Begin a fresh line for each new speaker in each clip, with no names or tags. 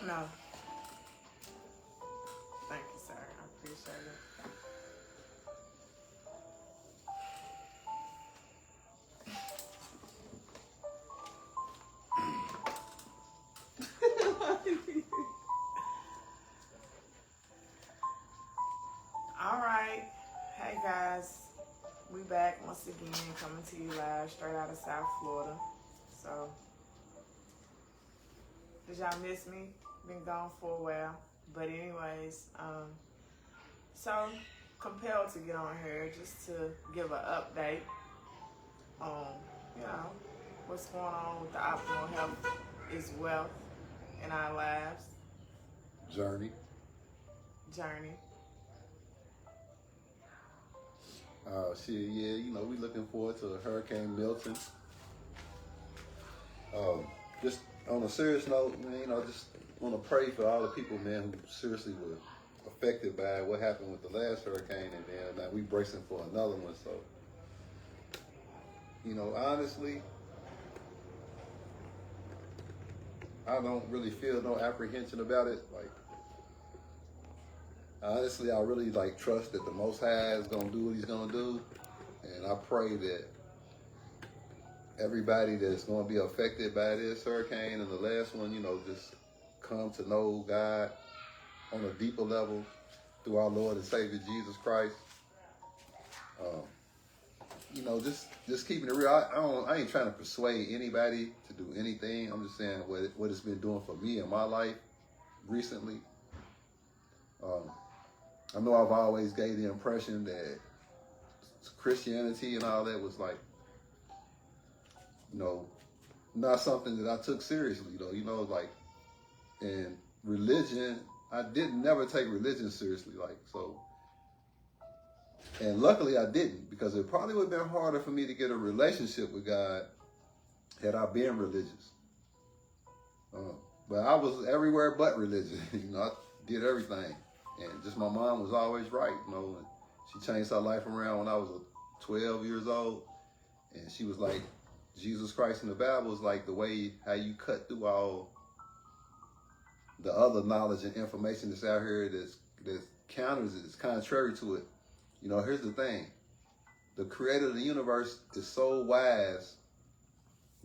No. Thank you, sir. I appreciate it. All right. Hey, guys. We back once again, coming to you live straight out of South Florida. So, did y'all miss me? Been gone for a while. But anyways, so compelled to get on here just to give an update on, you know, what's going on with the optimal health is wealth in our lives.
Journey. Yeah, we looking forward to Hurricane Milton. Just on a serious note, man, just want to pray for all the people, man, who seriously were affected by what happened with the last hurricane, and then now we bracing for another one. So, honestly, I don't really feel no apprehension about it. Like, honestly, I really trust that the Most High is gonna do what He's gonna do, and I pray that everybody that's gonna be affected by this hurricane and the last one, just come to know God on a deeper level through our Lord and Savior Jesus Christ. Just keeping it real. I ain't trying to persuade anybody to do anything. I'm just saying what it's been doing for me in my life recently. I know I've always gave the impression that Christianity and all that was not something that I took seriously though. And religion, I didn't never take religion seriously, so. And luckily I didn't, because it probably would have been harder for me to get a relationship with God had I been religious. But I was everywhere but religious. I did everything. And just my mom was always right, and she changed her life around when I was 12 years old. And she was like, Jesus Christ in the Bible is like the way how you cut through all the other knowledge and information that's out here that counters it, it's contrary to it. Here's the thing. The creator of the universe is so wise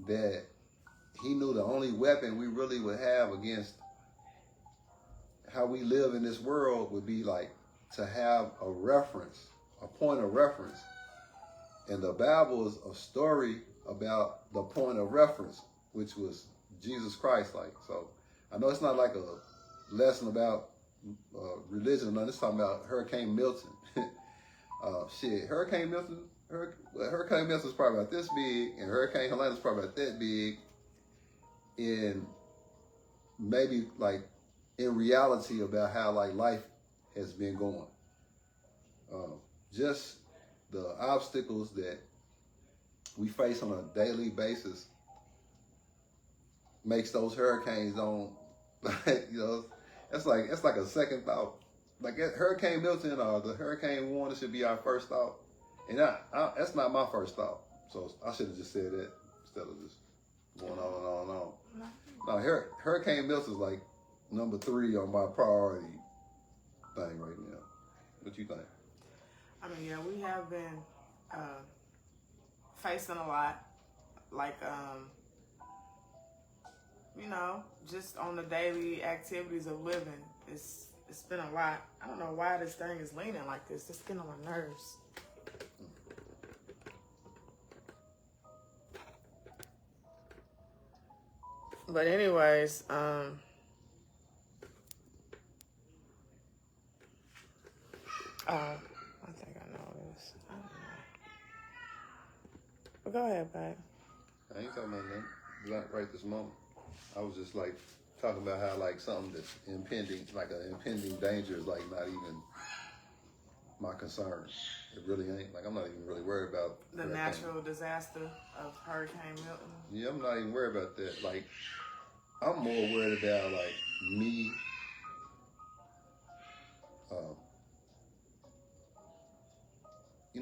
that he knew the only weapon we really would have against how we live in this world would be to have a reference, a point of reference. And the Bible is a story about the point of reference, which was Jesus Christ. So I know it's not like a lesson about religion. No, it's talking about Hurricane Milton. Hurricane Milton. Hurricane Milton's probably about this big, and Hurricane Helena's probably about that big. In maybe in reality about how life has been going. Just the obstacles that we face on a daily basis makes those hurricanes on, it's like a second thought. Hurricane Milton or the hurricane warning should be our first thought. And that's not my first thought. So I should have just said that instead of just going on and on and on. No, Hurricane Milton is number 3 on my priority thing right now. What you think?
I mean, yeah, we have been facing a lot. Just on the daily activities of living, it's been a lot. I don't know why this thing is leaning like this. It's getting on my nerves. But anyways, I think I know this. I don't know. But go ahead, babe.
I ain't talking about nothing right this moment. I was just talking about how something that's impending, an impending danger is not even my concern. It really ain't. I'm not even really worried about
the natural disaster of Hurricane Milton.
Yeah, I'm not even worried about that. I'm more worried about me.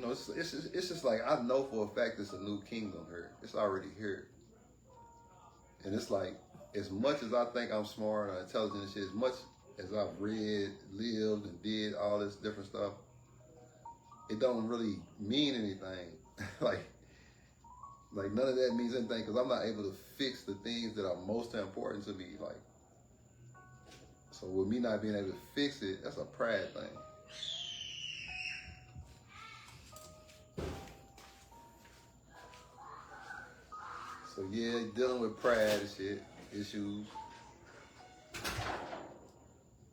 It's just I know for a fact it's a new kingdom here. It's already here, and it's as much as I think I'm smart or intelligent and shit, as much as I've read, lived, and did all this different stuff, it don't really mean anything. like none of that means anything because I'm not able to fix the things that are most important to me. Like, so with me not being able to fix it, that's a pride thing. So yeah, dealing with pride and shit, issues.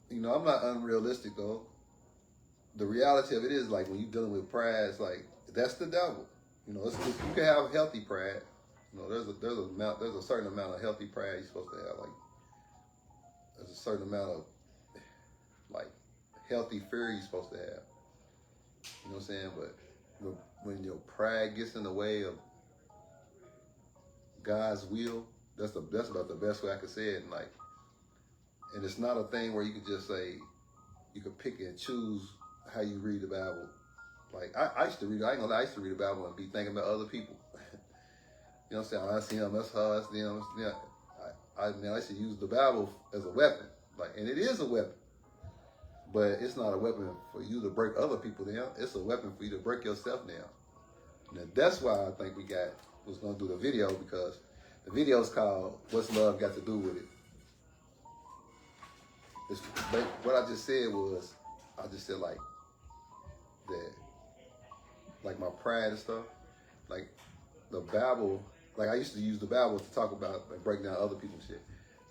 You know, I'm not unrealistic though. The reality of it is like when you're dealing with pride, it's like that's the devil. You know, you can have healthy pride. You know, there's a certain amount of healthy pride you're supposed to have. Like there's a certain amount of like healthy fear you're supposed to have. You know what I'm saying? But when your pride gets in the way of God's will, that's about the best way I could say it. And it's not a thing where you could just say you could pick and choose how you read the Bible. Like I used to read, I ain't gonna lie, I used to read the Bible and be thinking about other people. You know what I'm saying? I see him, that's her, that's them. I used to use the Bible as a weapon. Like, and it is a weapon. But it's not a weapon for you to break other people down. It's a weapon for you to break yourself down. Now that's why I think was gonna do the video, because the video is called "What's Love Got to Do with It?" What I just said was, I just said like that, like my pride and stuff, like the Bible, like I used to use the Bible to talk about like breaking down other people's shit,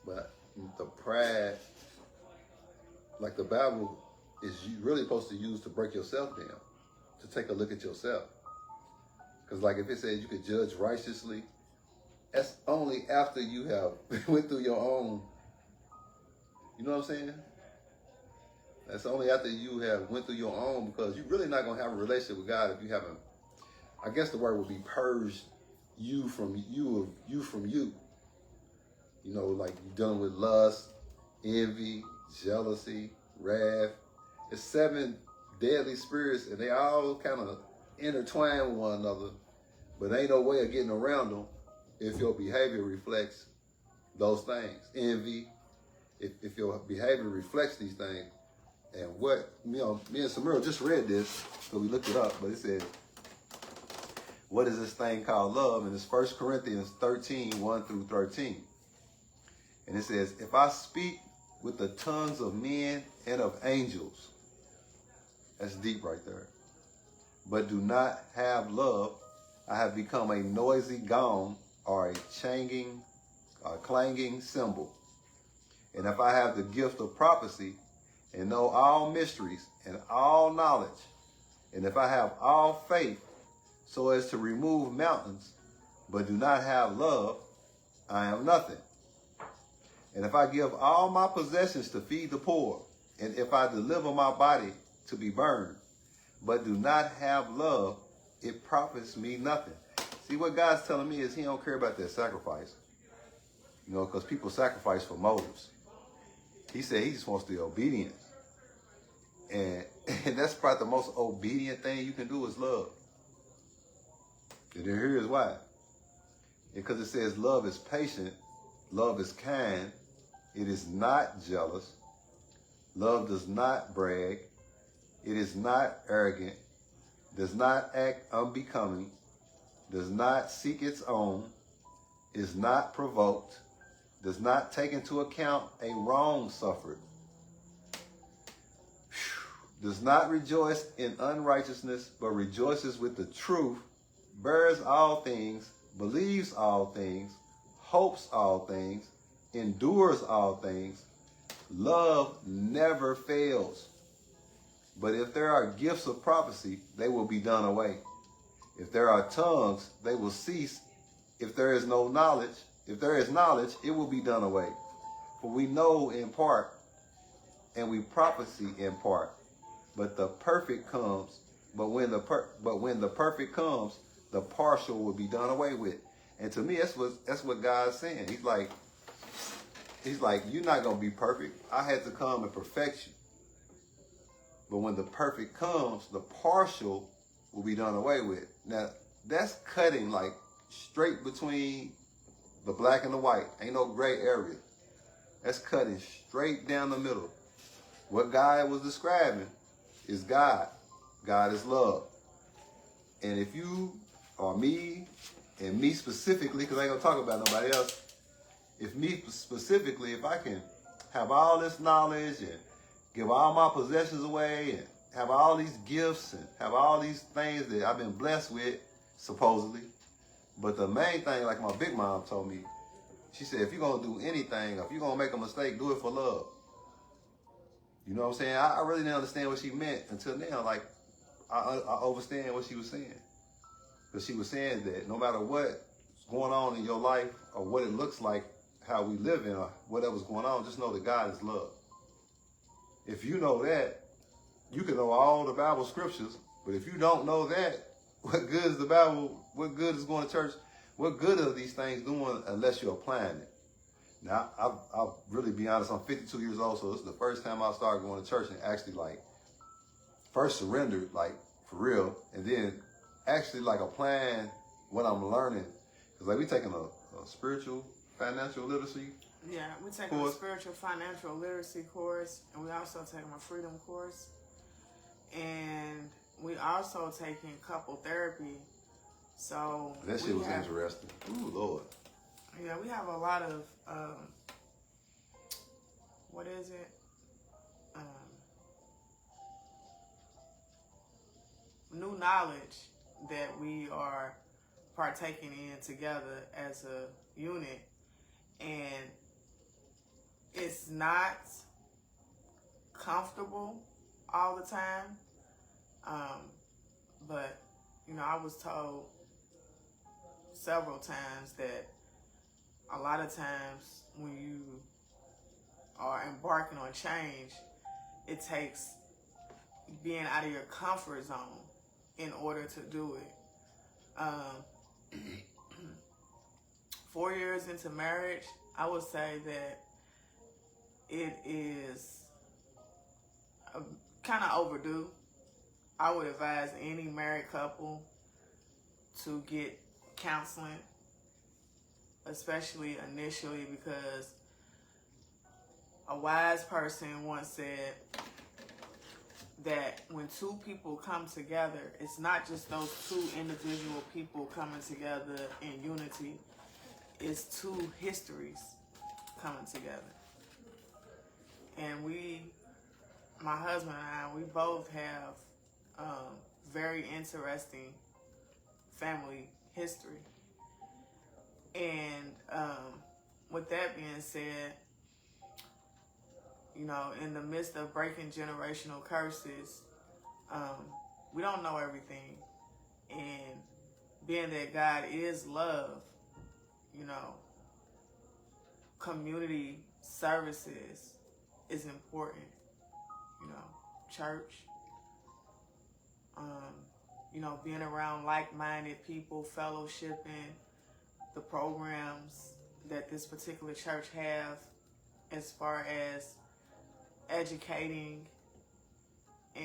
but the pride, like the Bible is really supposed to use to break yourself down, to take a look at yourself. Because like if it says you could judge righteously, that's only after you have went through your own, you know what I'm saying? That's only after you have went through your own, because you're really not going to have a relationship with God if you haven't, I guess the word would be purged you from you. You know, like you're dealing with lust, envy, jealousy, wrath. It's 7 deadly spirits, and they all kind of intertwine with one another, but ain't no way of getting around them if your behavior reflects those things. Envy, if your behavior reflects these things. And what, you know, me and Samira just read this, so we looked it up, but it said, what is this thing called love? And it's 1 Corinthians 13, 1 through 13. And it says, if I speak with the tongues of men and of angels, that's deep right there, but do not have love, I have become a noisy gong or a clanging cymbal. And if I have the gift of prophecy and know all mysteries and all knowledge, and if I have all faith so as to remove mountains, but do not have love, I am nothing. And if I give all my possessions to feed the poor, and if I deliver my body to be burned, but do not have love, it profits me nothing. See, what God's telling me is he don't care about that sacrifice. You know, because people sacrifice for motives. He said he just wants the obedience. And that's probably the most obedient thing you can do is love. And here's why. Because it says love is patient, love is kind, it is not jealous, love does not brag, it is not arrogant, does not act unbecoming, does not seek its own, is not provoked, does not take into account a wrong suffered, does not rejoice in unrighteousness, but rejoices with the truth, bears all things, believes all things, hopes all things, endures all things. Love never fails. But if there are gifts of prophecy, they will be done away. If there are tongues, they will cease. If there is knowledge, it will be done away. For we know in part, and we prophesy in part. But the perfect comes. But when the perfect comes, the partial will be done away with. And to me, that's what God's saying. He's like, you're not gonna be perfect. I had to come and perfect you. But when the perfect comes, the partial will be done away with. Now, that's cutting like straight between the black and the white. Ain't no gray area. That's cutting straight down the middle. What God was describing is God. God is love. And if you or me, and me specifically, because I ain't going to talk about nobody else, if me specifically, if I can have all this knowledge and give all my possessions away and have all these gifts and have all these things that I've been blessed with, supposedly. But the main thing, like my big mom told me, she said, if you're going to do anything, if you're going to make a mistake, do it for love. You know what I'm saying? I really didn't understand what she meant until now. Like, I understand what she was saying. Because she was saying that no matter what's going on in your life or what it looks like, how we live in or whatever's going on, just know that God is love. If you know that, you can know all the Bible scriptures, but if you don't know that, what good is the Bible? What good is going to church? What good are these things doing unless you're applying it? Now, I'll really be honest, I'm 52 years old, so this is the first time I started going to church and actually, like, first surrendered, like, for real, and then actually, like, applying what I'm learning. Because, like, we taking a spiritual, financial literacy.
Yeah, we taking a spiritual financial literacy course, and we also taking a freedom course. And we also taking couple therapy. So
that shit was interesting. Ooh, Lord.
Yeah, we have a lot of what is it? New knowledge that we are partaking in together as a unit, and it's not comfortable all the time, but you know, I was told several times that a lot of times when you are embarking on change, it takes being out of your comfort zone in order to do it. 4 years into marriage, I would say that it is kind of overdue. I would advise any married couple to get counseling, especially initially, because a wise person once said that when two people come together, it's not just those two individual people coming together in unity, it's two histories coming together. And my husband and I, we both have very interesting family history. And with that being said, you know, in the midst of breaking generational curses, we don't know everything. And being that God is love, you know, community services is important. You know, church, you know, being around like-minded people, fellowshipping, the programs that this particular church have as far as educating and,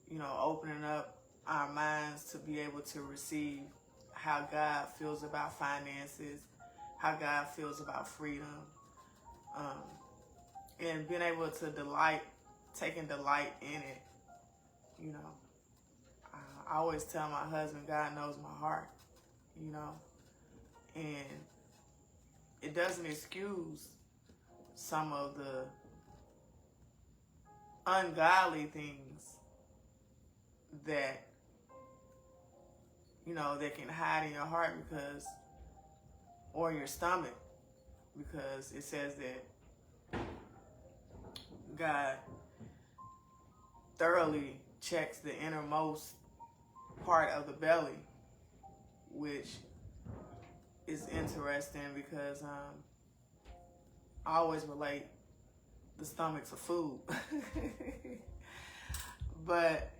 you know, opening up our minds to be able to receive how God feels about finances, how God feels about freedom, and being able to taking delight in it. You know, I always tell my husband, God knows my heart, you know, and it doesn't excuse some of the ungodly things that, you know, that can hide in your heart or your stomach, because it says that God thoroughly checks the innermost part of the belly, which is interesting because I always relate the stomach to food. But,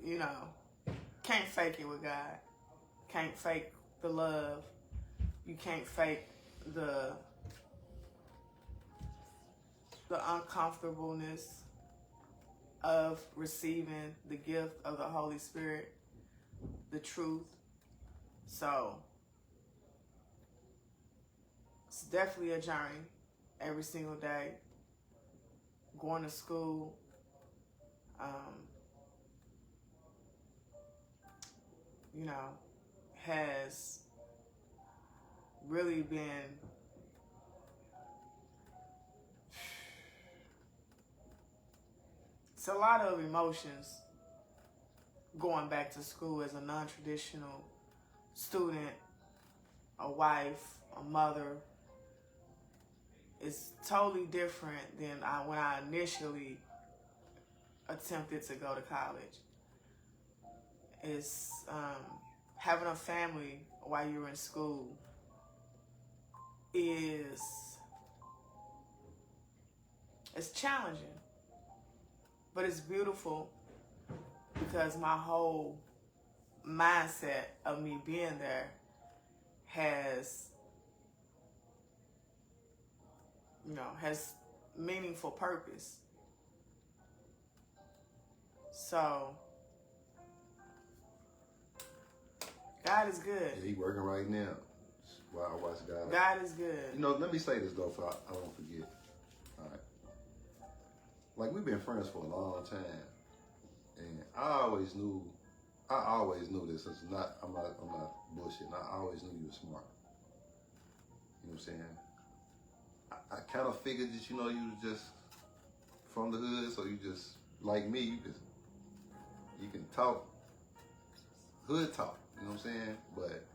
you know, can't fake it with God. Can't fake the love. You can't fake the uncomfortableness of receiving the gift of the Holy Spirit, the truth. So it's definitely a journey every single day. Going to school, you know, has really been it's a lot of emotions going back to school as a non-traditional student, a wife, a mother. It's totally different than when I initially attempted to go to college. It's having a family while you're in school it's challenging, but it's beautiful because my whole mindset of me being there has meaningful purpose. So God is good.
Yeah, he working right now. Wow, I watch God.
God is good.
You know, let me say this though, so I don't forget. All right. Like, we've been friends for a long time, and I always knew this. I'm not bullshitting. I always knew you were smart. You know what I'm saying? I kind of figured that, you know, you was just from the hood, so you just, like me, you can talk, hood talk, you know what I'm saying? But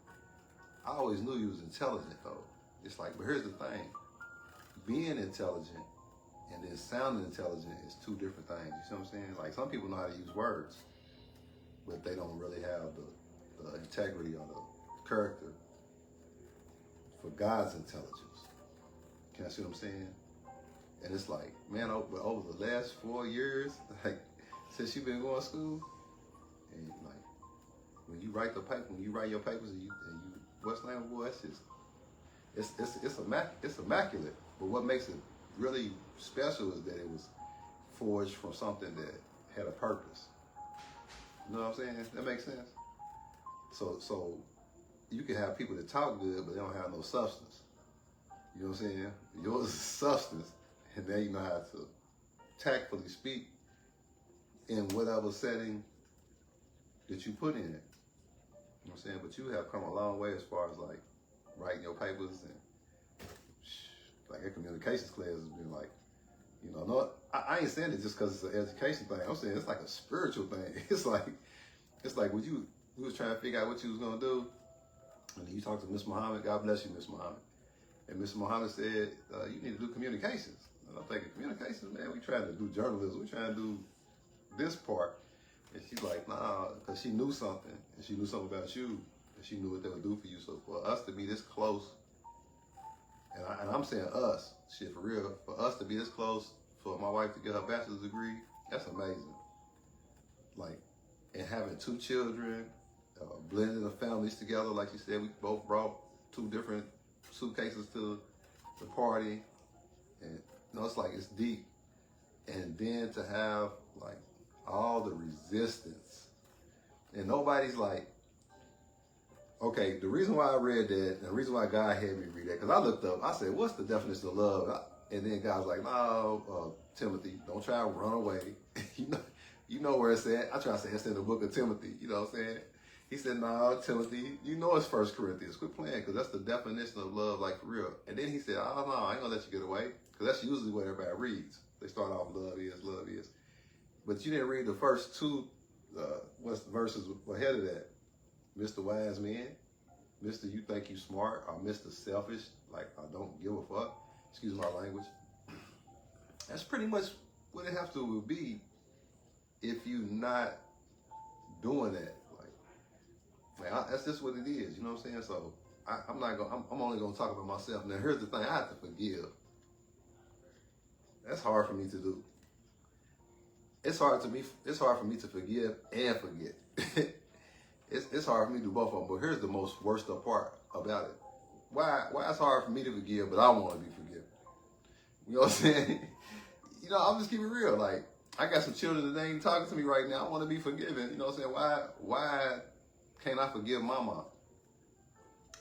I always knew you was intelligent, though. It's like, but here's the thing. Being intelligent and then sounding intelligent is two different things, you see what I'm saying? Like, some people know how to use words, but they don't really have the integrity or the character for God's intelligence. Can I see what I'm saying? And it's like, man, over the last 4 years, like, since you've been going to school, and like, when you write your papers and you what's the name, boy, it's immaculate. But what makes it really special is that it was forged from something that had a purpose. You know what I'm saying? That makes sense? So you can have people that talk good, but they don't have no substance. You know what I'm saying? Yours is substance, and then you know how to tactfully speak in whatever setting that you put in it. You know what I'm saying? But you have come a long way as far as like writing your papers and like your communications class has been like, you know, no, I ain't saying it just because it's an education thing. I'm saying it's like a spiritual thing. It's like when you was trying to figure out what you was gonna do, and then you talked to Miss Muhammad. God bless you, Miss Muhammad. And Mr. Muhammad said, you need to do communications. And I'm thinking, communications, man, we trying to do journalism. We trying to do this part. And she's like, nah, because she knew something. And she knew something about you. And she knew what they would do for you. So for us to be this close, and I'm saying us, shit, for real, for us to be this close, for my wife to get her bachelor's degree, that's amazing. Like, and having 2 children, blending the families together, like she said, we both brought 2 different suitcases to the party, and you know, it's like, it's deep. And then to have like all the resistance, and nobody's like, okay, the reason why I read that, and the reason why God had me read that, because I looked up, I said, what's the definition of love? And then God's like, no, Timothy, don't try to run away. you know where it's at. I try to say it's in the book of Timothy, you know what I'm saying? He said, no, Timothy, you know it's 1 Corinthians. Quit playing, because that's the definition of love, like, for real. And then he said, oh, no, I ain't going to let you get away, because that's usually what everybody reads. They start off, love is. But you didn't read the first 2 what's the verses ahead of that. Mr. Wise Man, Mr. You think you smart, or Mr. Selfish, like, I don't give a fuck. Excuse my language. That's pretty much what it has to be if you're not doing that. That's just what it is, you know what I'm saying? So I'm only gonna talk about myself. Now here's the thing, I have to forgive. That's hard for me to do. It's hard for me to forgive and forget. It's hard for me to do both of them, but here's the most worst part about it. Why it's hard for me to forgive, but I want to be forgiven. You know what I'm saying? You know, I'm just keeping it real. Like, I got some children that ain't talking to me right now. I want to be forgiven. You know what I'm saying? Why can't I forgive my mom?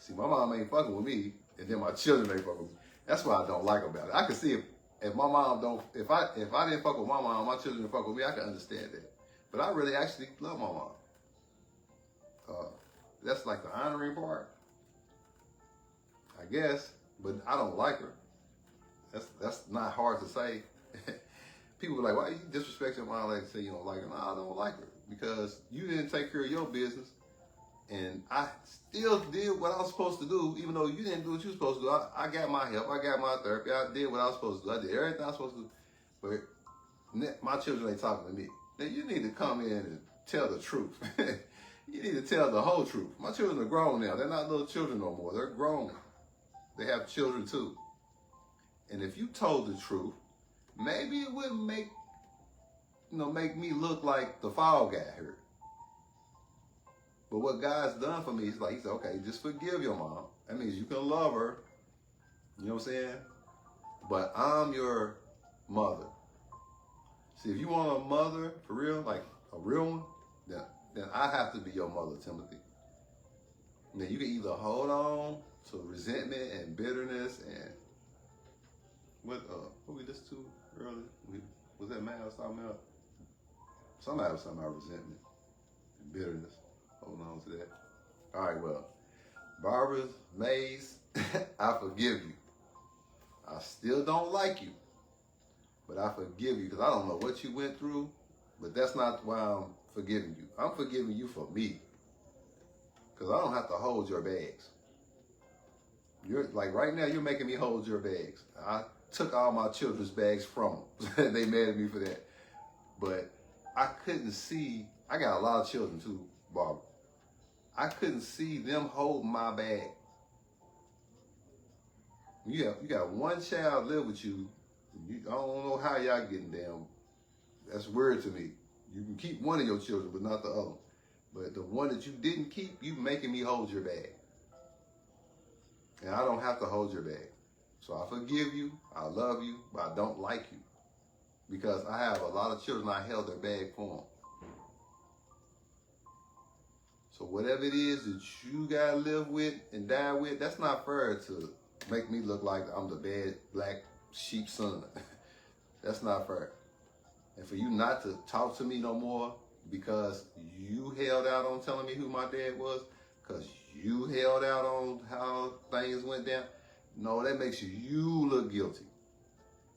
See, my mom ain't fucking with me, and then my children ain't fucking with me. That's what I don't like about it. I can see if my mom don't, if I didn't fuck with my mom, my children didn't fuck with me, I can understand that. But I really actually love my mom. That's like the honoring part, I guess. But I don't like her. That's not hard to say. People are like, why you disrespect your mom like say you don't like her? No, I don't like her because you didn't take care of your business. And I still did what I was supposed to do, even though you didn't do what you were supposed to do. I got my help. I got my therapy. I did what I was supposed to do. I did everything I was supposed to do. But my children ain't talking to me. Now, you need to come in and tell the truth. You need to tell the whole truth. My children are grown now. They're not little children no more. They're grown. They have children too. And if you told the truth, maybe it wouldn't make me look like the fall guy here. But what God's done for me is like, he said, okay, just forgive your mom. That means you can love her. You know what I'm saying? But I'm your mother. See, if you want a mother for real, like a real one, then I have to be your mother, Timothy. Now you can either hold on to resentment and bitterness and what we listened to earlier? Was that man I was talking about? Somebody was talking about resentment and bitterness. Hold on to that. All right, well, Barbara Mays, I forgive you. I still don't like you, but I forgive you because I don't know what you went through, but that's not why I'm forgiving you. I'm forgiving you for me because I don't have to hold your bags. You're like right now, you're making me hold your bags. I took all my children's bags from them. They mad at me for that. But I couldn't see, I got a lot of children too, Barbara. I couldn't see them holding my bag. You got one child live with you. I don't know how y'all getting down. That's weird to me. You can keep one of your children, but not the other. But the one that you didn't keep, you making me hold your bag. And I don't have to hold your bag. So I forgive you, I love you, but I don't like you. Because I have a lot of children I held their bag for them. So whatever it is that you gotta live with and die with, that's not fair to make me look like I'm the bad black sheep son. That's not fair. And for you not to talk to me no more because you held out on telling me who my dad was, because you held out on how things went down, no, that makes you look guilty.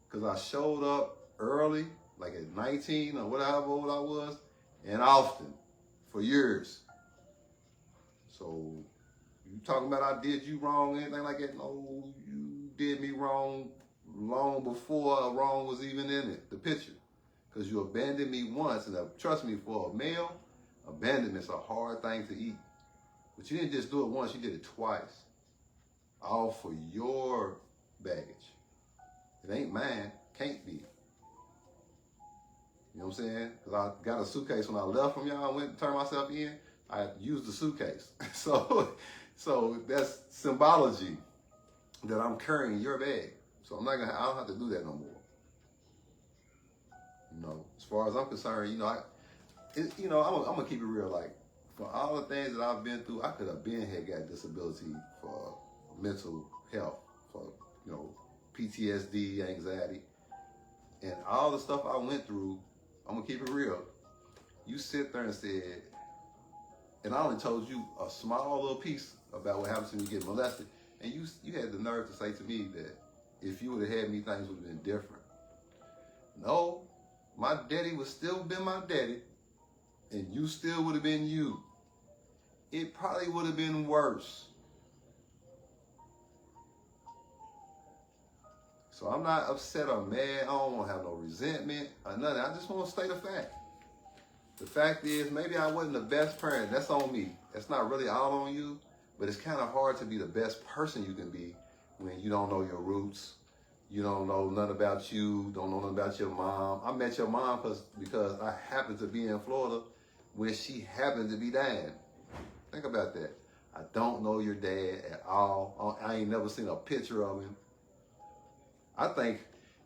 Because I showed up early, like at 19 or whatever old I was, and often, for years. So, you talking about I did you wrong, anything like that? No, you did me wrong long before wrong was even in it, the picture. Because you abandoned me once, and trust me, for a male, abandonment's a hard thing to eat. But you didn't just do it once, you did it twice. All for your baggage. It ain't mine, can't be. You know what I'm saying? Because I got a suitcase when I left from y'all, I went and turned myself in, I used the suitcase. So that's symbology that I'm carrying your bag. So I don't have to do that no more. You know, as far as I'm concerned, I'm gonna keep it real. Like, for all the things that I've been through, I could have had got disability for mental health, for, PTSD, anxiety, and all the stuff I went through. I'm gonna keep it real. You sit there and said, and I only told you a small little piece about what happens when you get molested, and you had the nerve to say to me that if you would have had me, things would have been different. No, my daddy would still been my daddy, and you still would have been you. It probably would have been worse. So I'm not upset or mad. I don't want to have no resentment or nothing. I just want to state a fact. The fact is, maybe I wasn't the best parent. That's on me. That's not really all on you, but it's kind of hard to be the best person you can be when you don't know your roots. You don't know nothing about you, don't know nothing about your mom. I met your mom because I happened to be in Florida when she happened to be dying. Think about that. I don't know your dad at all. I ain't never seen a picture of him. I think,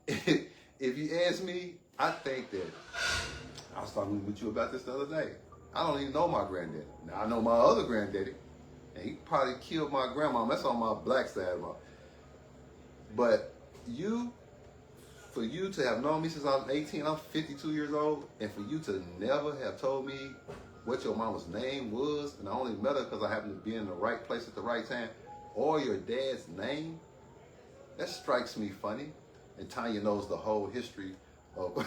if you ask me, I think that, I was talking with you about this the other day. I don't even know my granddaddy. Now, I know my other granddaddy, and he probably killed my grandma. That's on my black side of my. But for you to have known me since I was 18, I'm 52 years old, and for you to never have told me what your mama's name was, and I only met her because I happened to be in the right place at the right time, or your dad's name, that strikes me funny. And Tanya knows the whole history of,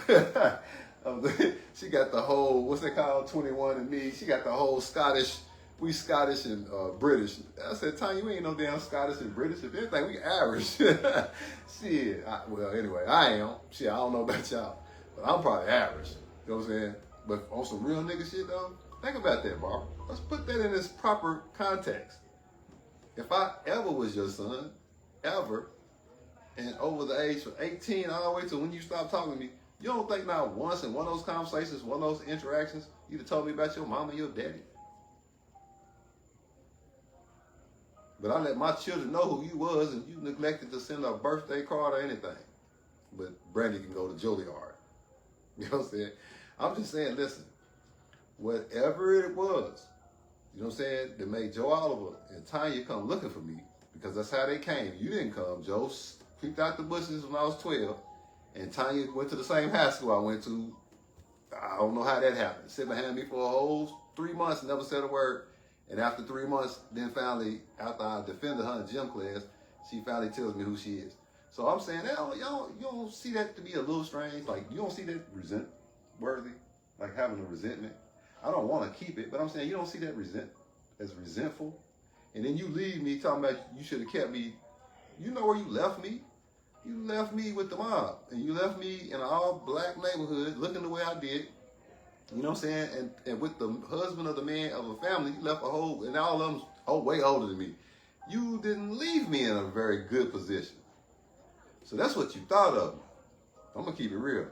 she got the whole, what's it called, 21andMe. She got the whole Scottish, we Scottish and British. I said, Tanya, we ain't no damn Scottish and British. If anything, we Irish. Shit. Well, anyway, I am. Shit, I don't know about y'all, but I'm probably average. You know what I'm saying? But on some real nigga shit, though, think about that, Barbara. Let's put that in its proper context. If I ever was your son, ever, and over the age of 18 all the way to when you stop talking to me, you don't think not once in one of those conversations, one of those interactions, you'd have told me about your mama and your daddy? But I let my children know who you was, and you neglected to send a birthday card or anything. But Brandy can go to Juilliard. You know what I'm saying? I'm just saying, listen, whatever it was, you know what I'm saying, that made Joe Oliver and Tanya come looking for me, because that's how they came. You didn't come. Joe creeped out the bushes when I was 12, and Tanya went to the same high school I went to. I don't know how that happened. Sit behind me for a whole 3 months, never said a word. And after 3 months, then finally, after I defended her in gym class, she finally tells me who she is. So I'm saying, y'all, you don't see that to be a little strange? Like, you don't see that resent-worthy? Like having a resentment? I don't want to keep it, but I'm saying you don't see that as resentful? And then you leave me talking about you should have kept me. You know where you left me? You left me with the mob. And you left me in an all-black neighborhood looking the way I did. You know what I'm saying? And with the husband of the man of a family, you left a whole, and all of them way older than me. You didn't leave me in a very good position. So that's what you thought of me. I'm going to keep it real.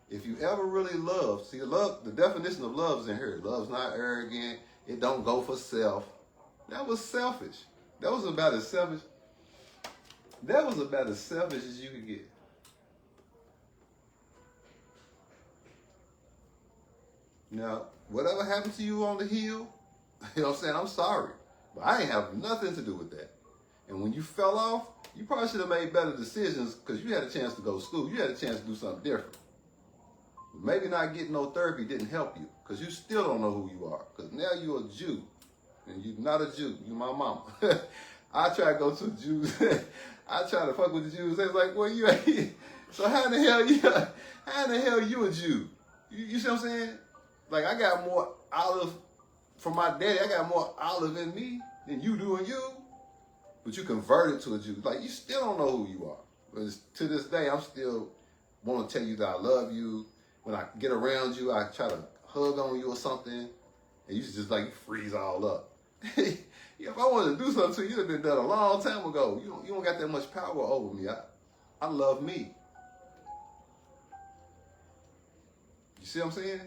If you ever really love, see, love, the definition of love is in here. Love's not arrogant. It don't go for self. That was selfish. That was about as selfish as you could get. Now, whatever happened to you on the hill, you know what I'm saying, I'm sorry. But I ain't have nothing to do with that. And when you fell off, you probably should have made better decisions, because you had a chance to go to school. You had a chance to do something different. Maybe not getting no therapy didn't help you, because you still don't know who you are. Because now you're a Jew, and you're not a Jew. You're my mama. I try to go to the Jews. I try to fuck with the Jews. They're like, well, you ain't. So how in the hell you a Jew? You see what I'm saying? Like, I got more olive from my daddy. I got more olive in me than you do in you. But you converted to a Jew. Like, you still don't know who you are. But to this day, I'm still want to tell you that I love you. When I get around you, I try to hug on you or something. And you just like, you freeze all up. Yeah, if I wanted to do something to you, you'd have been done a long time ago. You don't got that much power over me. I love me. You see what I'm saying?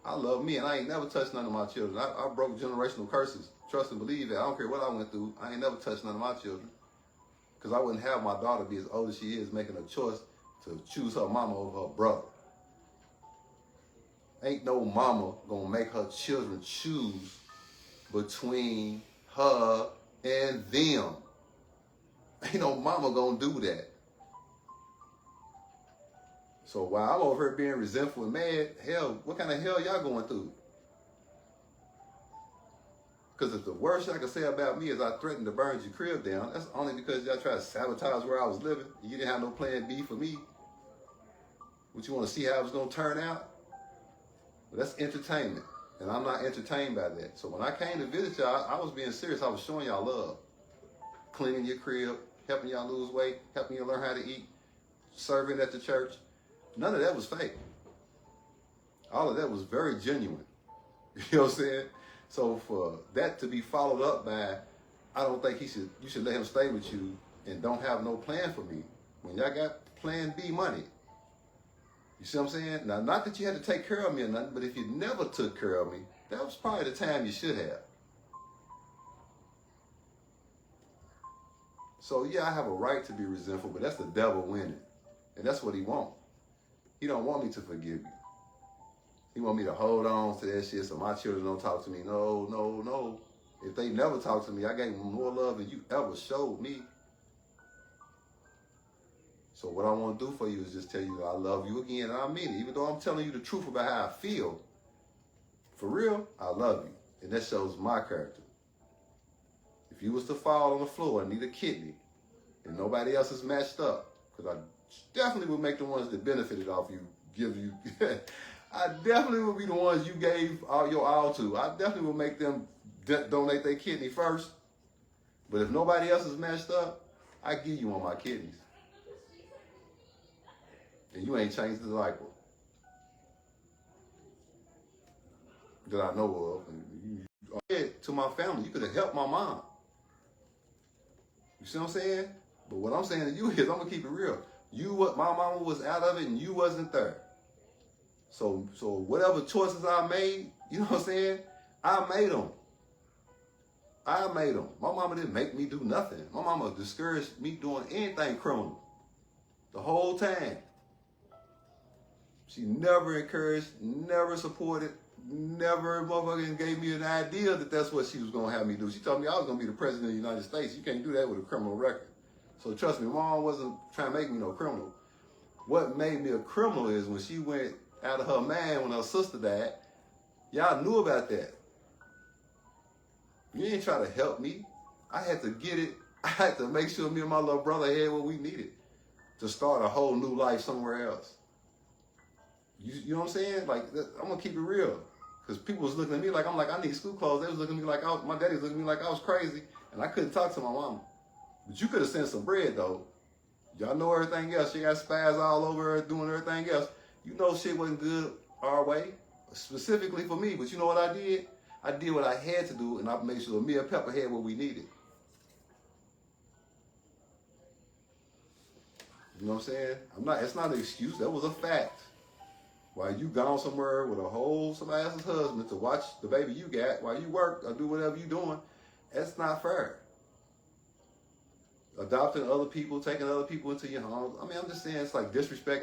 I love me, and I ain't never touched none of my children. I broke generational curses. Trust and believe that. I don't care what I went through. I ain't never touched none of my children. Because I wouldn't have my daughter be as old as she is, making a choice to choose her mama over her brother. Ain't no mama gonna make her children choose between her and them. Ain't no mama gonna do that. So while I'm over here being resentful and mad, hell, what kind of hell y'all going through? Because if the worst y'all can say about me is I threatened to burn your crib down, that's only because y'all tried to sabotage where I was living. You didn't have no plan B for me. What, you want to see how it was going to turn out? Well, that's entertainment, and I'm not entertained by that. So when I came to visit y'all, I was being serious. I was showing y'all love. Cleaning your crib, helping y'all lose weight, helping you learn how to eat, serving at the church. None of that was fake. All of that was very genuine. You know what I'm saying? So for that to be followed up by, I don't think you should let him stay with you and don't have no plan for me. When y'all got plan B money. You see what I'm saying? Now, not that you had to take care of me or nothing, but if you never took care of me, that was probably the time you should have. So yeah, I have a right to be resentful, but that's the devil winning. And that's what he wants. He don't want me to forgive you. He want me to hold on to that shit so my children don't talk to me. No, no, no. If they never talk to me, I gave them more love than you ever showed me. So what I want to do for you is just tell you that I love you again, and I mean it. Even though I'm telling you the truth about how I feel, for real, I love you. And that shows my character. If you was to fall on the floor and need a kidney, and nobody else is matched up, because I definitely would make the ones that benefited off you, give you, I definitely would be the ones you gave all your all to. I definitely would make them donate their kidney first. But if nobody else is matched up, I give you one of my kidneys. And you ain't changed the cycle that I know of. And to my family, you could have helped my mom. You see what I'm saying? But what I'm saying to you is, I'm gonna keep it real. My mama was out of it, and you wasn't there. So whatever choices I made, you know what I'm saying? I made them. My mama didn't make me do nothing. My mama discouraged me doing anything criminal the whole time. She never encouraged, never supported, never motherfucking gave me an idea that that's what she was going to have me do. She told me I was going to be the president of the United States. You can't do that with a criminal record. So trust me, mom wasn't trying to make me no criminal. What made me a criminal is when she went out of her mind when her sister died. Y'all knew about that. You ain't try to help me. I had to get it. I had to make sure me and my little brother had what we needed to start a whole new life somewhere else. You know what I'm saying? Like, I'm going to keep it real. Because people was looking at me like, I'm like, I need school clothes. They was looking at me like, my daddy was looking at me like I was crazy. And I couldn't talk to my mama. But you could have sent some bread, though. Y'all know everything else. She got spies all over her doing everything else. You know shit wasn't good our way, specifically for me. But you know what I did? I did what I had to do, and I made sure me and Pepper had what we needed. You know what I'm saying? It's not an excuse. That was a fact. While you gone somewhere with somebody else's husband to watch the baby you got while you work or do whatever you doing, that's not fair. Adopting other people, taking other people into your home. I mean, I'm just saying it's like disrespect.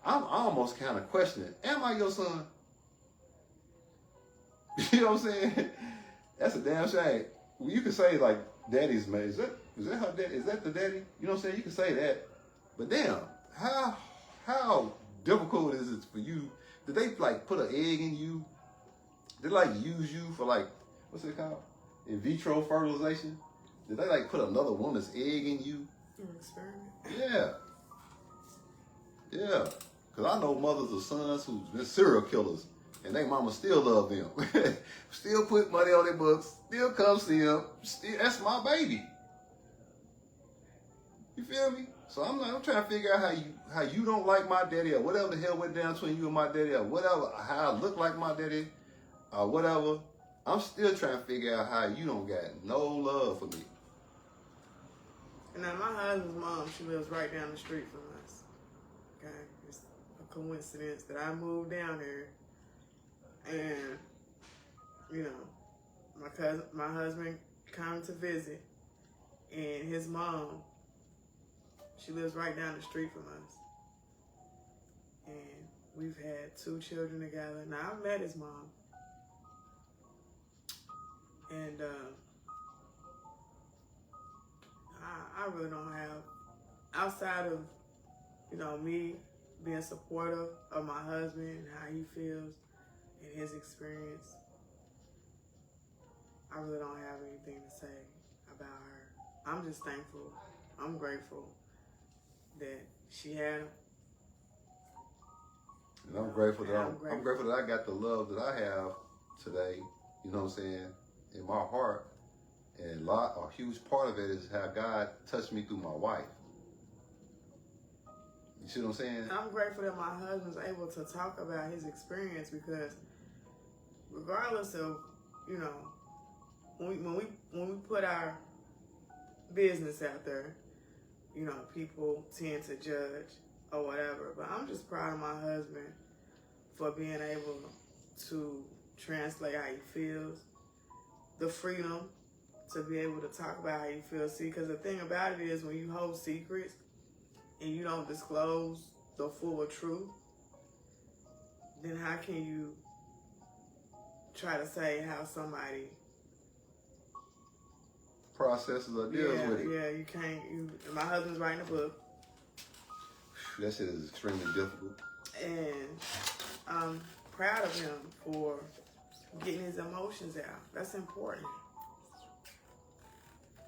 I'm almost kind of questioning, am I your son? You know what I'm saying? That's a damn shame. Well, you can say like daddy's man. Is that her daddy? Is that the daddy? You know what I'm saying? You can say that. But damn, how difficult is it for you? Did they like put an egg in you? Did they like use you for like, what's it called? In vitro fertilization? Did they like put another woman's egg in you?
An experiment.
Yeah. Yeah. Because I know mothers of sons who've been serial killers and they mama still love them. Still put money on their books. Still come see them. That's my baby. You feel me? So I'm trying to figure out how you don't like my daddy or whatever the hell went down between you and my daddy or whatever, how I look like my daddy or whatever. I'm still trying to figure out how you don't got no love for me.
And now my husband's mom, she lives right down the street from us. Okay, it's a coincidence that I moved down here, and you know, my husband come to visit, and his mom, she lives right down the street from us, and we've had 2 children together. Now I've met his mom, and I really don't have, outside of, you know, me being supportive of my husband and how he feels and his experience, I really don't have anything to say about her. I'm just thankful. I'm grateful that she had him.
And I'm grateful that I got the love that I have today, you know what I'm saying, in my heart. And a huge part of it is how God touched me through my wife. You see what I'm saying?
I'm grateful that my husband's able to talk about his experience, because regardless of, you know, when we put our business out there, you know, people tend to judge or whatever. But I'm just proud of my husband for being able to translate how he feels, the freedom to be able to talk about how you feel. See, because the thing about it is, when you hold secrets and you don't disclose the full truth, then how can you try to say how somebody
processes or deals with it?
Yeah, you can't. My husband's writing a book,
That shit is extremely difficult.
And I'm proud of him for getting his emotions out. That's important.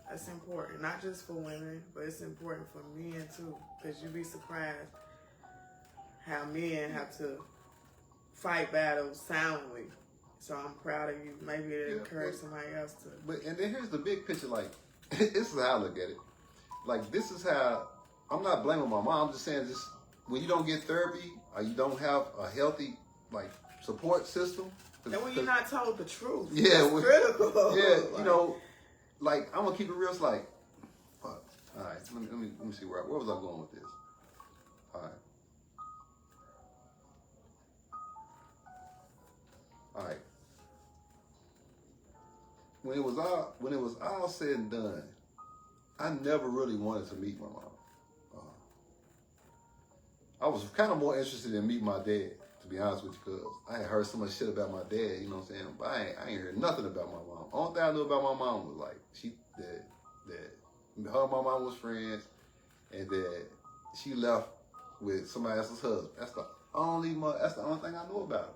That's important, not just for women, but it's important for men too. Because you'd be surprised how men have to fight battles soundly. So I'm proud of you. Maybe it'll encourage somebody else to.
But and then here's the big picture. Like, this is how I look at it. Like, this is how, I'm not blaming my mom. I'm just saying, just when you don't get therapy or you don't have a healthy like support system.
And when you're not told the truth,
yeah,
it's critical.
Yeah, you know, like I'm gonna keep it real. It's like, fuck. All right, let me see where was I going with this? All right. When it was all said and done, I never really wanted to meet my mom. I was kind of more interested in meeting my dad, to be honest with you, because I had heard so much shit about my dad, you know what I'm saying? But I ain't heard nothing about my mom. Only thing I knew about my mom was like that her and my mom was friends, and that she left with somebody else's husband. That's the only thing I knew about her.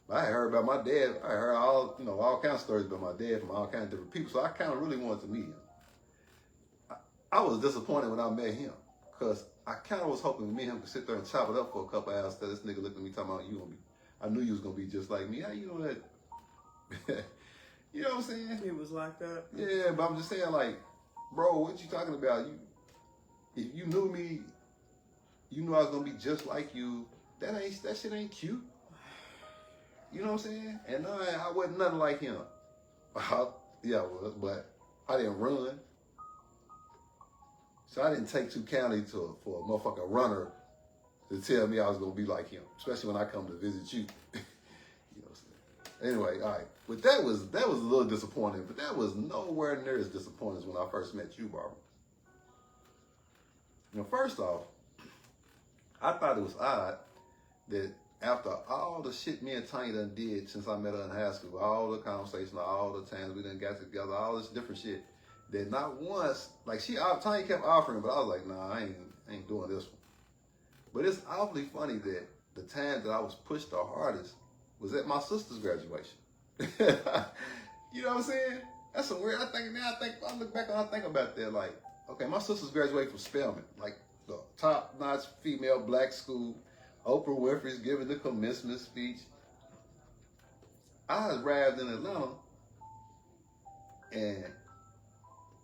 But I had heard about my dad. I heard all kinds of stories about my dad from all kinds of different people. So I kind of really wanted to meet him. I was disappointed when I met him, because I kind of was hoping me and him could sit there and chop it up for a couple hours. This nigga looked at me talking about, I knew you was gonna be just like me. How you know that? You know what I'm saying?
He was locked up.
Yeah, but I'm just saying, like, bro, what you talking about? If you knew me, you knew I was gonna be just like you. That shit ain't cute. You know what I'm saying? And I wasn't nothing like him. Yeah, I was, but I didn't run. So I didn't take too kindly for a motherfucking runner to tell me I was gonna be like him, especially when I come to visit you. You know what I'm saying? Anyway, all right. But that was a little disappointing, but that was nowhere near as disappointing as when I first met you, Barbara. First off, I thought it was odd that after all the shit me and Tanya done did since I met her in high school, all the conversations, all the times we done got together, all this different shit, that not once, like Tanya kept offering, but I was like, nah, I ain't doing this one. But it's awfully funny that the time that I was pushed the hardest was at my sister's graduation. You know what I'm saying? That's some weird. I look back and I think about that. Like, okay, my sister's graduated from Spelman, like the top-notch female black school. Oprah Winfrey's giving the commencement speech. I arrived in Atlanta and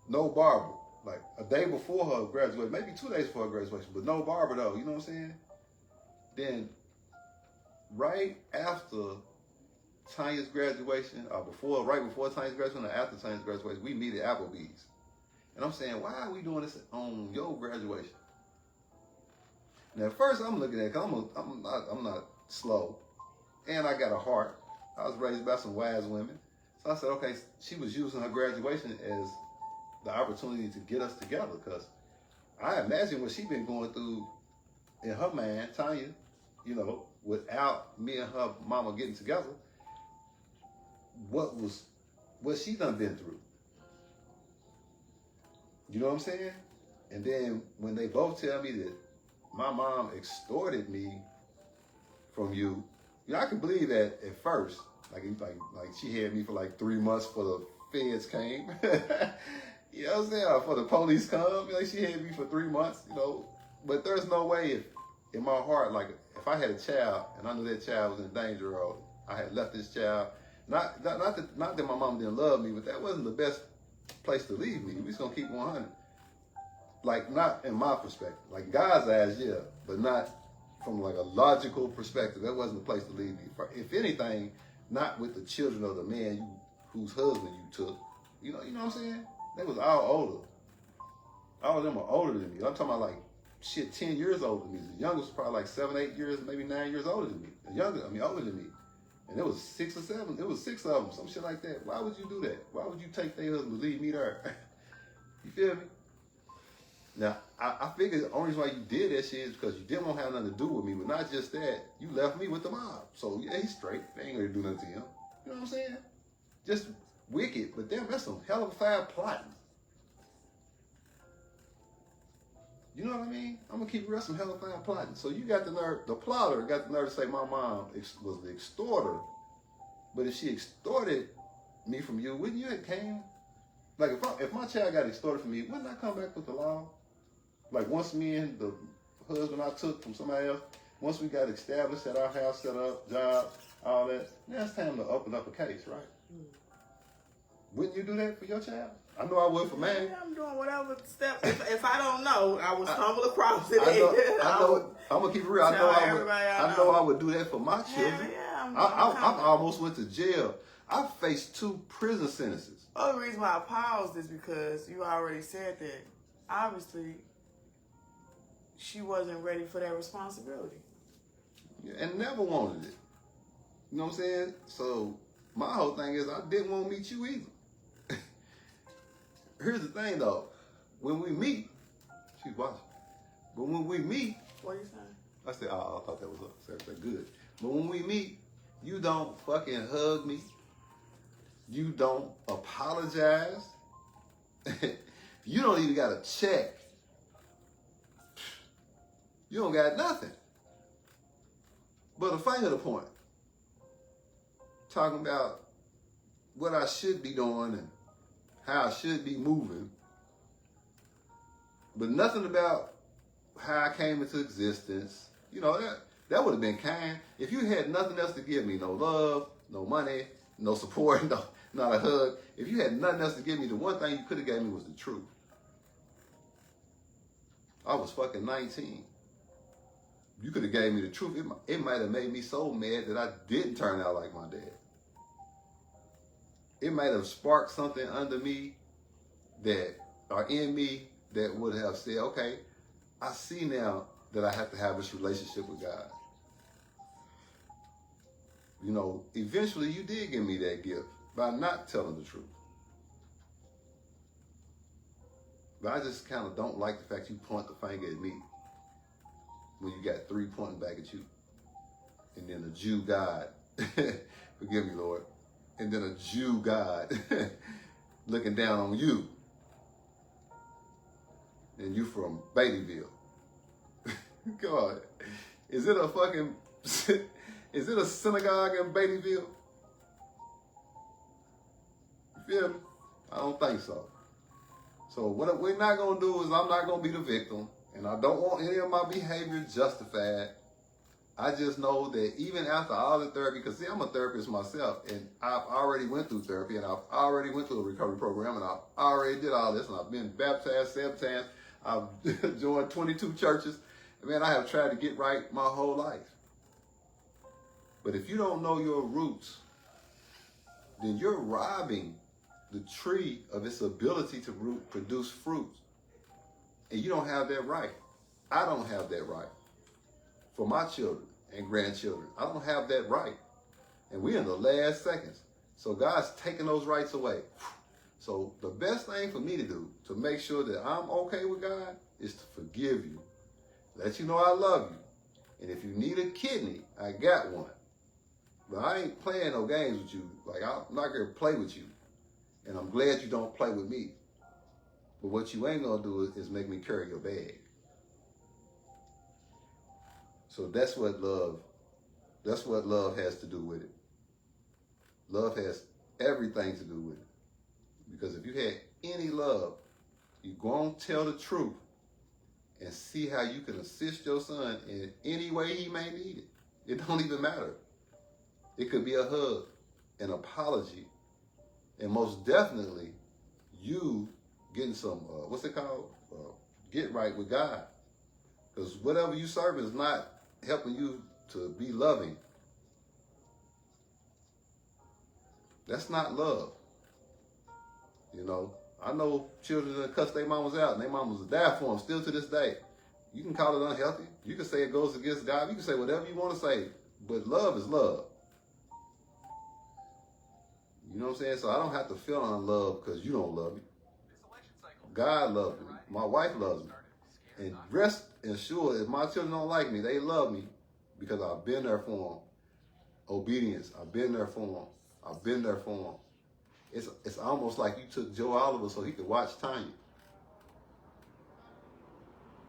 no Barbara. Like a day before her graduation, maybe 2 days before her graduation, but no Barbara though. You know what I'm saying? Then right after Tanya's graduation, or right before Tanya's graduation, or after Tanya's graduation, we meet at Applebee's. And I'm saying, why are we doing this on your graduation? Now, at first I'm looking at it, cause I'm not slow, and I got a heart. I was raised by some wise women, so I said, okay, she was using her graduation as the opportunity to get us together, because I imagine what she been going through in her mind, Tanya, without me and her mama getting together, what she done been through. You know what I'm saying? And then when they both tell me that my mom extorted me from you, I can believe that at first. Like she had me for like 3 months before the feds came. You know what I'm saying? For the police come, like she had me for 3 months, But there's no way if in my heart, like if I had a child and I knew that child was in danger, or I had left this child, not that my mom didn't love me, but that wasn't the best place to leave me. We just gonna keep 100. Like, not in my perspective. Like, God's eyes, yeah, but not from like a logical perspective. That wasn't the place to leave me. If anything, not with the children of the man whose husband you took. You know what I'm saying? They was all older. All of them are older than me. I'm talking about like 10 years older than me. The youngest was probably like 7, 8 years, maybe 9 years older than me. Older than me. And it was 6 or 7. It was 6 of them, some shit like that. Why would you do that? Why would you take their husband, leave me there? You feel me? Now, I figured the only reason why you did that shit is because you didn't want to have nothing to do with me, but not just that. You left me with the mob. So, yeah, he's straight. They ain't going to do nothing to him. You know what I'm saying? Just wicked. But damn, that's some hell of a fire plotting. You know what I mean? I'm gonna keep the rest of hell thing plotting. So you got the nerve, the plotter got the nerve to say my mom was the extorter. But if she extorted me from you, wouldn't you have came? Like if my child got extorted from me, wouldn't I come back with the law? Like once me and the husband I took from somebody else, once we got established at our house, set up, job, all that, now it's time to open up a case, right? Wouldn't you do that for your child? I know I would for mine.
Yeah, I'm doing whatever step. If I don't know, I would stumble across it.
I know. I'm gonna keep it real. I know I would do that for my children.
Yeah,
I almost went to jail. I faced 2 prison sentences.
The only reason why I paused is because you already said that. Obviously, she wasn't ready for that responsibility.
And never wanted it. You know what I'm saying? So my whole thing is I didn't want to meet you either. Here's the thing though, when we meet, she's watching, but when we meet,
what are you saying?
I said, oh, I thought that was good. But when we meet, you don't fucking hug me. You don't apologize. You don't even got a check. You don't got nothing. But a finger to point. Talking about what I should be doing and how I should be moving. But nothing about how I came into existence. You know, that would have been kind. If you had nothing else to give me, no love, no money, no support, no, not a hug. If you had nothing else to give me, the one thing you could have gave me was the truth. I was fucking 19. You could have gave me the truth. It might have made me so mad that I didn't turn out like my dad. It might have sparked something under me or in me that would have said, okay, I see now that I have to have this relationship with God. You know, eventually you did give me that gift by not telling the truth. But I just kind of don't like the fact you point the finger at me when you got 3 pointing back at you. And then a Jew God, forgive me, Lord, and then a Jew God looking down on you. And you from Beattyville. God, is it a synagogue in Beattyville? You feel me? I don't think so. So what we're not going to do is I'm not going to be the victim. And I don't want any of my behavior justified. I just know that even after all the therapy, because see, I'm a therapist myself, and I've already went through therapy, and I've already went through a recovery program, and I've already did all this, and I've been baptized 7 times. I've joined 22 churches. Man, I have tried to get right my whole life. But if you don't know your roots, then you're robbing the tree of its ability to produce fruit. And you don't have that right. I don't have that right. For my children and grandchildren, I don't have that right. And we're in the last seconds. So God's taking those rights away. So the best thing for me to do to make sure that I'm okay with God is to forgive you. Let you know I love you. And if you need a kidney, I got one. But I ain't playing no games with you. Like, I'm not going to play with you. And I'm glad you don't play with me. But what you ain't going to do is make me carry your bag. So that's what love has to do with it. Love has everything to do with it. Because if you had any love, you go and tell the truth and see how you can assist your son in any way he may need it. It don't even matter. It could be a hug, an apology, and most definitely you getting some, what's it called? Get right with God. Because whatever you serve is not helping you to be loving. That's not love. You know, I know children that cuss their mamas out and their mamas will die for them still to this day. You can call it unhealthy. You can say it goes against God. You can say whatever you want to say. But love is love. You know what I'm saying? So I don't have to feel unloved because you don't love me. God loves me. My wife loves me. And rest assured, if my children don't like me, they love me because I've been there for them. Obedience. I've been there for them. I've been there for them. It's almost like you took Joe Oliver so he could watch Tanya.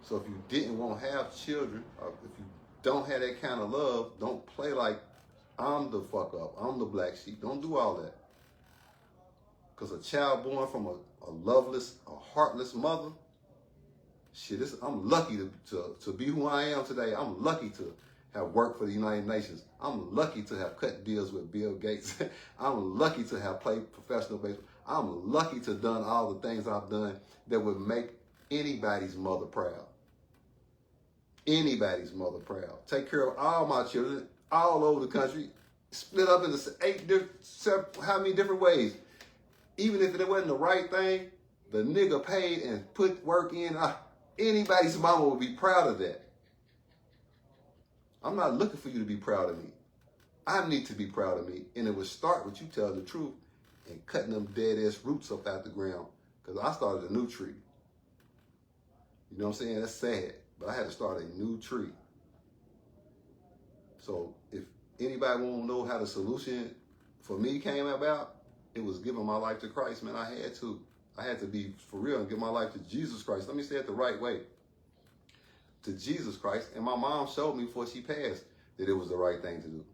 So if you didn't want to have children, or if you don't have that kind of love, don't play like I'm the fuck up. I'm the black sheep. Don't do all that. Because a child born from a loveless, a heartless mother, shit, I'm lucky to be who I am today. I'm lucky to have worked for the United Nations. I'm lucky to have cut deals with Bill Gates. I'm lucky to have played professional baseball. I'm lucky to have done all the things I've done that would make anybody's mother proud. Anybody's mother proud. Take care of all my children all over the country, split up into how many different ways. Even if it wasn't the right thing, the nigga paid and put work in. Anybody's mama would be proud of that. I'm not looking for you to be proud of me. I need to be proud of me. And it would start with you telling the truth and cutting them dead-ass roots up out the ground. Because I started a new tree. You know what I'm saying? That's sad. But I had to start a new tree. So if anybody want to know how the solution for me came about, it was giving my life to Christ, man. I had to. I had to be for real and give my life to Jesus Christ. Let me say it the right way. To Jesus Christ. And my mom showed me before she passed that it was the right thing to do.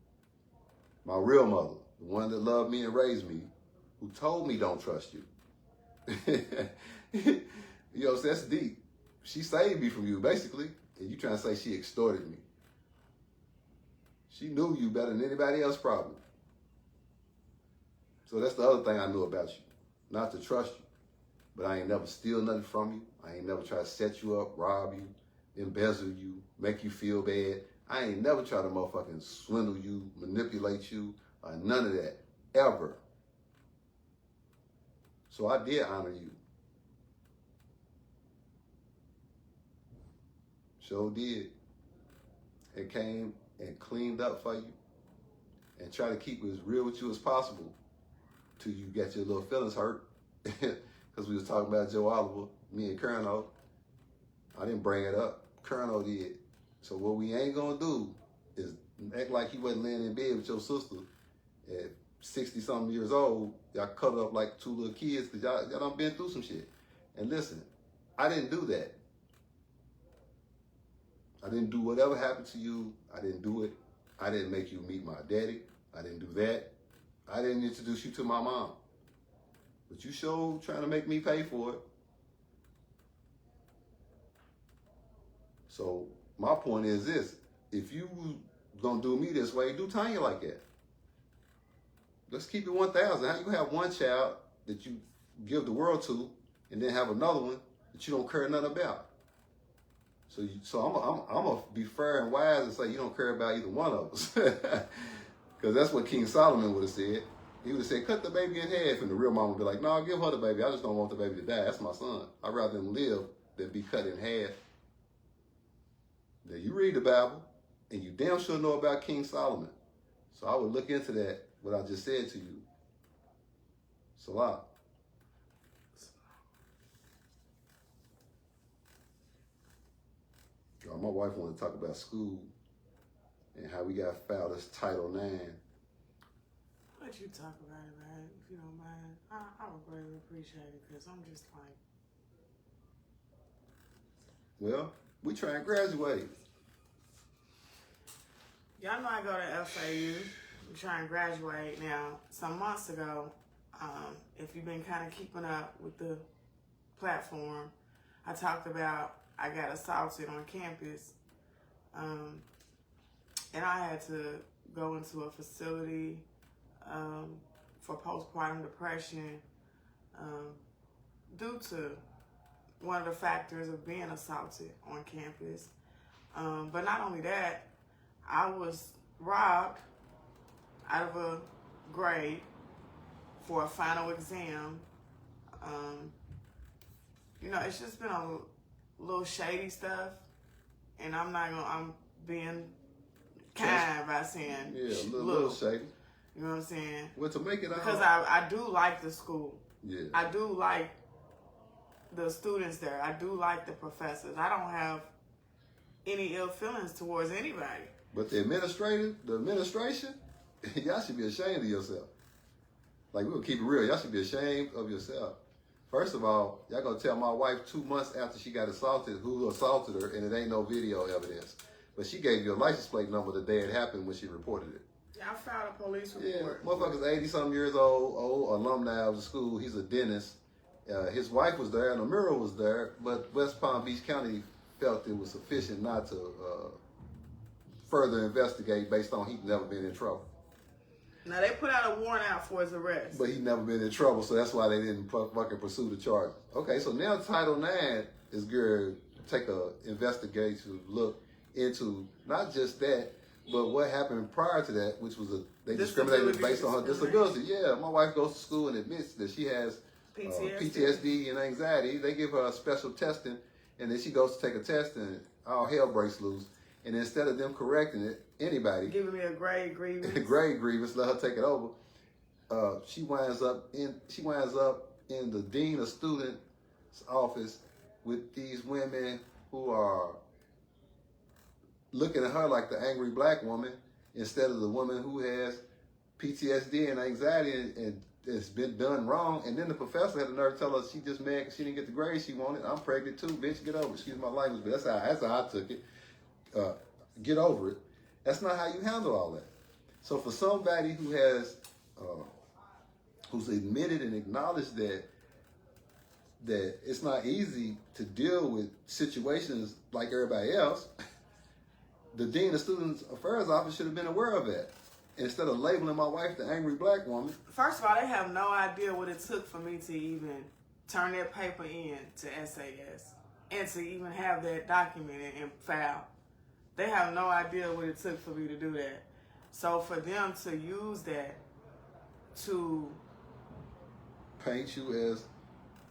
My real mother, the one that loved me and raised me, who told me don't trust you. You know, so that's deep. She saved me from you, basically. And you trying to say she extorted me. She knew you better than anybody else, probably. So that's the other thing I knew about you. Not to trust you. But I ain't never steal nothing from you. I ain't never try to set you up, rob you, embezzle you, make you feel bad. I ain't never try to motherfucking swindle you, manipulate you, or none of that, ever. So I did honor you. Sure did. And came and cleaned up for you and try to keep it as real with you as possible till you get your little feelings hurt. Because we was talking about Joe Oliver, me and Colonel. I didn't bring it up. Colonel did. So what we ain't gonna do is act like he wasn't laying in bed with your sister at 60-something years old. Y'all cut up like two little kids because y'all done been through some shit. And listen, I didn't do that. I didn't do whatever happened to you. I didn't do it. I didn't make you meet my daddy. I didn't do that. I didn't introduce you to my mom. But you sure trying to make me pay for it. So my point is this. If you gonna do me this way, do Tanya like that. Let's keep it 1,000. How you have one child that you give the world to and then have another one that you don't care nothing about? So I'm gonna be fair and wise and say you don't care about either one of us. Because that's what King Solomon would have said. He would have said, cut the baby in half. And the real mom would be like, no, give her the baby. I just don't want the baby to die. That's my son. I'd rather him live than be cut in half. Now, you read the Bible, and you damn sure know about King Solomon. So I would look into that, what I just said to you. Salah. My wife wanted to talk about school and how we got filed as Title IX.
Let you talk about it, man, if you don't mind. I would really appreciate it because I'm just like...
Well, we try and graduate.
Y'all know I go to FAU. I'm trying to graduate now. Some months ago, if you've been kind of keeping up with the platform, I talked about I got assaulted on campus. And I had to go into a facility for postpartum depression due to one of the factors of being assaulted on campus. But not only that, I was robbed out of a grade for a final exam. You know, it's just been a little shady stuff, and I'm being kind by saying
a little shady.
You know what I'm saying?
Well, to make it out,
because I do like the school.
Yeah.
I do like the students there. I do like the professors. I don't have any ill feelings towards anybody.
But the administration, y'all should be ashamed of yourself. Like, we'll keep it real. Y'all should be ashamed of yourself. First of all, y'all gonna tell my wife 2 months after she got assaulted who assaulted her, and it ain't no video evidence. But she gave you a license plate number the day it happened when she reported it.
Yeah, I filed a police
Yeah,
report.
motherfucker's 80-something years old alumni of the school. He's a dentist. His wife was there and Amira was there, but West Palm Beach County felt it was sufficient not to further investigate based on he'd never been in trouble.
Now, they put out a warrant out for his arrest.
But he'd never been in trouble, so that's why they didn't fucking pursue the charge. Okay, so now Title IX is going to take a investigative look into not just that, but what happened prior to that, which was they discriminated based on her disability. Yeah, my wife goes to school and admits that she has PTSD and anxiety. They give her a special testing, and then she goes to take a test, and all hell breaks loose. And instead of them correcting it, anybody
giving me a grade grievance,
let her take it over. She winds up in the dean of students office with these women who are looking at her like the angry black woman instead of the woman who has PTSD and anxiety and it's been done wrong. And then the professor had the nerve to tell her she just mad because she didn't get the grade she wanted. I'm pregnant too, bitch. Get over it. Excuse my language, but that's how I took it. Get over it. That's not how you handle all that. So for somebody who has, who's admitted and acknowledged that it's not easy to deal with situations like everybody else, the Dean of Students Affairs Office should have been aware of that. Instead of labeling my wife the angry black woman.
First of all, they have no idea what it took for me to even turn that paper in to SAS and to even have that documented and filed. They have no idea what it took for me to do that. So for them to use that to
paint you as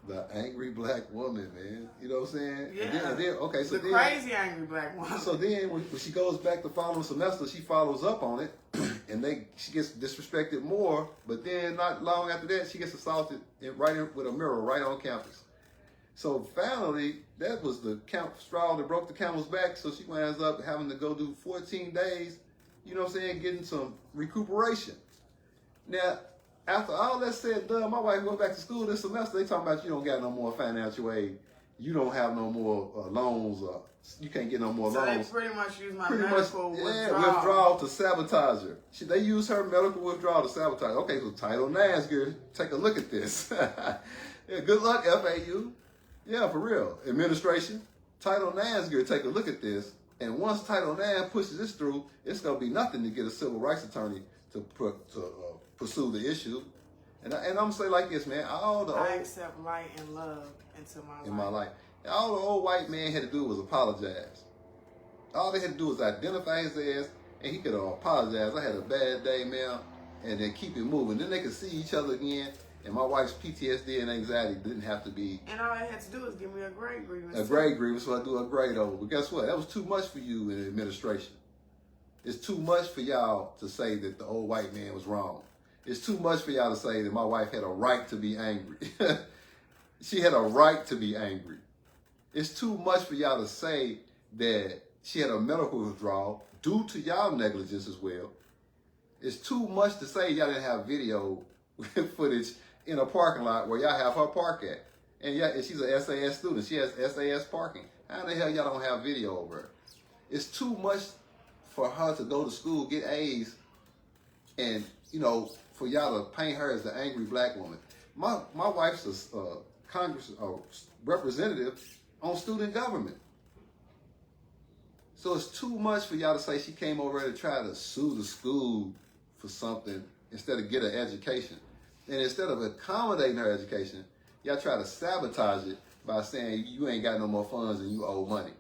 the angry black woman, man. You know what I'm saying?
Yeah.
And then okay, so
the crazy angry black woman.
So then when she goes back the following semester, she follows up on it, and she gets disrespected more. But then not long after that, she gets assaulted with a mirror right on campus. So finally, that was the straw that broke the camel's back. So she winds up having to go do 14 days, you know what I'm saying, getting some recuperation. Now, after all that said and done, my wife went back to school this semester. They talking about you don't got no more financial aid. You don't have no more loans. You can't get no more loans.
So they pretty much use my medical
withdrawal to sabotage her. They use her medical withdrawal to sabotage. Okay, so Title IX, take a look at this. Yeah, good luck, FAU. Yeah, for real. Administration, Title IX, take a look at this. And once Title IX pushes this through, it's going to be nothing to get a civil rights attorney to pursue the issue. And I'm going to say like this, man.
I accept light and love into my life.
All the old white man had to do was apologize. All they had to do was identify his ass, and he could apologize. I had a bad day, man, and then keep it moving. Then they could see each other again. And my wife's PTSD and anxiety didn't have to be.
And all they had to do was give me a grade grievance.
A grade grievance, so I do a grade over. But guess what? That was too much for you in the administration. It's too much for y'all to say that the old white man was wrong. It's too much for y'all to say that my wife had a right to be angry. She had a right to be angry. It's too much for y'all to say that she had a medical withdrawal due to y'all negligence as well. It's too much to say y'all didn't have video footage in a parking lot where y'all have her park at. And she's an SAS student. She has SAS parking. How the hell y'all don't have video over her? It's too much for her to go to school, get A's, and, for y'all to paint her as the angry black woman. My wife's a representative on student government. So it's too much for y'all to say she came over to try to sue the school for something instead of get her education. And instead of accommodating her education, y'all try to sabotage it by saying you ain't got no more funds and you owe money.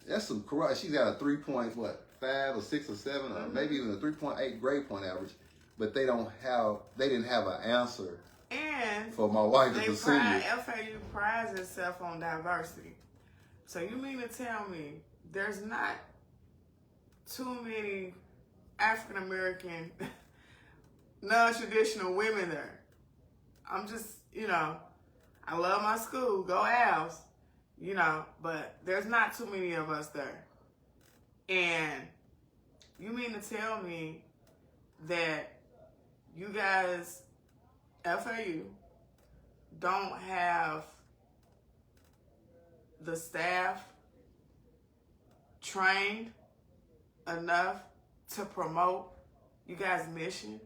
That's some corrupt. She's got a 3.5 or 6 or 7 or maybe even a 3.8 grade point average, but they didn't have an answer.
And
for my wife as a senior.
FAU prides itself on diversity. So you mean to tell me there's not too many African American non-traditional women there? I'm just, I love my school, go Owls, but there's not too many of us there. And you mean to tell me that you guys, FAU, don't have the staff trained enough to promote you guys' mission,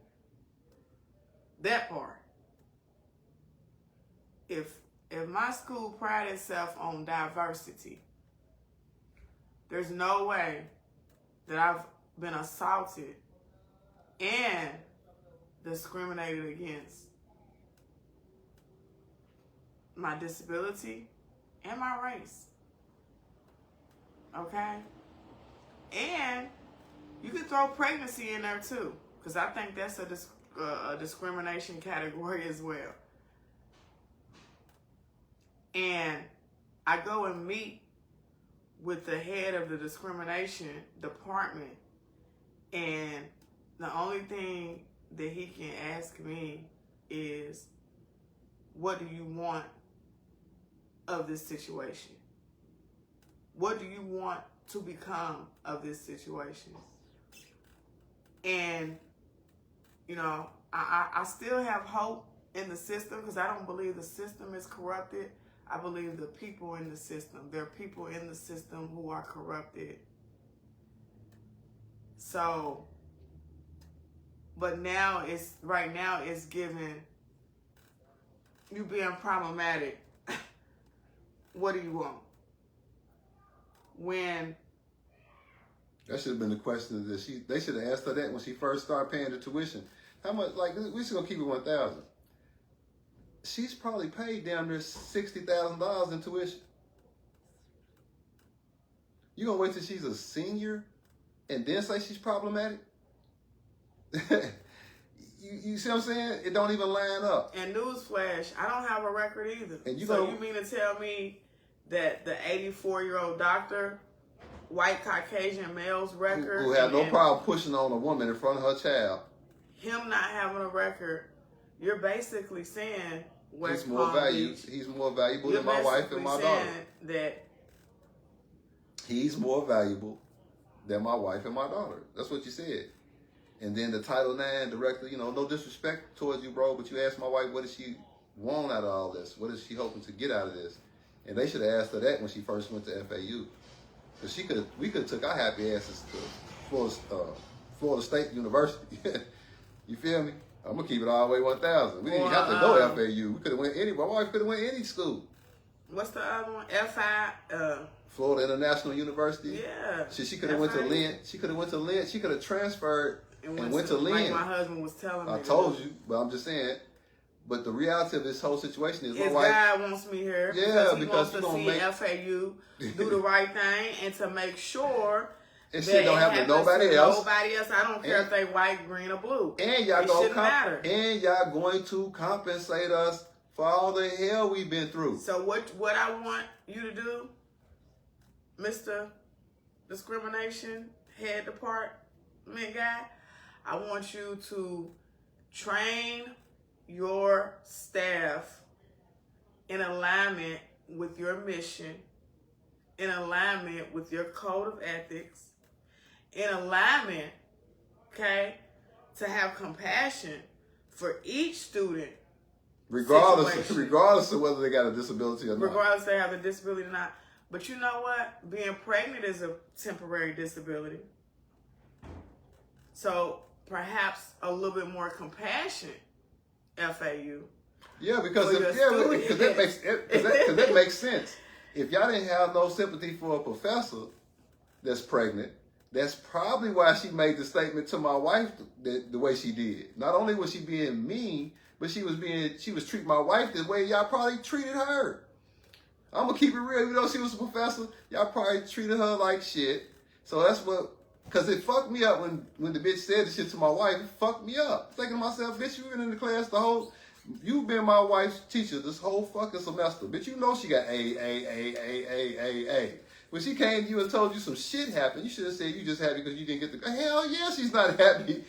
that part. If my school prides itself on diversity, there's no way that I've been assaulted and discriminated against my disability and my race. Okay? And you can throw pregnancy in there too, because I think that's a discrimination category as well. And I go and meet with the head of the discrimination department, and the only thing that he can ask me is, what do you want of this situation? What do you want to become of this situation? And, you know, I still have hope in the system, because I don't believe the system is corrupted. I believe the people in the system. There are people in the system who are corrupted. So, but right now it's giving you being problematic. What do you want? When
that should have been the question that they should have asked her that when she first started paying the tuition. How much? Like, we should gonna keep it 1,000. She's probably paid down there $60,000 in tuition. You gonna wait till she's a senior and then say she's problematic? you see what I'm saying? It don't even line up.
And newsflash, I don't have a record either.
And you
mean to tell me that the 84-year-old doctor, white Caucasian male's record,
who had no problem pushing on a woman in front of her child,
him not having a record, you're basically saying
he's more valuable than my wife and my daughter.
That
he's more valuable than my wife and my daughter. That's what you said. And then the Title IX director, you know, no disrespect towards you, bro, but you asked my wife, what does she want out of all this? What is she hoping to get out of this? And they should have asked her that when she first went to FAU. Because we could have took our happy asses to Florida State University. You feel me? I'm going to keep it all the way 1,000. We didn't have to go to FAU. We could have went my wife could have went any school.
What's the other one? FI?
Florida International University.
Yeah.
She could have went to Lynn. She could have went to Lynn. She could have transferred and went to Lynn.
Like my husband was telling me.
I told you, but I'm just saying. But the reality of this whole situation is
my wife. God wants me here.
Yeah,
because he wants to see FAU do the right thing and to make sure
and shit don't happen to nobody else.
Nobody else. I don't care if they white, green, or blue.
And y'all going to compensate us for all the hell we've been through.
So what I want you to do, Mr. Discrimination Head Department guy, I want you to train your staff in alignment with your mission, in alignment with your code of ethics, in alignment, okay, to have compassion for each student.
Regardless of whether they got a disability or not.
Regardless if they have a disability or not. But you know what? Being pregnant is a temporary disability. So perhaps a little bit more compassion, FAU.
Yeah, because that makes sense. If y'all didn't have no sympathy for a professor that's pregnant, that's probably why she made the statement to my wife the way she did. Not only was she being mean, but she was treating my wife the way y'all probably treated her. I'm gonna keep it real. Even though she was a professor, y'all probably treated her like shit. So that's what, because it fucked me up when the bitch said the shit to my wife. It fucked me up. Thinking to myself, bitch, you've been in the class you've been my wife's teacher this whole fucking semester. Bitch, you know she got A. When she came to you and told you some shit happened, you should have said you just happy because you didn't get the... Hell yeah, she's not happy.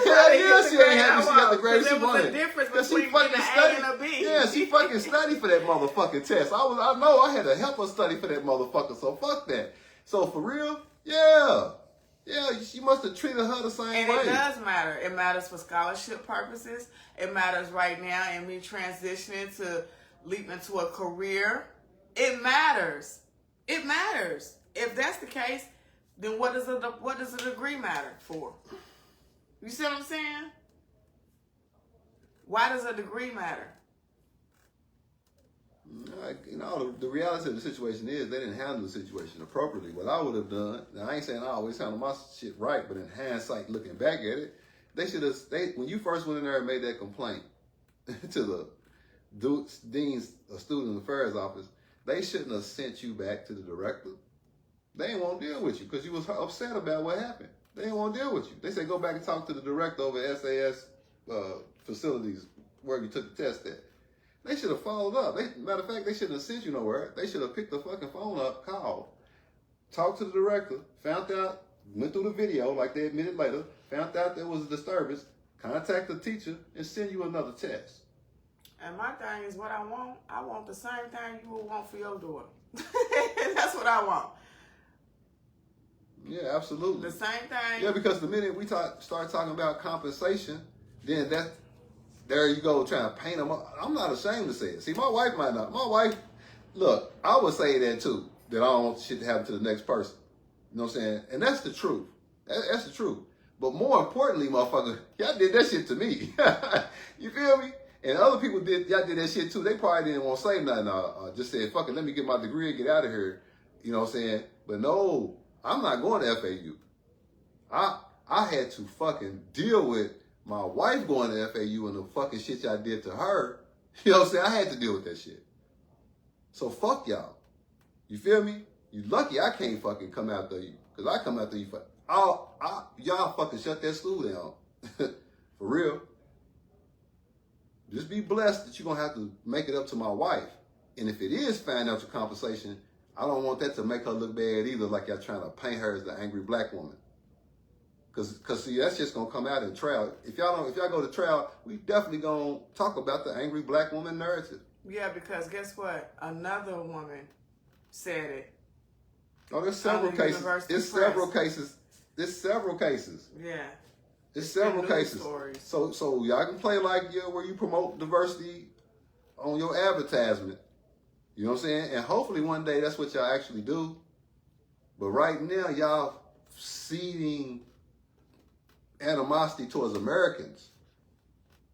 Hell yeah, she ain't happy she got the grade she wanted.
There was a difference between getting an A and a B.
Yeah, she fucking studied for that motherfucking test. I know I had to help her study for that motherfucker, so fuck that. So for real, yeah, she must have treated her the same way.
And it does matter. It matters for scholarship purposes. It matters right now in me transitioning to leap into a career. It matters. It matters. If that's the case, then what does a degree matter for? You see what I'm saying? Why does a degree matter?
You know, the reality of the situation is they didn't handle the situation appropriately. What I would have done, now I ain't saying I always handle my shit right, but in hindsight, looking back at it, they should have, when you first went in there and made that complaint to the Dean's Student Affairs office, they shouldn't have sent you back to the director. They didn't want to deal with you because you was upset about what happened. They didn't want to deal with you. They said go back and talk to the director over at SAS facilities where you took the test at. They should have followed up. Matter of fact, they shouldn't have sent you nowhere. They should have picked the fucking phone up, called, talked to the director, found out, went through the video like they admitted later, found out there was a disturbance, contact the teacher, and send you another test.
And my thing is what I want the same thing you would want for your daughter. That's what I want.
Yeah, absolutely.
The same thing.
Yeah, because the minute we start talking about compensation, then there you go trying to paint them up. I'm not ashamed to say it. See, my wife might not. My wife, look, I would say that too, that I don't want shit to happen to the next person. You know what I'm saying? And that's the truth. That's the truth. But more importantly, motherfucker, y'all did that shit to me. You feel me? And other people y'all did that shit too. They probably didn't want to say nothing. Just said, fuck it, let me get my degree and get out of here. You know what I'm saying? But no, I'm not going to FAU. I had to fucking deal with my wife going to FAU and the fucking shit y'all did to her. You know what I'm saying? I had to deal with that shit. So fuck y'all. You feel me? You lucky I can't fucking come after you. Because I come after you for y'all fucking shut that school down. For real. Just be blessed that you're going to have to make it up to my wife. And if it is financial compensation, I don't want that to make her look bad either, like y'all trying to paint her as the angry black woman. Cause see, that's just gonna come out in trial. If y'all go to trial, we definitely gonna talk about the angry black woman narrative.
Yeah, because guess what? Another woman said it.
Oh, there's several cases. There's several cases. There's several cases.
Yeah.
There's several cases.
Stories.
So y'all can play like where you promote diversity on your advertisement. You know what I'm saying? And hopefully one day that's what y'all actually do. But right now, y'all seeding animosity towards Americans.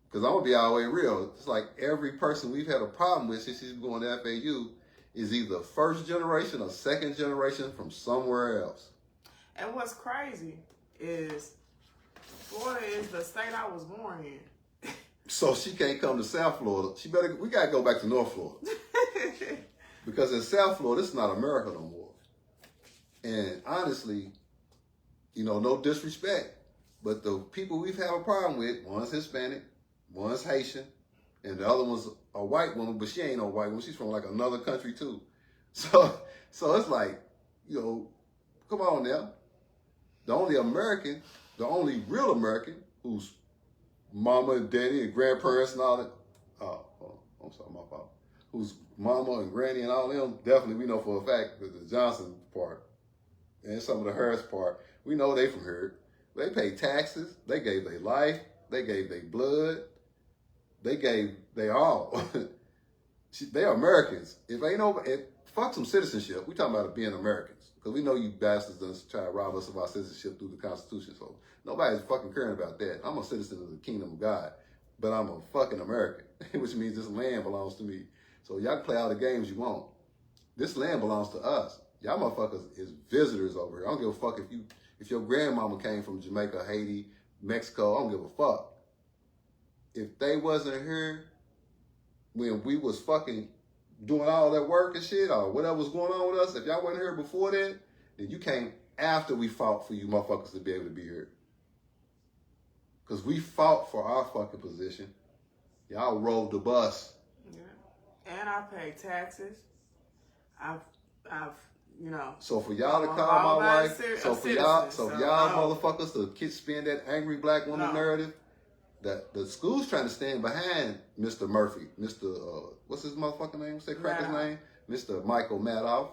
Because I'm going to be all the way real. It's like every person we've had a problem with since he's going to FAU is either first generation or second generation from somewhere else.
And what's crazy is Florida is the state I was born in.
So she can't come to South Florida. We got to go back to North Florida. Because in South Florida, it's not America no more. And honestly, no disrespect, but the people we've had a problem with, one's Hispanic, one's Haitian, and the other one's a white woman, but she ain't no white woman. She's from like another country too. So it's like, come on now. The only real American whose mama and daddy and grandparents and all that, I'm sorry, my fault. Whose mama and granny and all them, definitely we know for a fact that the Johnson part and some of the Harris part, we know they from here. They paid taxes. They gave their life. They gave their blood. They gave their all. They are Americans. Fuck some citizenship. We talking about being Americans. Because we know you bastards done try to rob us of our citizenship through the Constitution. So nobody's fucking caring about that. I'm a citizen of the kingdom of God. But I'm a fucking American. Which means this land belongs to me. So y'all can play all the games you want. This land belongs to us. Y'all motherfuckers is visitors over here. I don't give a fuck if your grandmama came from Jamaica, Haiti, Mexico. I don't give a fuck. If they wasn't here when we was fucking doing all that work and shit or whatever was going on with us, if y'all wasn't here before that, then you came after we fought for you motherfuckers to be able to be here. Because we fought for our fucking position. Y'all rode the bus.
Yeah. And I pay taxes. I've
So for y'all to call my wife, so for y'all motherfuckers to spin that angry black woman narrative, that the school's trying to stand behind Mr. Murphy, what's his motherfucking name? What's that cracker's name? Mr. Michael Madoff.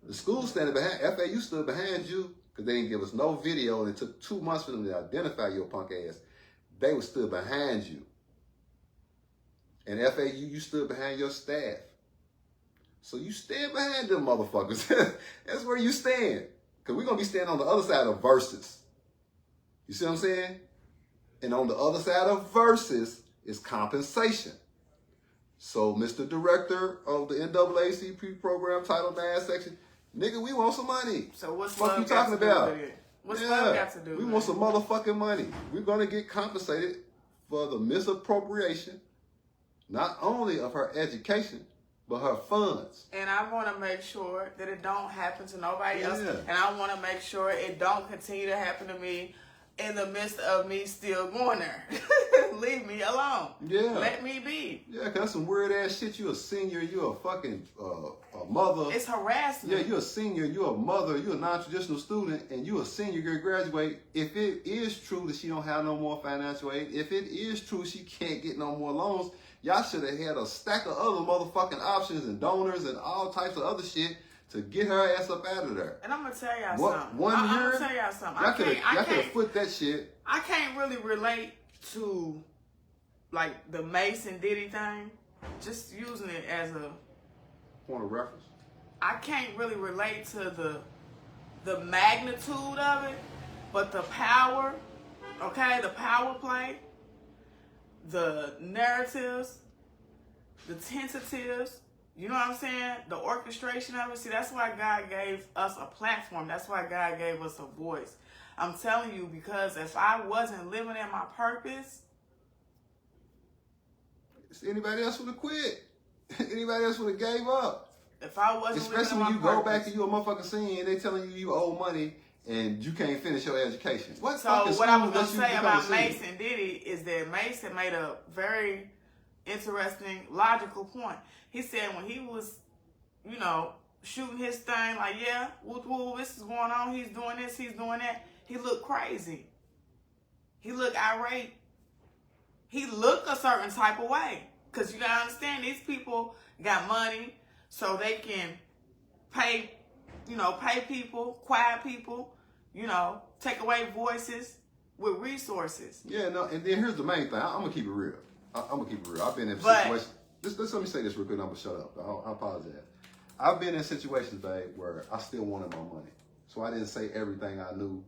The school's standing behind, FAU stood behind you because they didn't give us no video and it took 2 months for them to identify your punk ass. They were stood behind you. And FAU, you stood behind your staff. So you stand behind them motherfuckers. That's where you stand. Because we're going to be standing on the other side of versus. You see what I'm saying? And on the other side of versus is compensation. So, Mr. Director of the NAACP program, Title IX section, nigga, we want some money.
So what's
what you
got
talking
to
about?
Do with it? What's love got to do?
We want some motherfucking money. We're gonna get compensated for the misappropriation, not only of her education, but her funds.
And I want to make sure that it don't happen to nobody else.
Yeah.
And I want to make sure it don't continue to happen to me in the midst of me still going there. Leave me alone.
Yeah.
Let me be.
Yeah, cause that's some weird ass shit. You a senior, you a fucking a mother.
It's harassment.
Yeah, you a senior, you a mother, you a non-traditional student, and you a senior, you're gonna graduate. If it is true that she don't have no more financial aid, if it is true she can't get no more loans, y'all should have had a stack of other motherfucking options and donors and all types of other shit to get her ass up out of there.
And I'm gonna tell y'all something.
I'm
gonna tell y'all something.
Y'all could have put that shit.
I can't really relate to like the Mason Diddy thing. Just using it as a
point of reference.
I can't really relate to the magnitude of it, but the power, okay, the power play, the narratives, the tentatives, you know what I'm saying? The orchestration of it. See, that's why God gave us a platform. That's why God gave us a voice. I'm telling you, because if I wasn't living in my purpose,
anybody else would have quit. Anybody else would have gave up.
If I wasn't
especially
living in
when you
my
go
purpose,
back and you a motherfucking senior and they telling you owe money and you can't finish your education. What
so
fucking
what I was
school
going
lets
to
you
say
become
about
a senior?
Mason Diddy is that Mason made a very interesting, logical point. He said when he was, you know, shooting his thing, like, yeah, woo, woo, this is going on, he's doing this, he's doing that, he looked crazy. He looked irate. He looked a certain type of way. Because you got to understand, these people got money so they can pay, you know, pay people, quiet people, you know, take away voices with resources.
Yeah, no, and then here's the main thing. I'm going to keep it real. I'm going to keep it real. I've been in situations. Let me say this real quick and I'm going to shut up. I apologize. I've been in situations, babe, where I still wanted my money. So I didn't say everything I knew.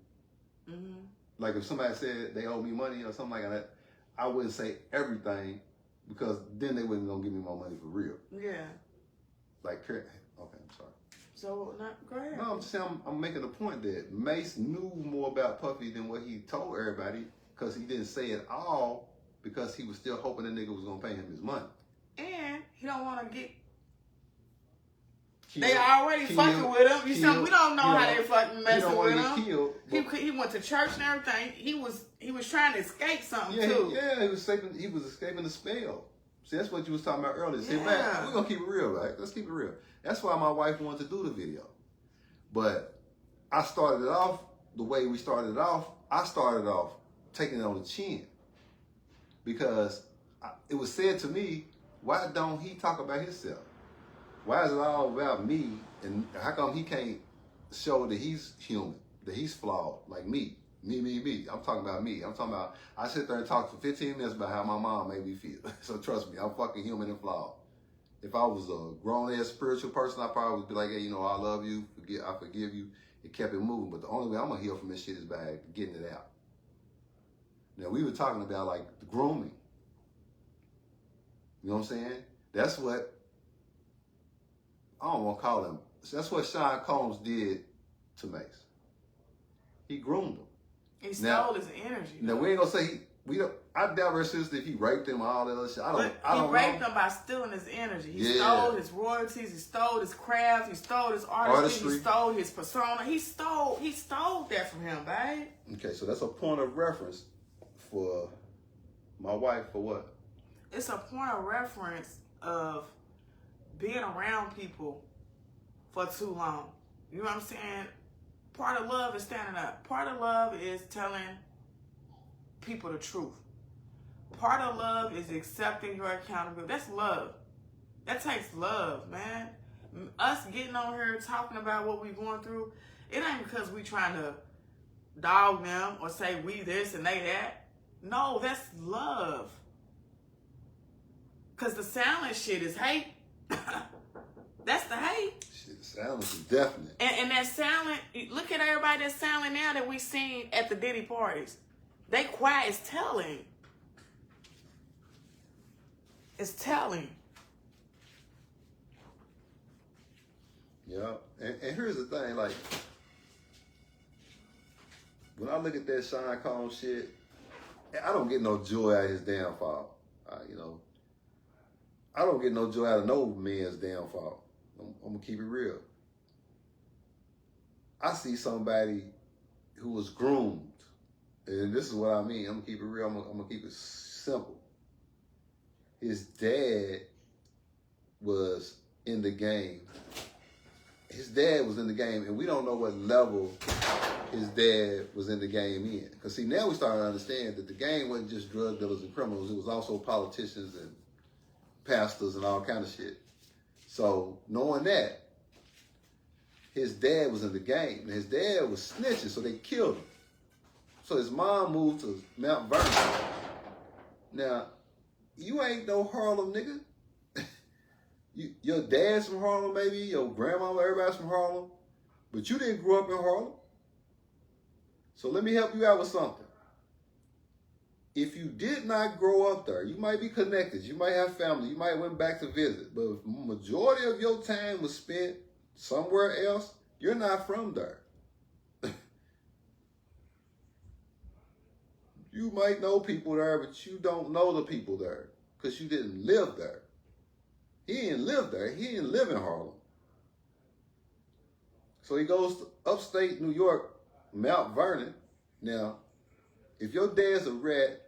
Mm-hmm. Like if somebody said they owe me money or something like that, I wouldn't say everything because then they wasn't going to give me my money for real.
Yeah.
Like, okay, I'm sorry.
So, go ahead.
No, I'm just saying I'm making the point that Mace knew more about Puffy than what he told everybody because he didn't say it all because he was still hoping the nigga was going to pay him his money.
And he don't want to get...
Killed,
they already fucking with him. You see, we don't know how they fucking messing with him.
Killed,
he went to church and everything. He was trying to escape something too.
He was escaping the spell. See, that's what you was talking about earlier. See, man, we're gonna keep it real, right? Let's keep it real. That's why my wife wanted to do the video. But I started it off the way we started it off. I started off taking it on the chin. Because it was said to me, why don't he talk about himself? Why is it all about me? And how come he can't show that he's human, that he's flawed, like me? Me. I'm talking about me. I'm talking about, I sit there and talk for 15 minutes about how my mom made me feel. So trust me, I'm fucking human and flawed. If I was a grown-ass spiritual person, I probably would be like, hey, you know, I love you, I forgive you. It kept it moving. But the only way I'm going to heal from this shit is by getting it out. Now, we were talking about, like, the grooming. You know what I'm saying? That's what, I don't want to call him. That's what Sean Combs did to Mace. He groomed him.
He stole his energy.
Now we ain't gonna say I doubt very seriously if he raped him or all that other shit. I don't
he raped him by stealing his energy. He stole his royalties. He stole his craft. He stole his artistry. He stole his persona. He stole that from him, babe.
Okay, so that's a point of reference for my wife for what?
It's a point of reference of being around people for too long. You know what I'm saying? Part of love is standing up. Part of love is telling people the truth. Part of love is accepting your accountability. That's love. That takes love, man. Us getting on here talking about what we're going through, it ain't because we trying to dog them or say we this and they that. No, that's love. Because the silent shit is hate. That's the hate.
Shit, the silence is definite.
And that silent, look at everybody that's silent now that we seen at the Diddy parties. They quiet is telling. It's telling.
Yeah. And here's the thing, like, when I look at that Sean Combs shit, I don't get no joy out of his downfall. You know, I don't get no joy out of no man's downfall. I'm gonna keep it real. I see somebody who was groomed, and this is what I mean. I'm gonna keep it real. I'm gonna keep it simple. His dad was in the game. His dad was in the game, and we don't know what level his dad was in the game in. Because, see, now we starting to understand that the game wasn't just drug dealers and criminals. It was also politicians and pastors and all kind of shit. So, knowing that, his dad was in the game. And his dad was snitching, so they killed him. So his mom moved to Mount Vernon. Now, you ain't no Harlem nigga. Your dad's from Harlem, maybe. Your grandma, everybody's from Harlem. But you didn't grow up in Harlem. So let me help you out with something. If you did not grow up there, you might be connected. You might have family. You might went back to visit. But if majority of your time was spent somewhere else, you're not from there. You might know people there, but you don't know the people there because you didn't live there. He didn't live there. He didn't live in Harlem. So he goes to upstate New York, Mount Vernon. Now, if your dad's a rat,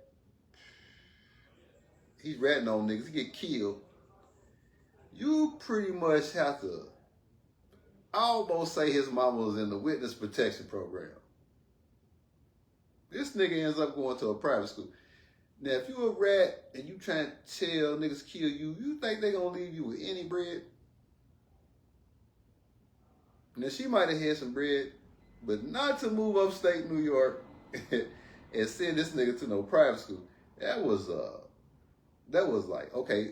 he's ratting on niggas, he get killed, you pretty much have to almost say his mama was in the witness protection program. This nigga ends up going to a private school. Now, if you a rat and you trying to tell niggas kill you, you think they gonna leave you with any bread? Now, she might have had some bread, but not to move upstate New York and send this nigga to no private school. That was like, okay,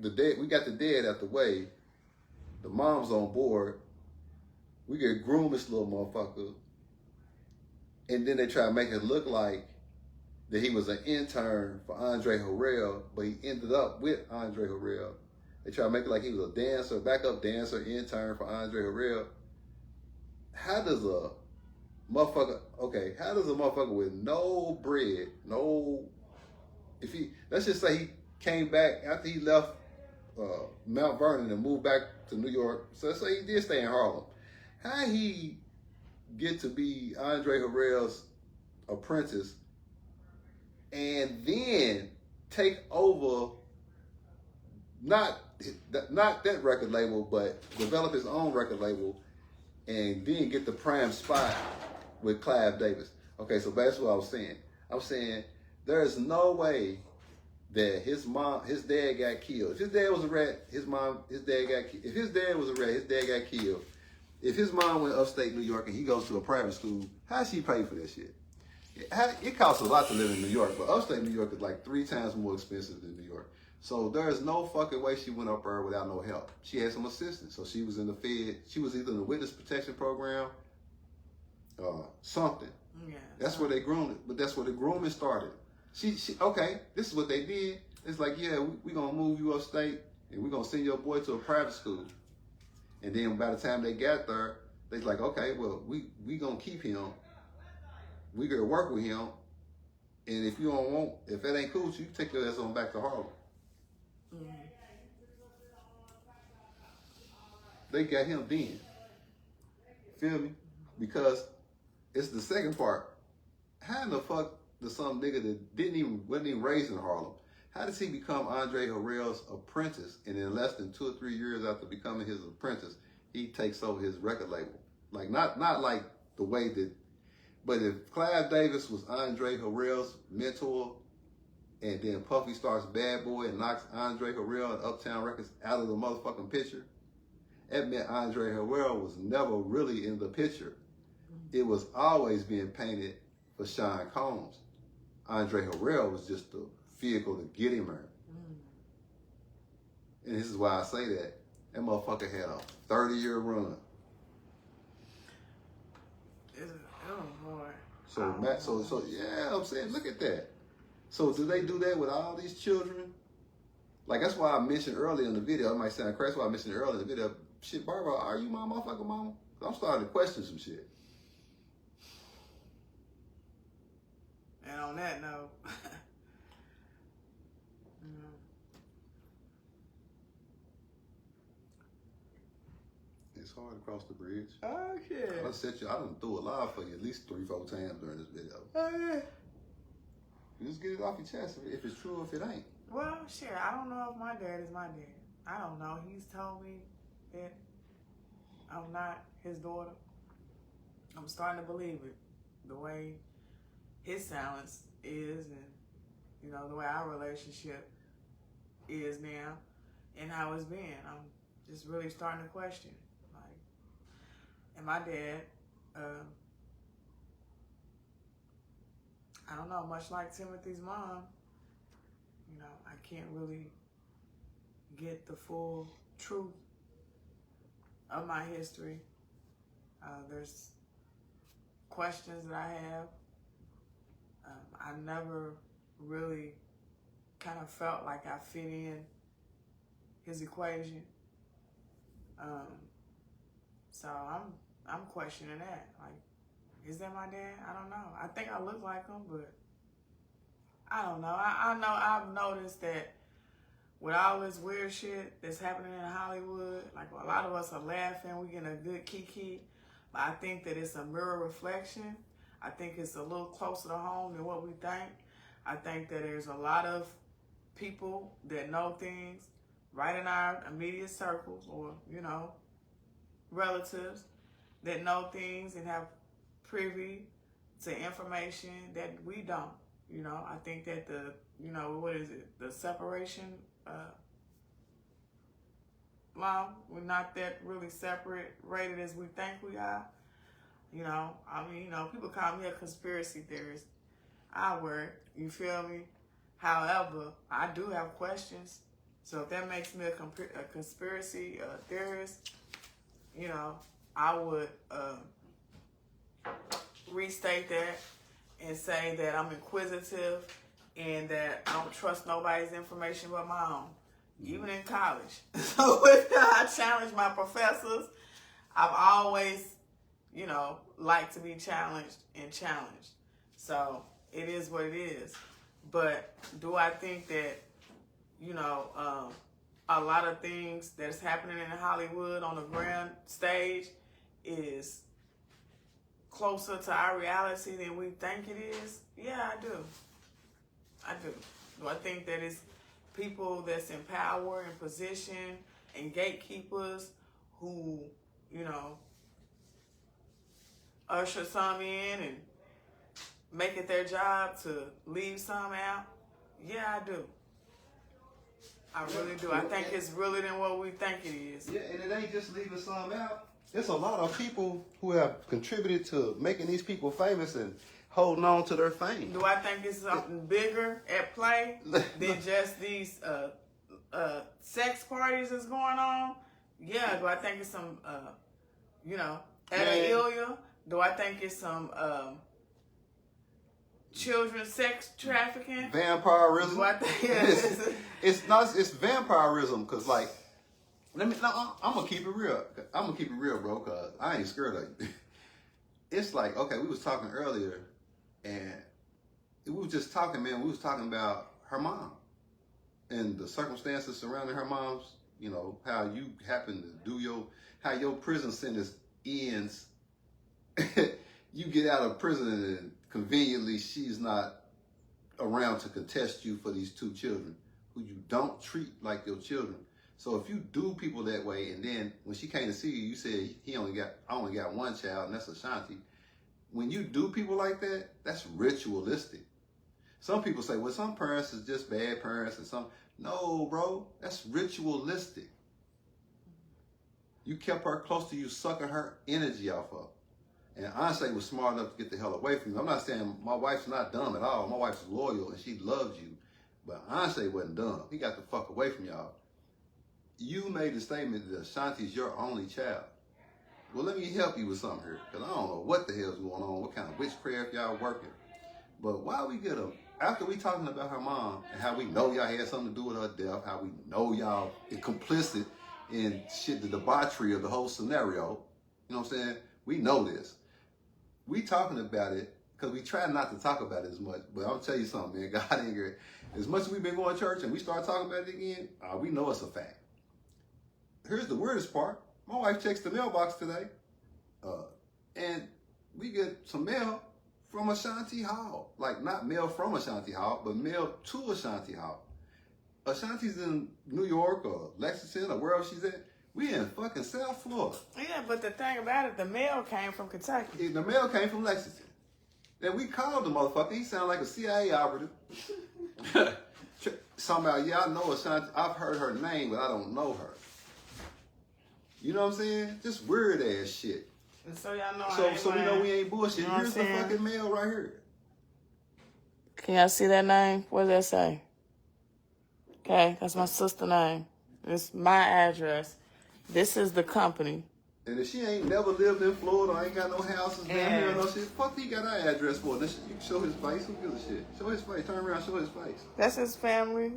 we got the dad out the way, the mom's on board, we get groom this little motherfucker, and then they try to make it look like that he was an intern for Andre Harrell, but he ended up with Andre Harrell. They try to make it like he was a dancer, backup dancer, intern for Andre Harrell. How does a motherfucker with no bread, let's just say he came back after he left Mount Vernon and moved back to New York, so let's say he did stay in Harlem. How he get to be Andre Harrell's apprentice and then take over not that record label, but develop his own record label and then get the prime spot with Clive Davis? Okay, so that's what I was saying. I'm saying there is no way that his dad got killed. If his dad was a rat, his dad got killed. If his dad was a rat, his dad got killed. If his mom went upstate New York and he goes to a private school, how's she pay for that shit? It costs a lot to live in New York, but upstate New York is like 3 times more expensive than New York. So there's no fucking way she went up there without no help. She had some assistance. So she was in the Fed. She was either in the witness protection program or something.
Yeah.
That's where they groomed it. But that's where the grooming started. She okay, this is what they did. It's like, yeah, we going to move you upstate and we're going to send your boy to a private school. And then by the time they got there, they's like, okay, well, we going to keep him. We got to work with him. And if that ain't cool, you take your ass on back to Harlem.
Mm-hmm.
They got him then. Feel me? Because it's the second part. How in the fuck does some nigga that wasn't even raised in Harlem, how does he become Andre Harrell's apprentice? And in less than 2 or 3 years after becoming his apprentice, he takes over his record label. Like not like the way that, but if Clive Davis was Andre Harrell's mentor, and then Puffy starts Bad Boy and knocks Andre Harrell and Uptown Records out of the motherfucking picture, that meant Andre Harrell was never really in the picture. It was always being painted for Sean Combs. Andre Harrell was just the vehicle to get him there. And this is why I say that. That motherfucker had a 30-year run.
Oh, Lord.
So yeah, I'm saying, look at that. So do they do that with all these children? Like, that's why I mentioned earlier in the video, it might sound crazy, that's why I mentioned earlier in the video, shit, Barbara, are you my motherfucking mama? I'm starting to question some shit.
And on that note,
it's hard to cross the bridge.
oh shit.
I done threw a lie for you at least 3-4 times during this video.
Oh yeah.
You just get it off your chest if it's true or if it ain't.
Well, shit, I don't know if my dad is my dad. I don't know. He's told me that I'm not his daughter. I'm starting to believe it. The way his silence is, and you know, the way our relationship is now and how it's been. I'm just really starting to question. Like, and my dad, I don't know, much like Timothy's mom, you know, I can't really get the full truth of my history. There's questions that I have. I never really kind of felt like I fit in his equation. So I'm questioning that. Like, is that my dad? I don't know. I think I look like him, but I don't know. I know I've noticed that with all this weird shit that's happening in Hollywood, like a lot of us are laughing, we getting a good kiki, but I think that it's a mirror reflection. I think it's a little closer to home than what we think. I think that there's a lot of people that know things right in our immediate circles, or, you know, relatives that know things and have privy to information that we don't. You know, I think that the separation law, we're not that really separated as we think we are. You know, I mean, you know, people call me a conspiracy theorist. I work, you feel me? However, I do have questions. So if that makes me a conspiracy theorist, you know, I would restate that and say that I'm inquisitive and that I don't trust nobody's information but my own, even in college. So I challenge my professors. I've always, you know, liked to be challenged and challenged. So it is what it is. But do I think that, you know, a lot of things that's happening in Hollywood on the grand stage is closer to our reality than we think it is? Yeah, I do. I do. Do I think that it's people that's in power and position and gatekeepers who, you know, usher some in and make it their job to leave some out? Yeah, I do. I really do. I think it's realer than what we think it is.
Yeah, and it ain't just leaving some out. There's a lot of people who have contributed to making these people famous and holding on to their fame.
Do I think it's something bigger at play than just these sex parties that's going on? Yeah. Do I think it's some, you know, pedophilia? Do I think it's some children's sex trafficking?
Vampirism.
Do I think
it's vampirism, because, like, I'm gonna keep it real. I'm gonna keep it real, bro, because I ain't scared of you. It's like, okay, we was talking earlier, and we was just talking, man. We was talking about her mom and the circumstances surrounding her mom's, you know, how you happen to do how your prison sentence ends. You get out of prison and conveniently she's not around to contest you for these 2 children who you don't treat like your children. So if you do people that way, and then when she came to see you, you said I only got 1 child, and that's Ashanti. When you do people like that, that's ritualistic. Some people say, well, some parents is just bad parents, and some, no, bro, that's ritualistic. You kept her close to you, sucking her energy off of. And Anshe was smart enough to get the hell away from you. I'm not saying my wife's not dumb at all. My wife's loyal and she loves you. But Anshe wasn't dumb. He got the fuck away from y'all. you made the statement that Ashanti's your only child. Well, let me help you with something here, because I don't know what the hell's going on, what kind of witchcraft y'all working. But why we get a, after we talking about her mom and how we know y'all had something to do with her death, how we know y'all is complicit in shit, the debauchery of the whole scenario, you know what I'm saying? We know this. We talking about it because we try not to talk about it as much. But I'll tell you something, man. God ain't good. As much as we've been going to church and we start talking about it again, we know it's a fact. Here's the weirdest part. My wife checks the mailbox today, and we get some mail from Ashanti Hall. Like, not mail from Ashanti Hall, but mail to Ashanti Hall. Ashanti's in New York or Lexington or wherever she's at. We in fucking South Florida.
Yeah, but the thing about it, the mail came from Kentucky.
The mail came from Lexington. Then we called the motherfucker. He sounded like a CIA operative. Somehow, yeah, I know Ashanti. I've heard her name, but I don't know her. You know what I'm saying? Just weird ass shit.
And so y'all know.
So we know we ain't bullshit.
You know
Here's the fucking mail right here.
Can y'all see that name? What does that say? Okay, that's my sister's name. It's my address. This is the company.
And if she ain't never lived in Florida, ain't got no houses down here, no shit, fuck, he got our address for. Then you can show his face. Who gives a shit? Show his face. Turn around. Show his face.
That's his family.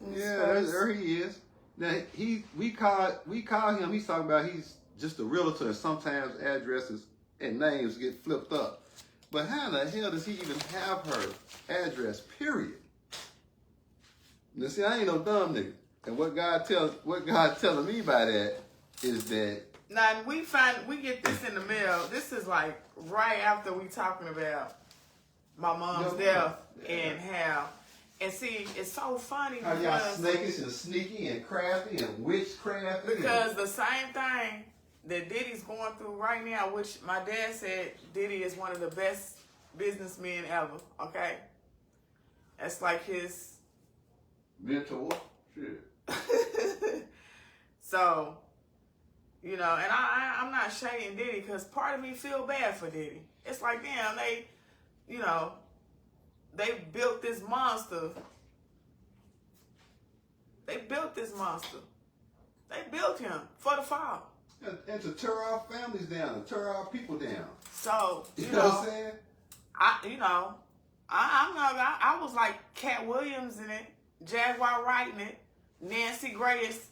There he is. Now we call him. He's talking about he's just a realtor, and sometimes addresses and names get flipped up. But how in the hell does he even have her address? Period. Now see, I ain't no dumb nigga. And what God telling me by that is that.
Now we get this in the mail. This is like right after we talking about my mom's death and how. And see, it's so funny
how y'all snakish and sneaky and crafty and witchcraft.
Because the same thing that Diddy's going through right now, which my dad said Diddy is one of the best businessmen ever. Okay, that's like his
mentor. Shit.
So, you know, and I'm not shading Diddy because part of me feel bad for Diddy. It's like, damn, they built this monster. They built him for the fall.
And to tear our families down, to tear our people down.
So,
you know what I'm saying?
I was like Cat Williams in it, Jaguar Wright in it, Nancy Grace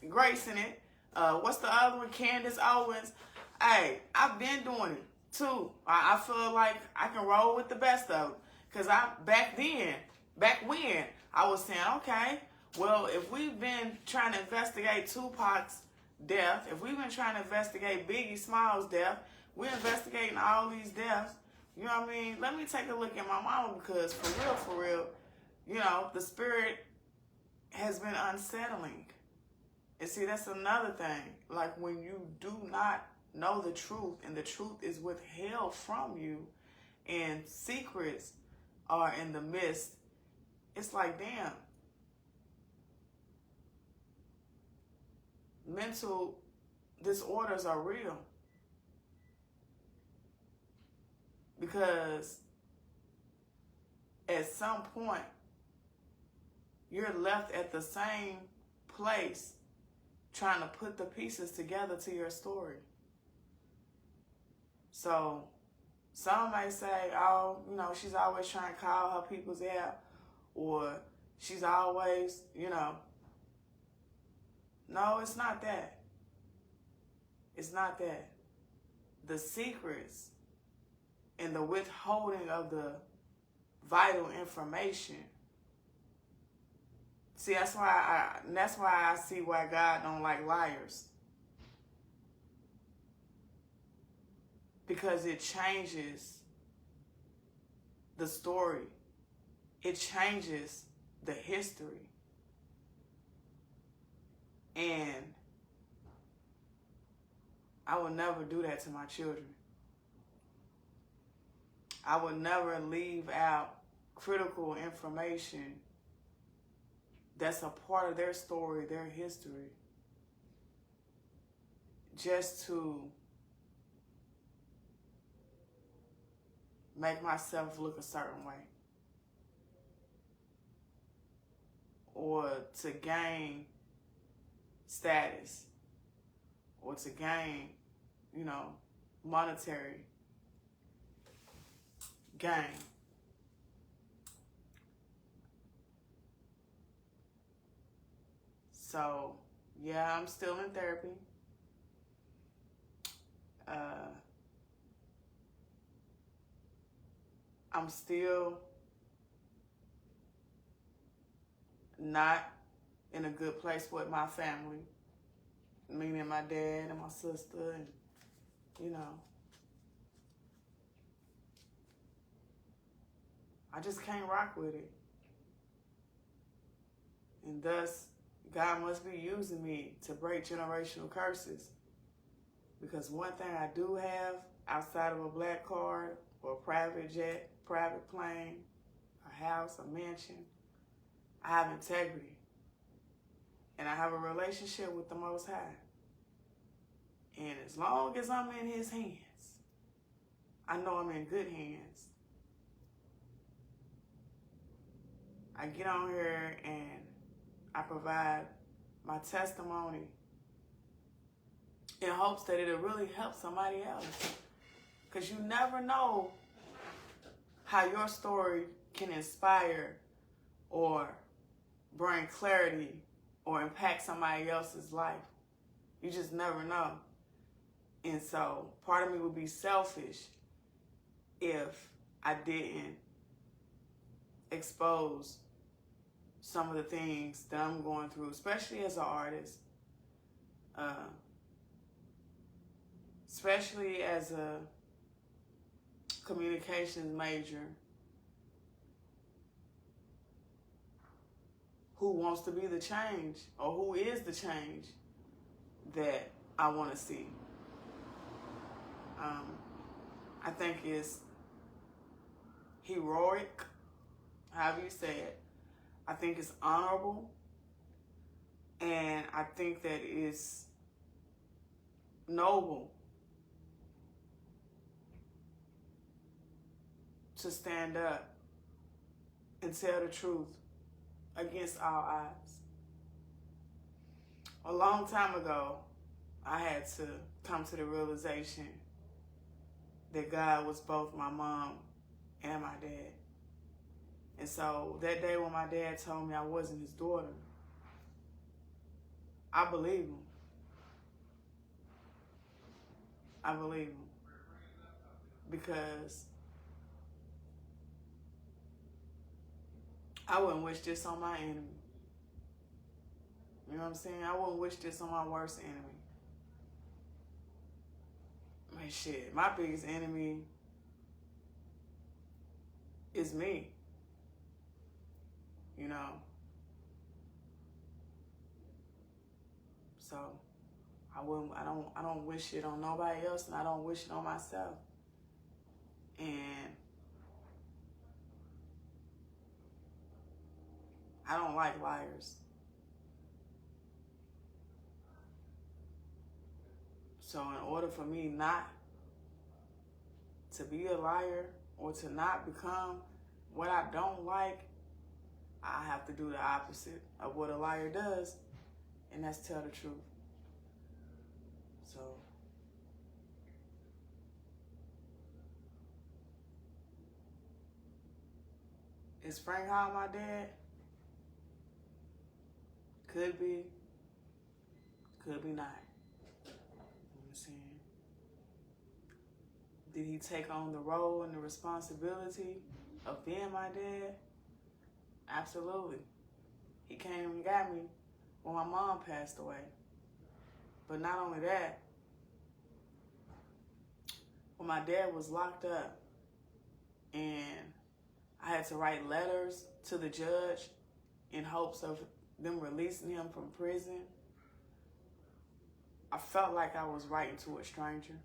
in it. What's the other one? Candace Owens. Hey, I've been doing it too. I feel like I can roll with the best of them. Because back when, I was saying, okay, well, if we've been trying to investigate Tupac's death, if we've been trying to investigate Biggie Smalls' death, we're investigating all these deaths. You know what I mean? Let me take a look at my mama because for real, you know, the spirit has been unsettling. And see, that's another thing. Like when you do not know the truth and the truth is withheld from you and secrets are in the midst, it's like, damn. Mental disorders are real. Because at some point, you're left at the same place trying to put the pieces together to your story. So some may say, oh, you know, she's always trying to call her people's out, or she's always, you know. No, it's not that. It's not that. The secrets and the withholding of the vital information. See, that's why I see why God don't like liars. Because it changes the story. It changes the history. And I would never do that to my children. I would never leave out critical information that's a part of their story, their history, just to make myself look a certain way, or to gain status or to gain, you know, monetary gain. So, yeah, I'm still in therapy. I'm still not in a good place with my family, meaning my dad and my sister, and, you know, I just can't rock with it. And thus, God must be using me to break generational curses. Because one thing I do have outside of a black card or a private jet, private plane, a house, a mansion, I have integrity. And I have a relationship with the Most High. And as long as I'm in His hands, I know I'm in good hands. I get on here and I provide my testimony in hopes that it'll really help somebody else. Because you never know how your story can inspire or bring clarity or impact somebody else's life. You just never know. And so part of me would be selfish if I didn't expose some of the things that I'm going through, especially as an artist, especially as a communications major who wants to be the change, or who is the change that I want to see. I think it's heroic, however you say it. I think it's honorable, and I think that it's noble to stand up and tell the truth against all odds. A long time ago, I had to come to the realization that God was both my mom and my dad. And so that day when my dad told me I wasn't his daughter, I believed him. I believe him. Because I wouldn't wish this on my enemy. You know what I'm saying? I wouldn't wish this on my worst enemy. Man, shit, my biggest enemy is me. You know? So I don't wish it on nobody else, and I don't wish it on myself. And I don't like liars. So in order for me not to be a liar or to not become what I don't like, I have to do the opposite of what a liar does, and that's tell the truth. So is Frank Howell my dad? Could be not. You know what I'm saying? Did he take on the role and the responsibility of being my dad? Absolutely. He came and got me when my mom passed away. But not only that, when my dad was locked up and I had to write letters to the judge in hopes of them releasing him from prison, I felt like I was writing to a stranger.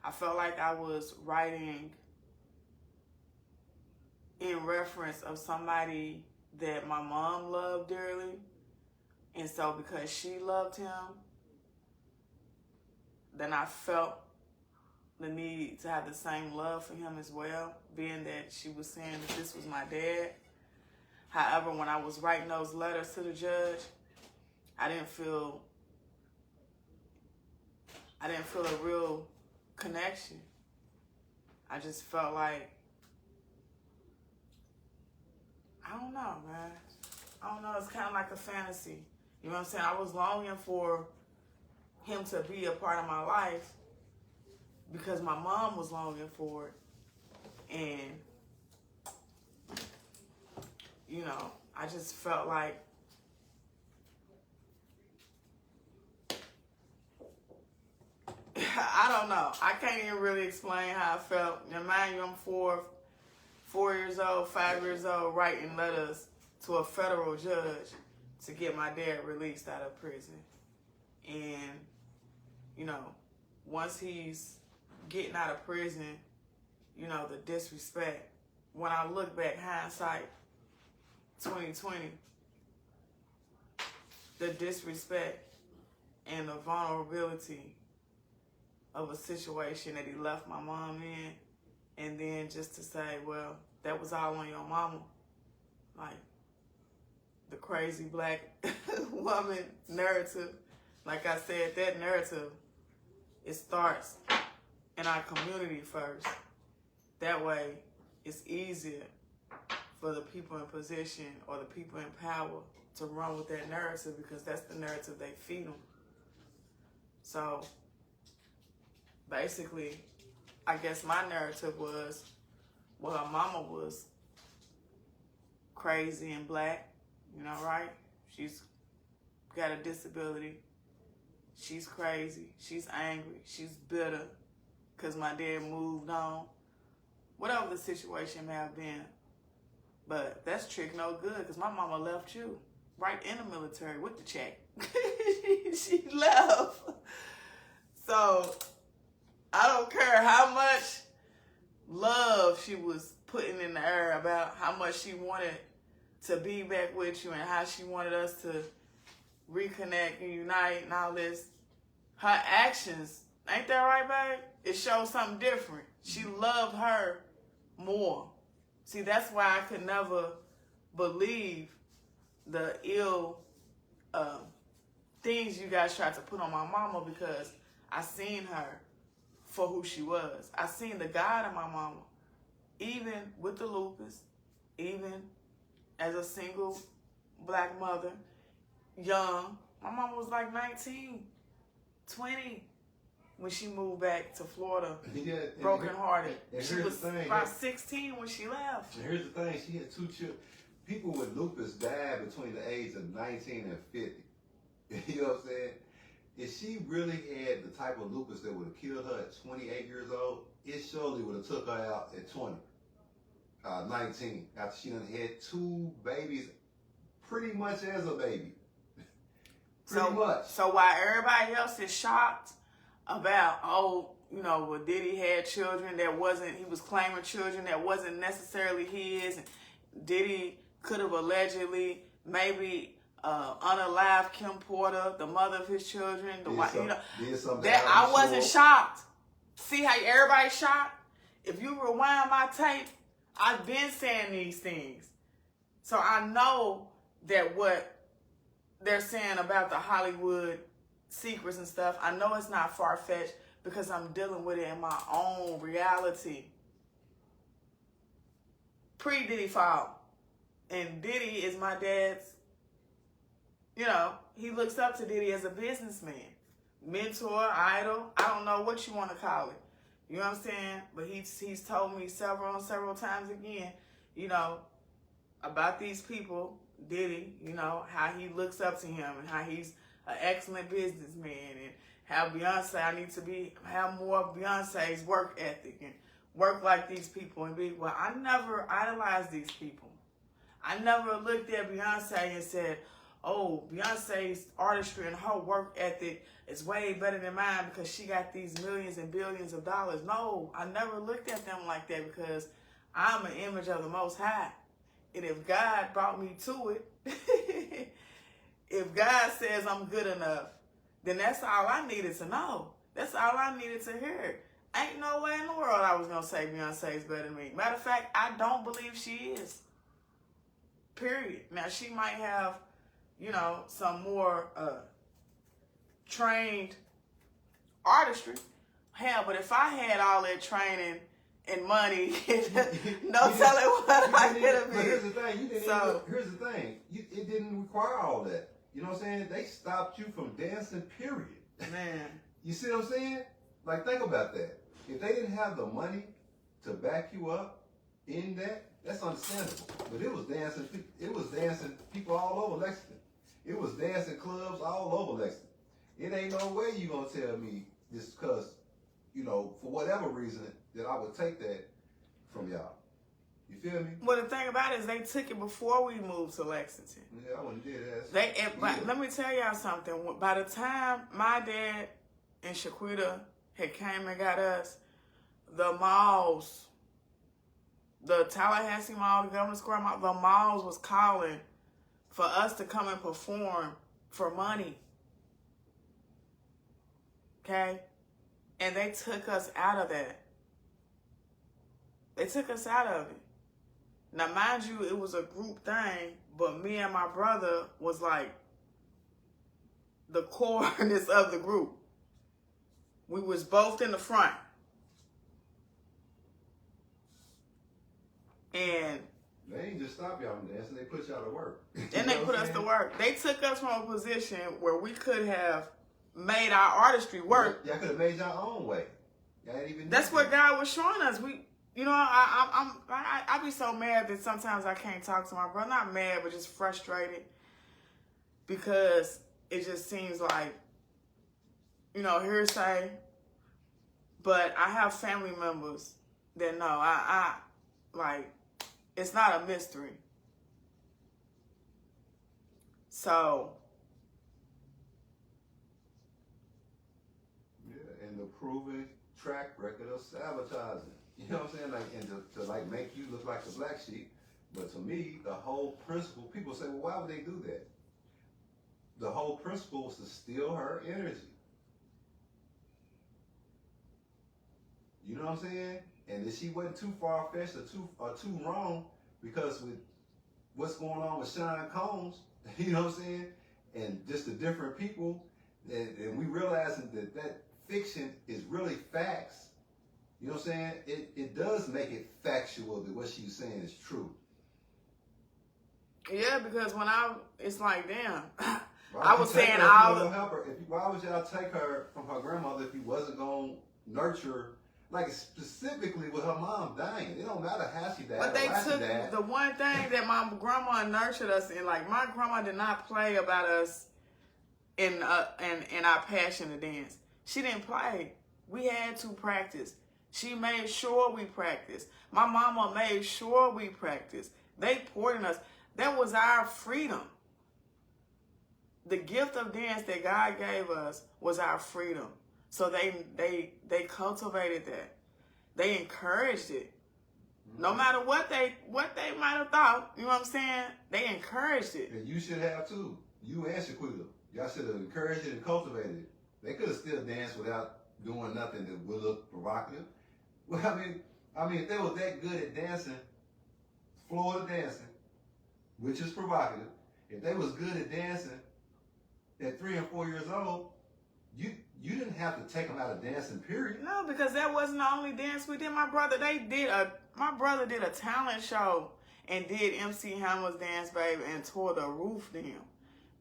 I felt like I was writing in reference of somebody that my mom loved dearly. And so because she loved him, then I felt the need to have the same love for him as well, being that she was saying that this was my dad. However, when I was writing those letters to the judge, I didn't feel a real connection. I just felt like, I don't know, man. I don't know. It's kind of like a fantasy. You know what I'm saying? I was longing for him to be a part of my life because my mom was longing for it. And, you know, I just felt like I don't know. I can't even really explain how I felt. Now, mind you, I'm 4 years old, 5 years old, writing letters to a federal judge to get my dad released out of prison. And, you know, once he's getting out of prison, you know, the disrespect. When I look back, hindsight, 2020, the disrespect and the vulnerability of a situation that he left my mom in, and then just to say, well, that was all on your mama. Like, the crazy black woman narrative. Like I said, that narrative, it starts in our community first. That way, it's easier for the people in position or the people in power to run with that narrative because that's the narrative they feed them. So, basically, I guess my narrative was, well, her mama was crazy and black, you know, right? She's got a disability. She's crazy. She's angry. She's bitter because my dad moved on. Whatever the situation may have been. But that's trick no good because my mama left you right in the military with the check. She left. So I don't care how much love she was putting in the air about how much she wanted to be back with you and how she wanted us to reconnect and unite and all this. Her actions, ain't that right, babe? It shows something different. She loved her more. See, that's why I could never believe the ill things you guys tried to put on my mama because I seen her for who she was. I seen the God in my mama, even with the lupus, even as a single black mother, young. My mama was like 19, 20 when she moved back to Florida, broken-hearted. She was about 16 when she left.
And here's the thing, she had 2 children. People with lupus die between the age of 19 and 50. You know what I'm saying? If she really had the type of lupus that would have killed her at 28 years old, it surely would have took her out at 19, after she done had 2 babies pretty much as a baby. Pretty much. So
while everybody else is shocked about, oh, you know, well, Diddy had children that wasn't, he was claiming children that wasn't necessarily his, and Diddy could have allegedly maybe unalived Kim Porter, the mother of his children, the wife, you know, that I wasn't shocked. See how everybody's shocked? If you rewind my tape, I've been saying these things. So I know that what they're saying about the Hollywood secrets and stuff, I know it's not far-fetched because I'm dealing with it in my own reality. Pre-Diddy fall. And Diddy is my dad's, you know, he looks up to Diddy as a businessman. Mentor, idol, I don't know what you want to call it. You know what I'm saying? But he's told me several times again, you know, about these people, Diddy, you know, how he looks up to him and how he's an excellent businessman and how Beyonce, I need to have more of Beyonce's work ethic and work like these people and be, well, I never idolized these people. I never looked at Beyonce and said, oh, Beyonce's artistry and her work ethic is way better than mine because she got these millions and billions of dollars. No, I never looked at them like that because I'm an image of the Most High. And if God brought me to it, if God says I'm good enough, then that's all I needed to know. That's all I needed to hear. Ain't no way in the world I was going to say Beyonce is better than me. Matter of fact, I don't believe she is. Period. Now, she might have you know, some more trained artistry. Hell, but if I had all that training and money, no telling what I could have been.
But here's the thing. Here's the thing. It didn't require all that. You know what I'm saying? They stopped you from dancing, period.
Man.
You see what I'm saying? Like, think about that. If they didn't have the money to back you up in that, that's understandable. But it was dancing people all over Lexington. It was dancing clubs all over Lexington. It ain't no way you gonna tell me just because, you know, for whatever reason, that I would take that from y'all. You feel me?
Well, the thing about it is they took it before we moved to Lexington.
Yeah, I wouldn't do that.
But let me tell y'all something. By the time my dad and Shaquita had came and got us, the malls, the Tallahassee Mall, the Governor Square Mall, the malls was calling for us to come and perform for money. Okay? And they took us out of that. They took us out of it. Now, mind you, it was a group thing, but me and my brother was like the coreness of the group. We was both in the front. And
they ain't just stop y'all from dancing, they put y'all to work.
Then they put us to work. They took us from a position where we could have made our artistry work.
Y'all could have made your own way. Y'all ain't even.
That's what God was showing us. I be so mad that sometimes I can't talk to my brother. Not mad, but just frustrated because it just seems like, you know, hearsay. But I have family members that know. I like, it's not a mystery. So.
Yeah, and the proven track record of sabotaging. You know what I'm saying? Like, and to like make you look like the black sheep. But to me, the whole principle, people say, well, why would they do that? The whole principle was to steal her energy. You know what I'm saying? And if she wasn't too far-fetched or too wrong, because with what's going on with Sean Combs, you know what I'm saying? And just the different people, and we realizing that fiction is really facts. You know what I'm saying? It does make it factual that what she's saying is true.
Yeah, because it's like, damn.
I
was saying
why would y'all take her from her grandmother if you wasn't going to nurture, like specifically with her mom dying? It don't matter how she died.
But they took the one thing that my grandma nurtured us in. Like, my grandma did not play about us in our passion to dance. She didn't play. We had to practice. She made sure we practiced. My mama made sure we practiced. They poured in us. That was our freedom. The gift of dance that God gave us was our freedom. So they cultivated that. They encouraged it. No matter what they might have thought, you know what I'm saying? They encouraged it.
And you should have too. You and Shaquita. Y'all should have encouraged it and cultivated it. They could have still danced without doing nothing that would look provocative. Well, I mean, if they were that good at dancing, Florida dancing, which is provocative, if they was good at dancing at 3 and 4 years old, you didn't have to take them out of dancing, period.
No, because that wasn't the only dance we did. My brother did a talent show and did MC Hammer's Dance Baby and tore the roof down.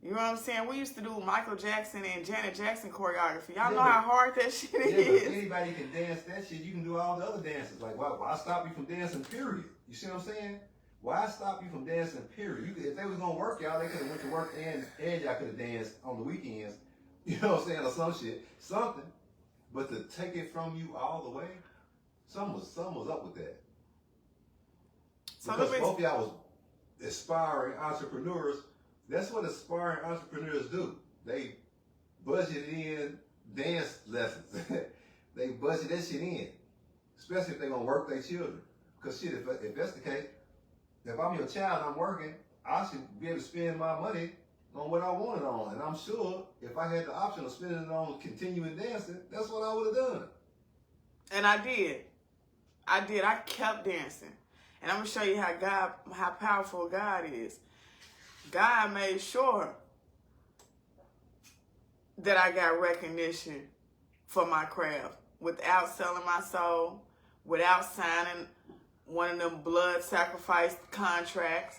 You know what I'm saying? We used to do Michael Jackson and Janet Jackson choreography. Y'all know how hard that shit is.
But anybody can dance that shit. You can do all the other dances. Like, why stop you from dancing, period? You see what I'm saying? Why stop you from dancing, period? If they was going to work y'all, they could have went to work and y'all could have danced on the weekends. You know what I'm saying? Or some shit. Something. But to take it from you all the way, something was up with that. Because both y'all was aspiring entrepreneurs. That's what aspiring entrepreneurs do. They budget in dance lessons. They budget that shit in. Especially if they're going to work their children. Because shit, if that's the case, if I'm your child and I'm working, I should be able to spend my money on what I want it on. And I'm sure if I had the option of spending it on continuing dancing, that's what I would have done.
And I did. I kept dancing. And I'm going to show you how powerful God is. God made sure that I got recognition for my craft without selling my soul, without signing one of them blood sacrifice contracts.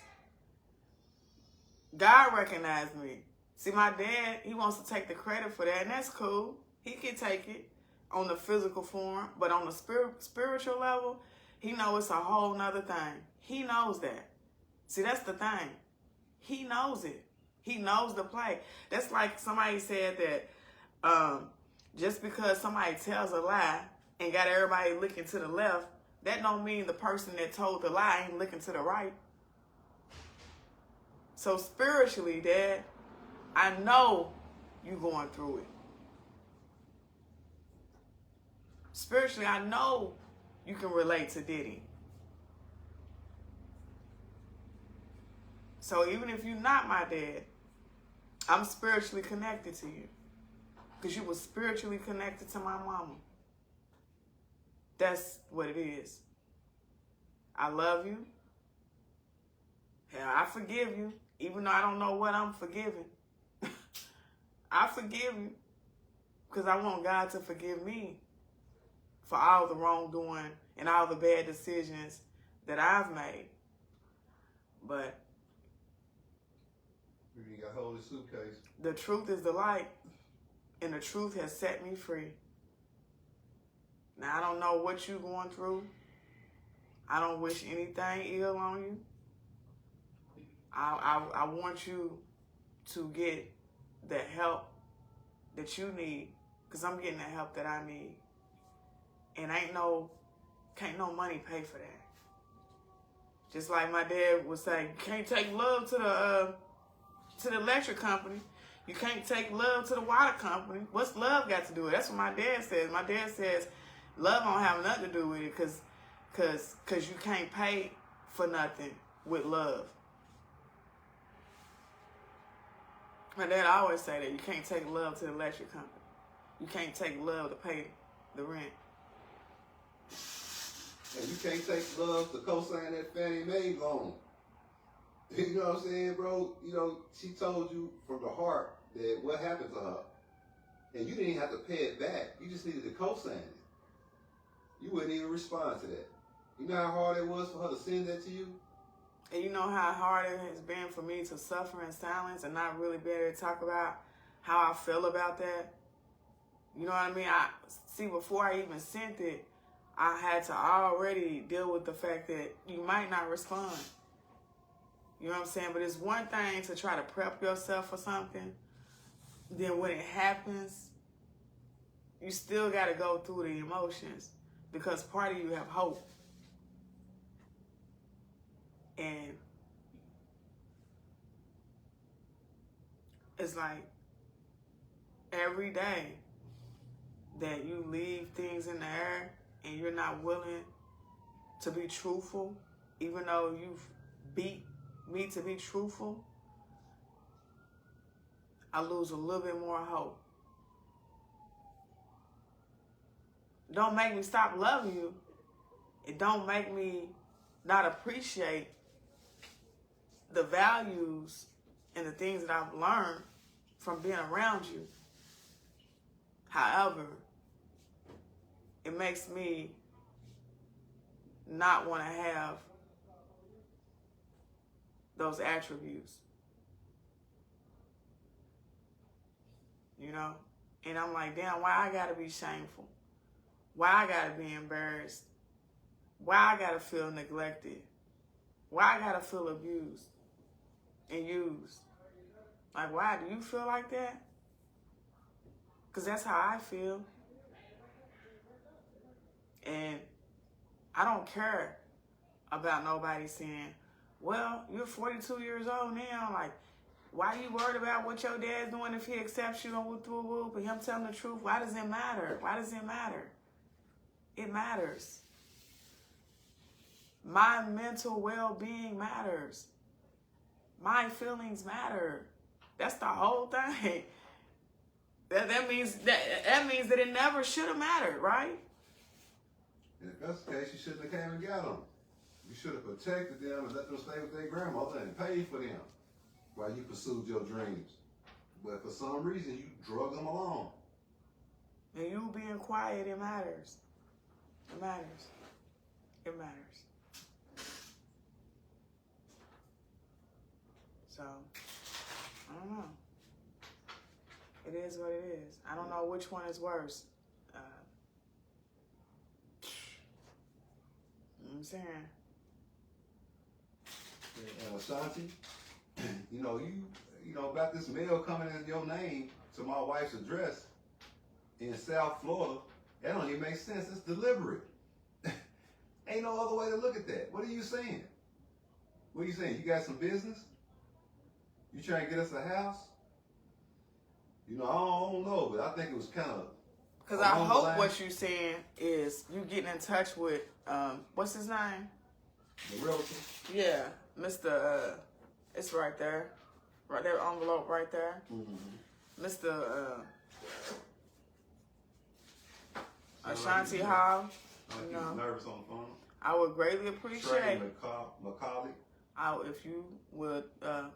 God recognized me. See, my dad, he wants to take the credit for that, and that's cool. He can take it on the physical form, but on the spiritual level, he knows it's a whole nother thing. He knows that. See, that's the thing. He knows it. He knows the play. That's like somebody said that just because somebody tells a lie and got everybody looking to the left, that don't mean the person that told the lie ain't looking to the right. So spiritually, Dad, I know you going through it. Spiritually, I know you can relate to Diddy. So even if you're not my dad, I'm spiritually connected to you. Because you were spiritually connected to my mama. That's what it is. I love you. Hell, I forgive you. Even though I don't know what I'm forgiving. I forgive you. Because I want God to forgive me for all the wrongdoing and all the bad decisions that I've made. But
you got to hold the suitcase.
The truth is the light, and the truth has set me free. Now, I don't know what you're going through. I don't wish anything ill on you. I want you to get the help that you need, because I'm getting the help that I need. And can't no money pay for that. Just like my dad would say, you can't take love to the electric company. You can't take love to the water company. What's love got to do with it? That's what my dad says. My dad says love don't have nothing to do with it because you can't pay for nothing with love. My dad always say that you can't take love to the electric company. You can't take love to pay the rent.
And you can't take love to co-sign that Fannie Mae loan. You know what I'm saying, bro? You know, she told you from the heart that what happened to her. And you didn't even have to pay it back. You just needed to co-sign it. You wouldn't even respond to that. You know how hard it was for her to send that to you?
And you know how hard it has been for me to suffer in silence and not really be able to talk about how I feel about that? You know what I mean? Before I even sent it, I had to already deal with the fact that you might not respond. You know what I'm saying? But it's one thing to try to prep yourself for something. Then when it happens, you still got to go through the emotions because part of you have hope. And it's like every day that you leave things in the air and you're not willing to be truthful, even though you've beat me to be truthful, I lose a little bit more hope. Don't make me stop loving you. It don't make me not appreciate the values and the things that I've learned from being around you. However, it makes me not want to have those attributes. You know? And I'm like, damn, why I gotta be shameful? Why I gotta be embarrassed? Why I gotta feel neglected? Why I gotta feel abused and used? Like, why? Do you feel like that? Because that's how I feel. And I don't care about nobody saying, well, you're 42 years old now. Like, why are you worried about what your dad's doing if he accepts you and whoop, and him telling the truth? Why does it matter? Why does it matter? It matters. My mental well-being matters. My feelings matter. That's the whole thing. That means that it never should have mattered, right?
And if that's the case, you shouldn't have came and got them. You should have protected them and let them stay with their grandmother and paid for them while you pursued your dreams. But for some reason, you drug them along.
And you being quiet, it matters. It matters. It matters. So, I don't know. It is what it is. I don't know which one is worse. You know what I'm saying?
And Ashanti, you know about this mail coming in your name to my wife's address in South Florida. That don't even make sense. It's deliberate. Ain't no other way to look at that. What are you saying? What are you saying? You got some business? You trying to get us a house? You know, I don't know, but I think it was kind of.
Because I hope what you're saying is you getting in touch with, what's his name?
The realtor?
Yeah, Mr. It's right there. Right there, envelope right there.
Mm-hmm.
Mr. Ashanti Hall.
Like you was nervous on the phone.
I would greatly appreciate
Trey McCauley.
If you would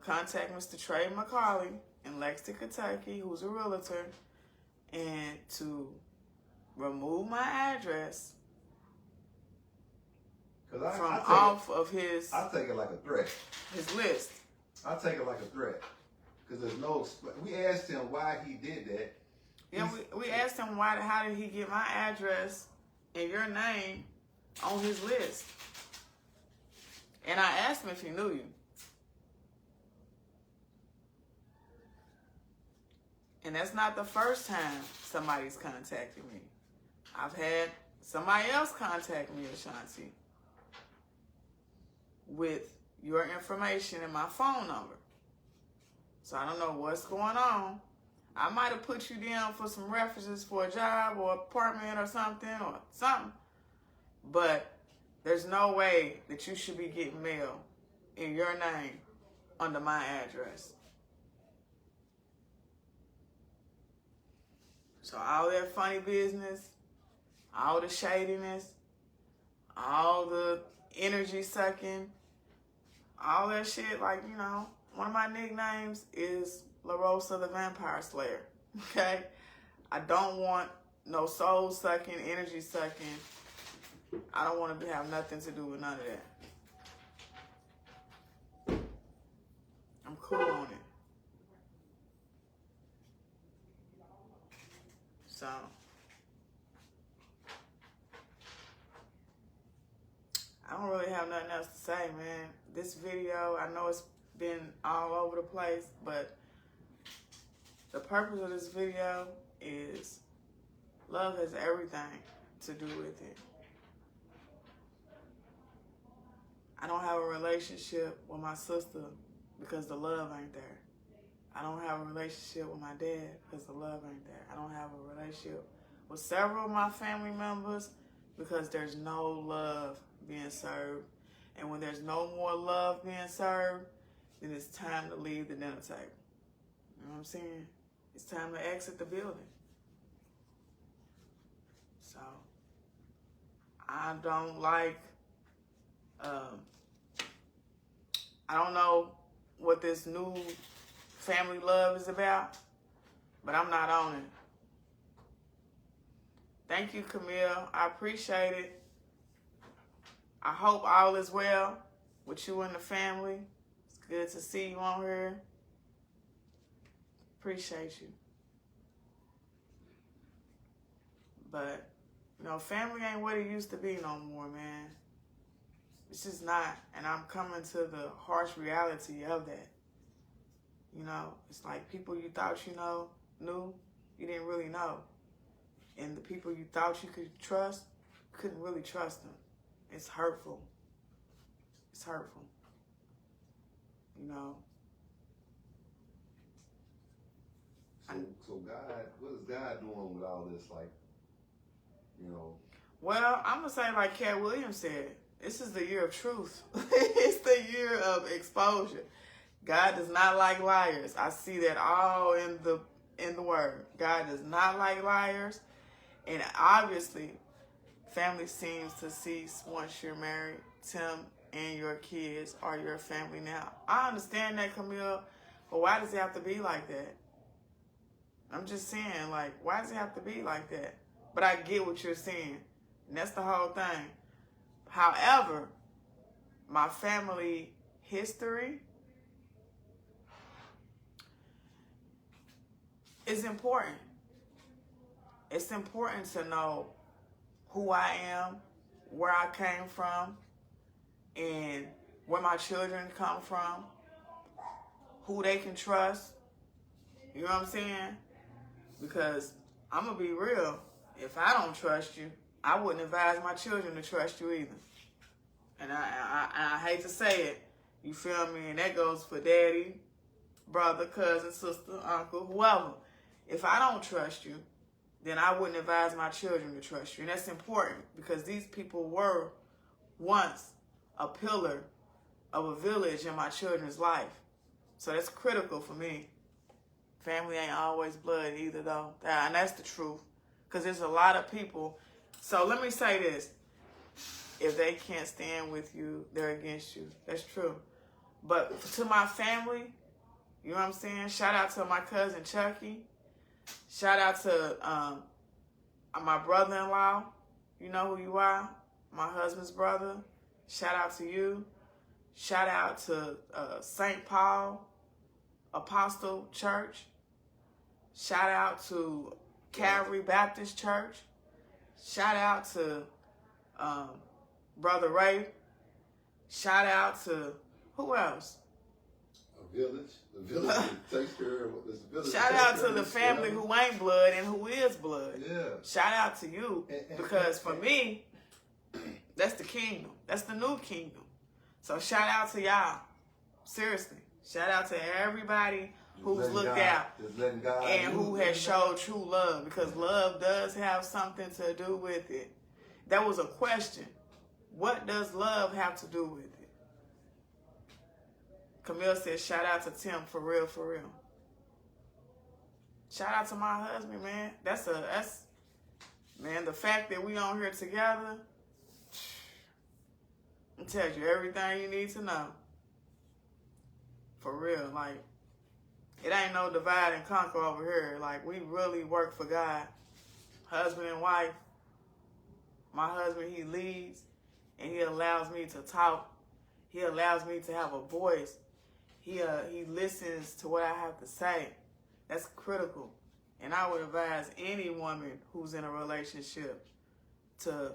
contact Mr. Trey McCauley in Lexington, Kentucky, who's a realtor, and to remove my address from off of his.
I take it like a threat.
His list.
I take it like a threat because there's no. We asked him why he did that.
Yeah, we asked him how did he get my address and your name on his list, and I asked him if he knew you. And that's not the first time somebody's contacted me. I've had somebody else contact me, Ashanti, with your information and my phone number. So I don't know what's going on. I might have put you down for some references for a job or apartment or something. But there's no way that you should be getting mail in your name under my address. So all that funny business, all the shadiness, all the energy sucking, all that shit, like, you know, one of my nicknames is La Rosa the Vampire Slayer, okay? I don't want no soul sucking, energy sucking. I don't want to have nothing to do with none of that. I'm cool on it. So, I don't really have nothing else to say, man. This video, I know it's been all over the place, but the purpose of this video is love has everything to do with it. I don't have a relationship with my sister because the love ain't there. I don't have a relationship with my dad because the love ain't there. I don't have a relationship with several of my family members because there's no love being served. And when there's no more love being served, then it's time to leave the dinner table. You know what I'm saying? It's time to exit the building. So, I don't like, I don't know what this new family love is about, but I'm not on it. Thank you, Camille. I appreciate it. I hope all is well with you and the family. It's good to see you on here. Appreciate you. But, you know, family ain't what it used to be no more, man. It's just not. And I'm coming to the harsh reality of that. You know, it's like people you thought you knew, you didn't really know. And the people you thought you could trust, you couldn't really trust them. It's hurtful. It's hurtful. You know.
So God, what is God doing with all this? Like, you know.
Well, I'm gonna say like Cat Williams said, this is the year of truth. It's the year of exposure. God does not like liars. I see that all in the word. God does not like liars. And obviously, family seems to cease once you're married. Tim and your kids are your family now. I understand that, Camille, but why does it have to be like that? I'm just saying, like, why does it have to be like that? But I get what you're saying. And that's the whole thing. However, my family history is important. It's important to know who I am, where I came from, and where my children come from, who they can trust. You know what I'm saying? Because I'm going to be real. If I don't trust you, I wouldn't advise my children to trust you either. And I hate to say it. You feel me? And that goes for daddy, brother, cousin, sister, uncle, whoever. If I don't trust you, then I wouldn't advise my children to trust you. And that's important because these people were once a pillar of a village in my children's life. So that's critical for me. Family ain't always blood either, though. And that's the truth. Because there's a lot of people. So let me say this. If they can't stand with you, they're against you. That's true. But to my family, you know what I'm saying? Shout out to my cousin Chucky. Shout out to my brother-in-law. You know who you are. My husband's brother. Shout out to you. Shout out to St. Paul Apostle Church. Shout out to Calvary Baptist Church. Shout out to Brother Ray. Shout out to who else?
A village. The village takes care of this village.
Shout out to the family who ain't blood and who is blood.
Yeah.
Shout out to you. Because for me, that's the kingdom. That's the new kingdom. So shout out to y'all. Seriously. Shout out to everybody who's looked out and who has showed true love, because love does have something to do with it. That was a question. What does love have to do with it? Camille said, shout out to Tim, for real, for real. Shout out to my husband, man. That's man, the fact that we on here together, it tells you everything you need to know. For real, like, it ain't no divide and conquer over here. Like, we really work for God. Husband and wife. My husband, he leads, and he allows me to talk. He allows me to have a voice. He listens to what I have to say. That's critical. And I would advise any woman who's in a relationship to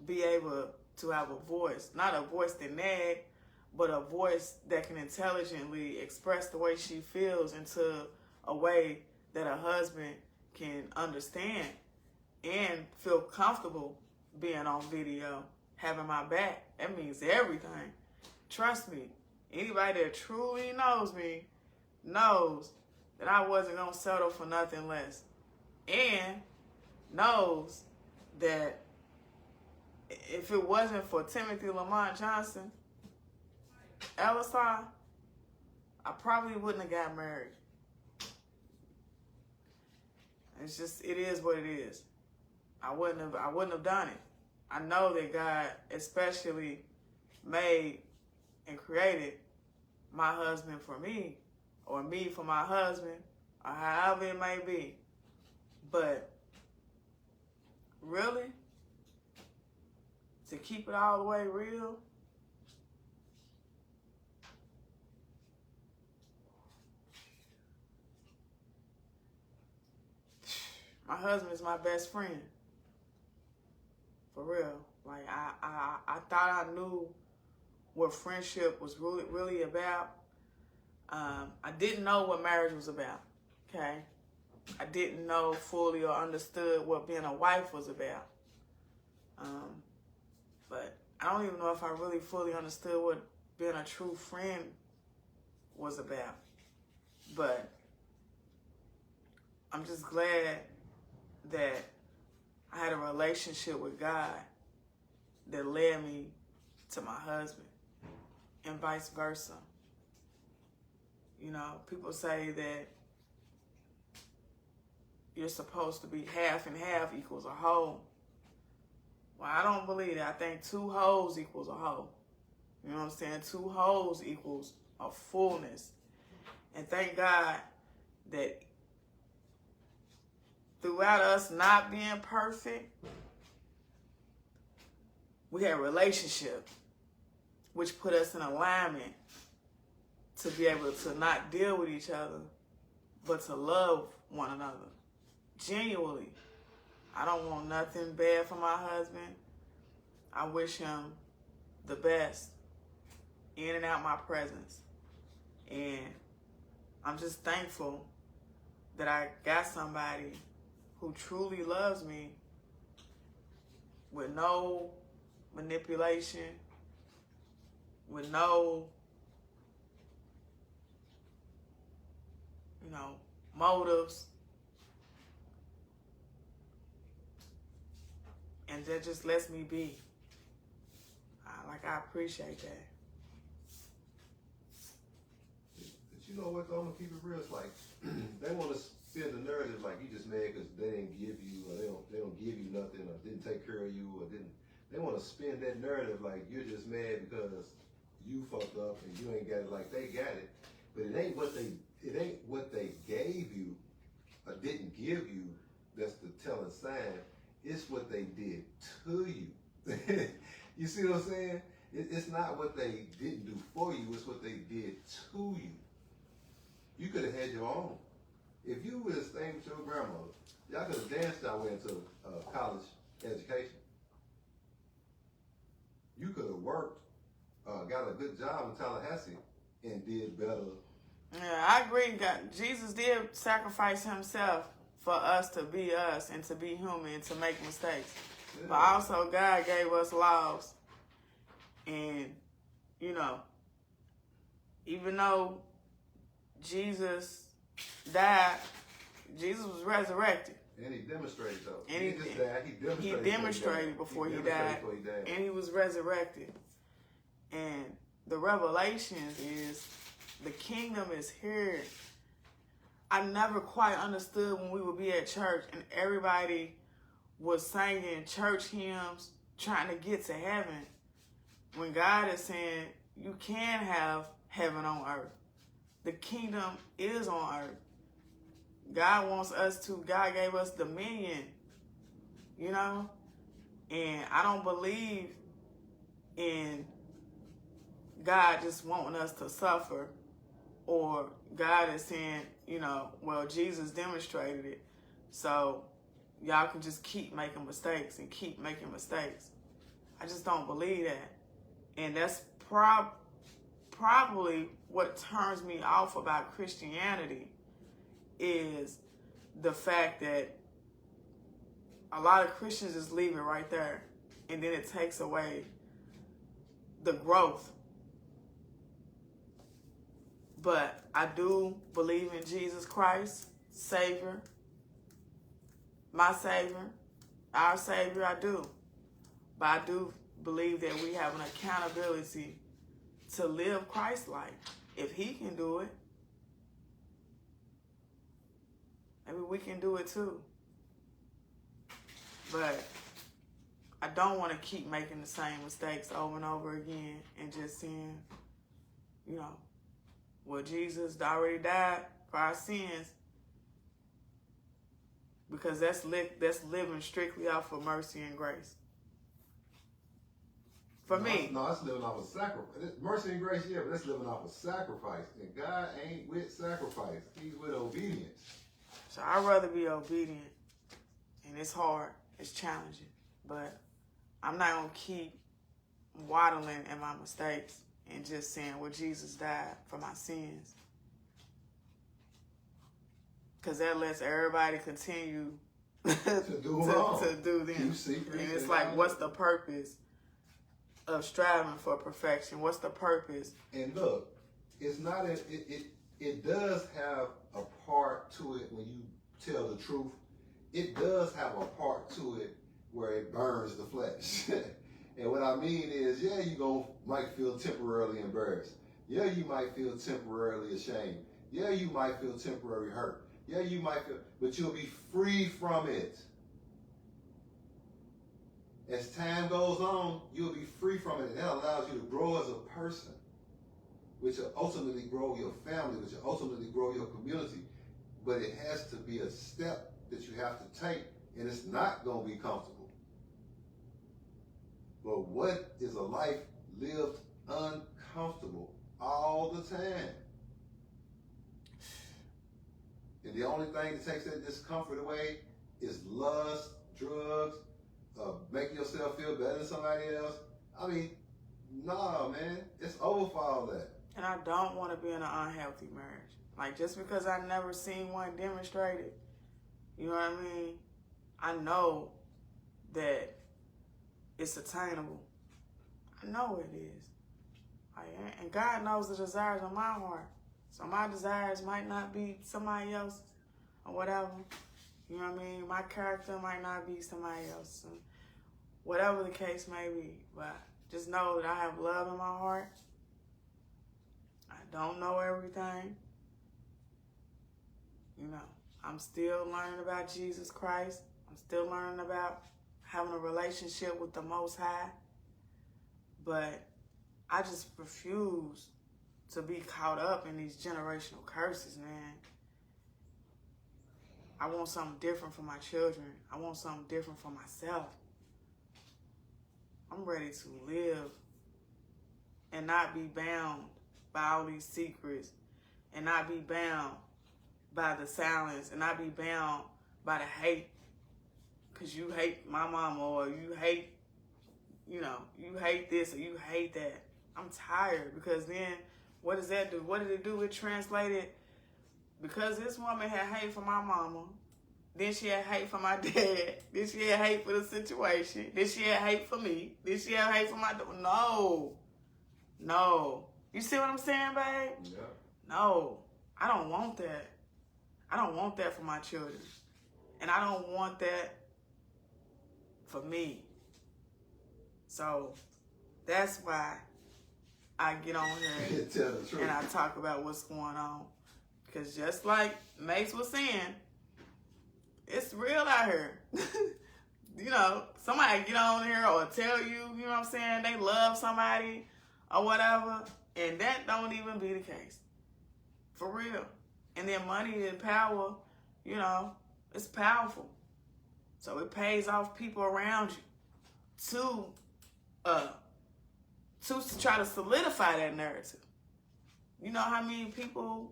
be able to have a voice. Not a voice that nag, but a voice that can intelligently express the way she feels into a way that a husband can understand and feel comfortable being on video, having my back. That means everything. Trust me, anybody that truly knows me knows that I wasn't going to settle for nothing less. And knows that if it wasn't for Timothy Lamont Johnson, Elisar, I probably wouldn't have got married. It's just, it is what it is. I wouldn't have done it. I know that God especially made and created my husband for me, or me for my husband, or however it may be. But really, to keep it all the way real, my husband is my best friend. For real. Like, I thought I knew what friendship was really about. I didn't know what marriage was about, okay? I didn't know fully or understood what being a wife was about. But I don't even know if I really fully understood what being a true friend was about. But I'm just glad that I had a relationship with God that led me to my husband, and vice versa. You know, people say that you're supposed to be half and half equals a whole. Well, I don't believe that. I think two wholes equals a whole. You know what I'm saying? Two wholes equals a fullness. And thank God that throughout us not being perfect, we had relationship, which put us in alignment to be able to not deal with each other, but to love one another. Genuinely. I don't want nothing bad for my husband. I wish him the best in and out my presence. And I'm just thankful that I got somebody who truly loves me with no manipulation, with no, motives. And that just lets me be. I appreciate that.
But you know what, though, I'm gonna keep it real. It's like they want to spin the narrative like you just mad because they didn't give you, or they don't give you nothing, or didn't take care of you, or didn't. They want to spin that narrative like you're just mad because you fucked up and you ain't got it like they got it. But it ain't what they gave you or didn't give you that's the telling sign. It's what they did to you. You see what I'm saying? It's not what they didn't do for you. It's what they did to you. You could have had your own. If you would have stayed with your grandmother, y'all could have danced your way into college education. You could have worked, got a good job in Tallahassee, and did better.
Yeah, I agree. Jesus did sacrifice himself for us to be us and to be human and to make mistakes. Yeah. But also God gave us laws. And, even though Jesus died, Jesus was resurrected.
And he demonstrated, though.
And
he just died.
He demonstrated before he died. And he was resurrected. And the revelation is the kingdom is here. I never quite understood when we would be at church and everybody was singing church hymns trying to get to heaven. When God is saying you can have heaven on earth. The kingdom is on earth. God wants us to, God gave us dominion, And I don't believe in God just wanting us to suffer, or God is saying, well, Jesus demonstrated it, so y'all can just keep making mistakes and keep making mistakes. I just don't believe that. And that's probably what turns me off about Christianity is the fact that a lot of Christians just leave it right there, and then it takes away the growth. But I do believe in Jesus Christ, Savior, my Savior, our Savior, I do. But I do believe that we have an accountability to live Christ-like. If he can do it, maybe we can do it too. But I don't want to keep making the same mistakes over and over again and just saying, well, Jesus already died for our sins, because that's living strictly off of mercy and grace. For me.
No, that's living off of sacrifice. Mercy and grace, yeah, but that's living off of sacrifice. And God ain't with sacrifice. He's with obedience.
So I'd rather be obedient. And it's hard. It's challenging. But I'm not going to keep waddling in my mistakes and just saying, well, Jesus died for my sins. Because that lets everybody continue
to
do them. And it's like, what's the purpose of striving for perfection? What's the purpose?
And look, it's not it does have a part to it when you tell the truth. It does have a part to it where it burns the flesh. And what I mean is, yeah, might feel temporarily embarrassed. Yeah, you might feel temporarily ashamed. Yeah, you might feel temporarily hurt. Yeah, you might feel, but you'll be free from it. As time goes on, you'll be free from it, and that allows you to grow as a person, which will ultimately grow your family, which will ultimately grow your community. But it has to be a step that you have to take, and it's not going to be comfortable. But what is a life lived uncomfortable all the time? And the only thing that takes that discomfort away is lust, drugs, making yourself feel better than somebody else. I mean, nah, man, it's over for all that.
And I don't want to be in an unhealthy marriage. Like, just because I never seen one demonstrated, you know what I mean? I know that it's attainable. I know it is. And God knows the desires of my heart. So my desires might not be somebody else's or whatever. You know what I mean? My character might not be somebody else's. Whatever the case may be. But just know that I have love in my heart. I don't know everything. You know, I'm still learning about Jesus Christ. I'm still learning about having a relationship with the Most High. But I just refuse to be caught up in these generational curses, man. I want something different for my children. I want something different for myself. I'm ready to live and not be bound by all these secrets, and not be bound by the silence, and not be bound by the hate. Because you hate my mama, or you hate, you hate this, or you hate that. I'm tired, because then what does that do? What did it do? It translated, because this woman had hate for my mama, then she had hate for my dad, then she had hate for the situation, then she had hate for me, then she had hate for my daughter. No. You see what I'm saying, babe?
Yeah.
No. I don't want that. I don't want that for my children. And I don't want that for me. So that's why I get on here
Tell the truth.
and I talk about what's going on. Because just like Mace was saying, it's real out here. You know, somebody get on here or tell you, you know what I'm saying, they love somebody or whatever, and that don't even be the case. For real. And then money and power, you know, it's powerful. So it pays off people around you to try to solidify that narrative. You know how many people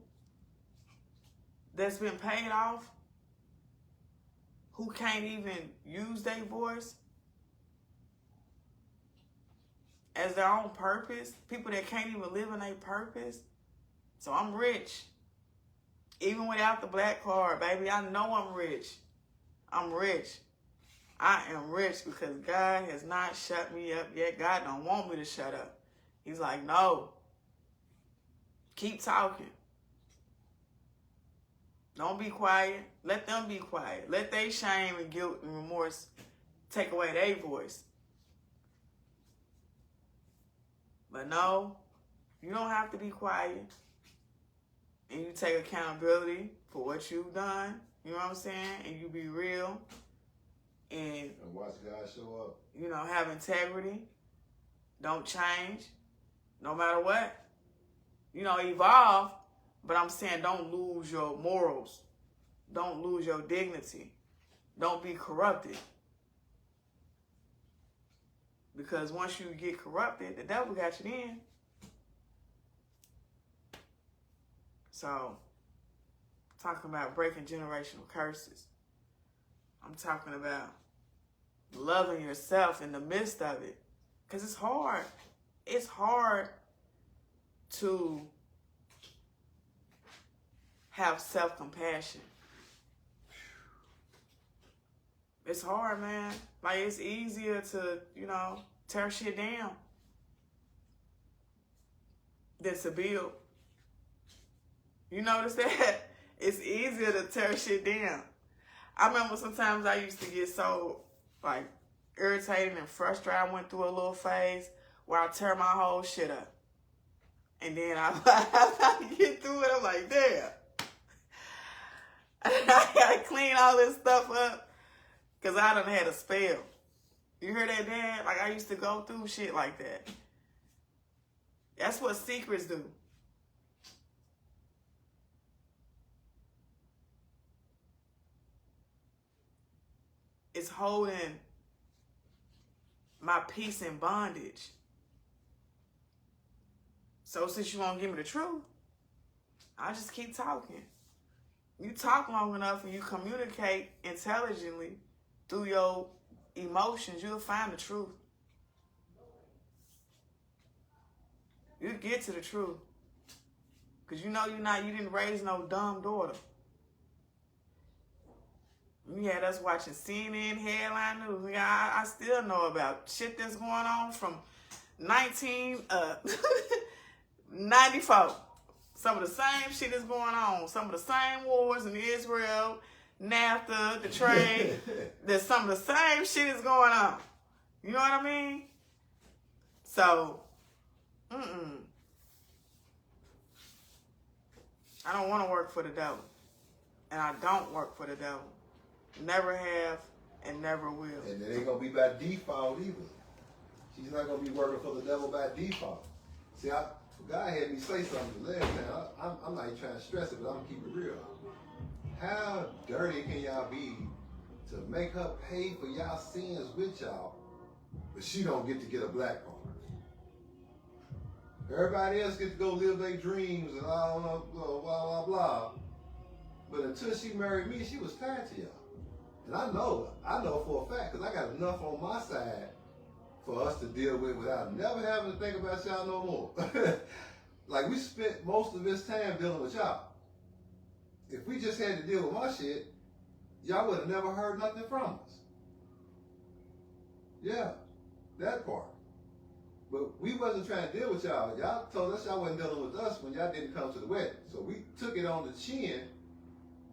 that's been paid off who can't even use their voice as their own purpose? People that can't even live in their purpose. So I'm rich. Even without the black card, baby, I know I'm rich. I'm rich. I am rich because God has not shut me up yet. God don't want me to shut up. He's like, no. Keep talking. Don't be quiet. Let them be quiet. Let their shame and guilt and remorse take away their voice. But no, you don't have to be quiet. And you take accountability for what you've done. You know what I'm saying? And you be real. And
watch God show up.
You know, have integrity. Don't change. No matter what. You know, evolve. But I'm saying don't lose your morals. Don't lose your dignity. Don't be corrupted. Because once you get corrupted, the devil got you in. So, talking about breaking generational curses. I'm talking about loving yourself in the midst of it. Because it's hard. It's hard to have self-compassion. It's hard, man. Like, it's easier to, you know, tear shit down than to build. You notice that? It's easier to tear shit down. I remember sometimes I used to get so, like, irritated and frustrated. I went through a little phase where I tear my whole shit up. And then I get through it, I'm like, damn. I gotta clean all this stuff up because I done had a spell. You hear that, Dad? Like, I used to go through shit like that. That's what secrets do. is holding my peace in bondage. So since you won't give me the truth, I'll just keep talking. You talk long enough and you communicate intelligently through your emotions, you'll find the truth. You'll get to the truth. Because you know you didn't raise no dumb daughter. You had us watching CNN headline news. I still know about shit that's going on from 1994. Some of the same shit is going on. Some of the same wars in Israel, NAFTA, the trade. There's some of the same shit is going on. You know what I mean? So, I don't want to work for the devil. And I don't work for the devil. Never have and never will.
And it ain't going to be by default either. She's not going to be working for the devil by default. See, God had me say something last time. I'm not even trying to stress it, but I'm going to keep it real. How dirty can y'all be to make her pay for y'all sins with y'all, but she don't get to get a black card? Everybody else gets to go live their dreams and all blah, blah, blah. But until she married me, she was tied to y'all. And I know for a fact, because I got enough on my side for us to deal with without never having to think about y'all no more. Like, we spent most of this time dealing with y'all. If we just had to deal with my shit, y'all would have never heard nothing from us. Yeah, that part. But we wasn't trying to deal with y'all. Y'all told us y'all wasn't dealing with us when y'all didn't come to the wedding. So we took it on the chin,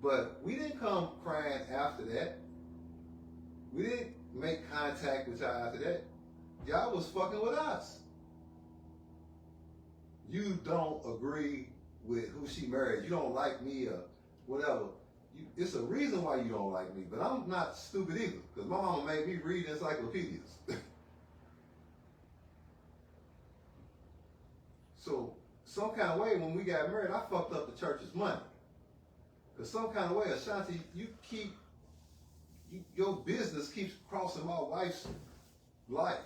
but we didn't come crying after that. We didn't make contact with y'all after that. Y'all was fucking with us. You don't agree with who she married. You don't like me or whatever. It's a reason why you don't like me. But I'm not stupid either, because my mama made me read encyclopedias. So some kind of way when we got married, I fucked up the church's money. Because some kind of way, Ashanti, your business keeps crossing my wife's life.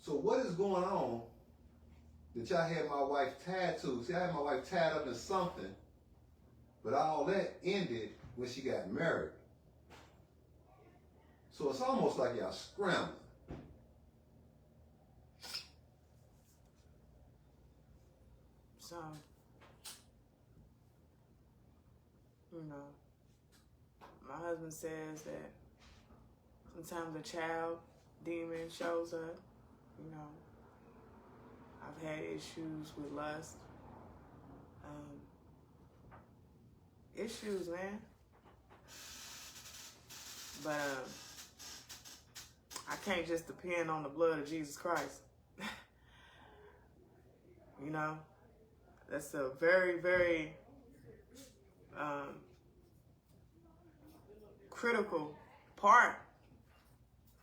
So what is going on that y'all had my wife tied to? See, I had my wife tied up in something, but all that ended when she got married. So it's almost like y'all scrambling.
So, you know, my husband says that sometimes a child demon shows up. You know, I've had issues with lust. Issues, man. But I can't just depend on the blood of Jesus Christ. You know, that's a very, very critical part.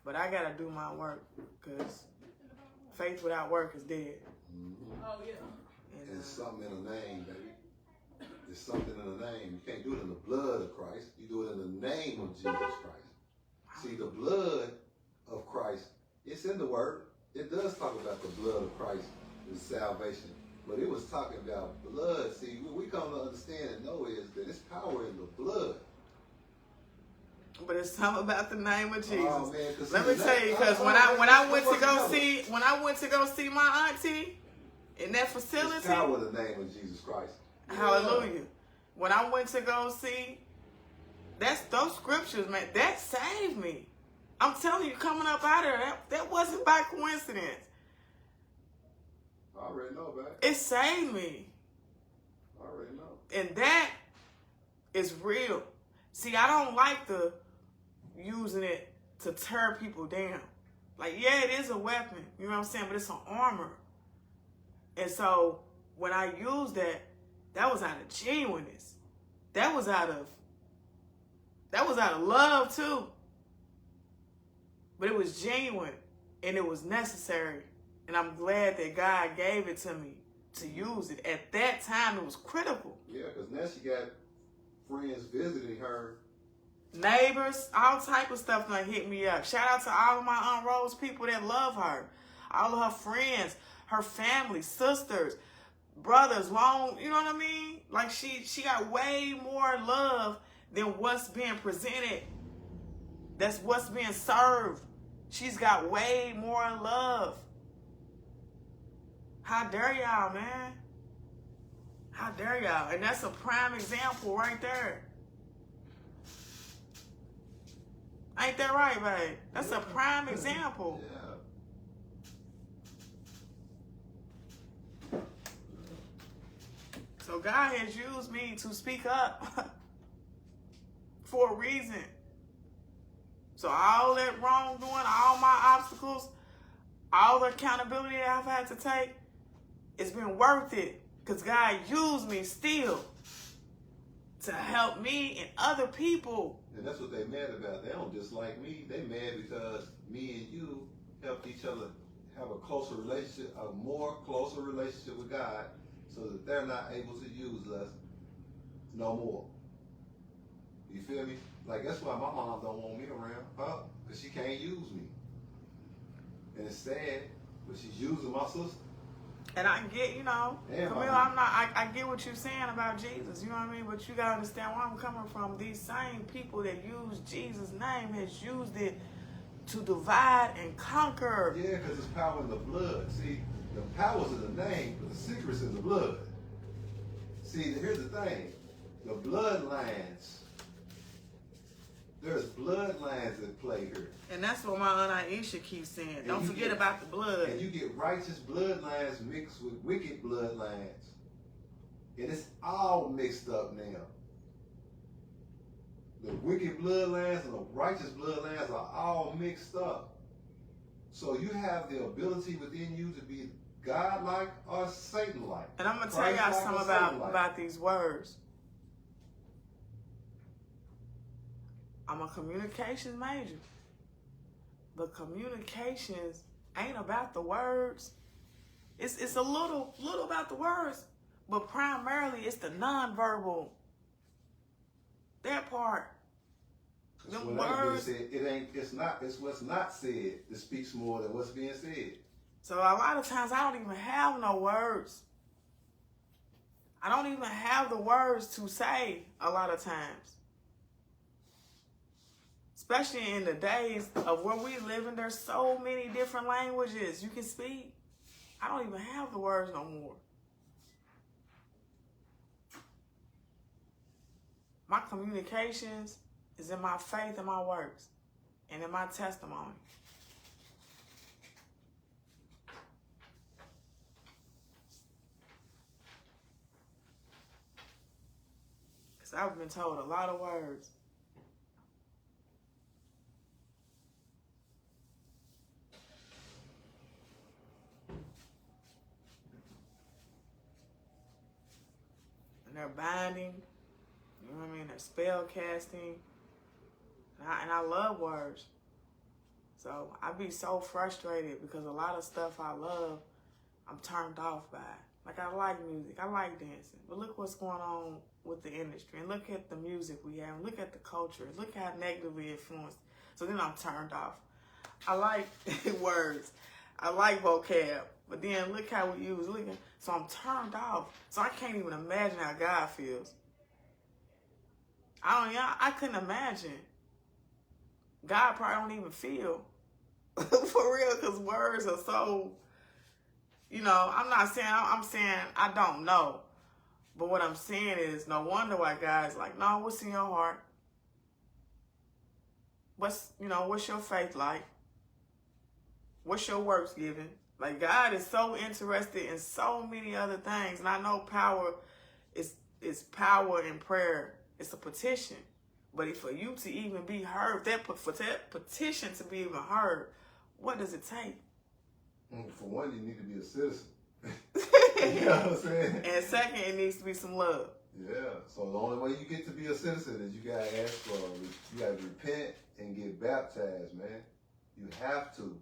But I gotta do my work, because faith without work is dead.
Mm-hmm.
Oh yeah. And,
it's something in the name, baby. It's something in the name. You can't do it in the blood of Christ. You do it in the name of Jesus Christ. See, the blood of Christ, it's in the Word. It does talk about the blood of Christ is salvation. But it was talking about blood. See, what we come to understand and know is that it's power in the blood.
But it's something about the name of Jesus.
Oh, man,
let me tell you, because when I went to go see my auntie in that facility,
it's power in the name of Jesus Christ.
Hallelujah. When I went to go see, those scriptures, man, that saved me. I'm telling you, coming up out of there, that wasn't by coincidence.
I already know, man.
It saved me.
I already know.
And that is real. See, I don't like using it to tear people down. Like, yeah, it is a weapon, you know what I'm saying? But it's an armor. And so when I used that was out of genuineness. That was out of love too. But it was genuine and it was necessary. And I'm glad that God gave it to me to use it. At that time, it was critical.
Yeah, because now she got friends visiting her
Neighbors, all type of stuff done hit me up. Shout out to all of my Aunt Rose people that love her. All of her friends, her family, sisters, brothers, long, you know what I mean? Like she got way more love than what's being presented. That's what's being served. She's got way more love. How dare y'all, man? How dare y'all? And that's a prime example right there. Ain't that right, babe? That's a prime example.
Yeah.
So God has used me to speak up for a reason. So all that wrongdoing, all my obstacles, all the accountability that I've had to take, it's been worth it. Because God used me still to help me and other people.
And that's what they mad about. They don't dislike me. They mad because me and you helped each other have a closer relationship, a more closer relationship with God, so that they're not able to use us no more. You feel me? Like, that's why my mom don't want me around, huh? Because she can't use me. And it's sad, but she's using my sister.
And I get, you know,
Yeah,
Camille, I get what you're saying about Jesus, you know what I mean? But you got to understand where I'm coming from. These same people that use Jesus' name has used it to divide and conquer.
Yeah, because it's power in the blood. See, the power's in the name, but the secret's in the blood. See, here's the thing. The bloodlines, there's bloodlines that play here.
And that's what my Aunt Aisha keeps saying.
And
Don't
you
forget
get-
about the blood.
And you get righteous bloodlines mixed with wicked bloodlines. And it's all mixed up now. The wicked bloodlines and the righteous bloodlines are all mixed up. So you have the ability within you to be God-like or Satan-like.
And I'm going to tell y'all
Christ-like
something
or Satan-like.
about these words. I'm a communications major. But communications ain't about the words. It's a little about the words, but primarily it's the nonverbal. That part. The
When that being
words.
said, it's what's not said that speaks more than what's being said.
So a lot of times I don't even have no words. I don't even have the words to say a lot of times. Especially in the days of where we live in, there's so many different languages you can speak. I don't even have the words no more. My communications is in my faith and my works and in my testimony. Because I've been told a lot of words. And they're binding, you know what I mean? They're spell casting. And I love words. So I be so frustrated because a lot of stuff I love, I'm turned off by. Like, I like music, I like dancing. But look what's going on with the industry. And look at the music we have. And look at the culture. Look how negatively influenced. So then I'm turned off. I like words. I like vocab. But then look how we use it. So I'm turned off. So I can't even imagine how God feels. I couldn't imagine. God probably don't even feel. For real, because words are so, you know, I'm saying I don't know. But what I'm saying is, no wonder why God's like, no, what's in your heart? What's your faith like? What's your works given? Like, God is so interested in so many other things. And I know power is power in prayer. It's a petition. But for you to even be heard, for that petition to be even heard, what does it take?
For one, you need to be a citizen. You know what I'm saying?
And second, it needs to be some love.
Yeah. So the only way you get to be a citizen is you gotta ask for, you gotta repent and get baptized, man. You have to.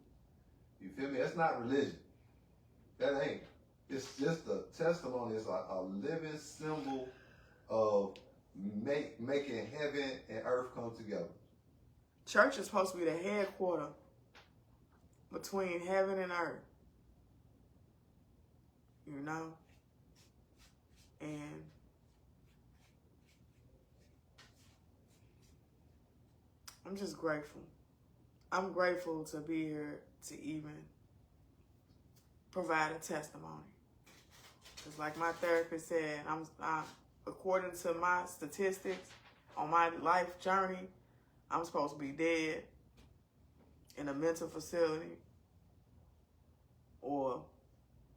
You feel me? That's not religion. That ain't. It's just a testimony. It's a living symbol of making heaven and earth come together.
Church is supposed to be the headquarter between heaven and earth. You know? And I'm just grateful. I'm grateful to be here to even provide a testimony. Because like my therapist said, I'm according to my statistics on my life journey, I'm supposed to be dead in a mental facility. Or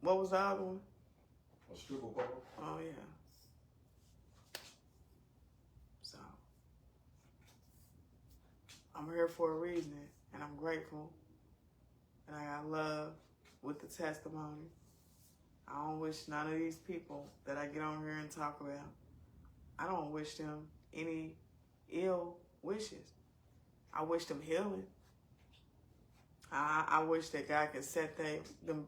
what was the other one?
A stripper pole.
Oh yeah. So I'm here for a reason, and I'm grateful, and I got love with the testimony. I don't wish none of these people that I get on here and talk about, I don't wish them any ill wishes. I wish them healing. I wish that God could set them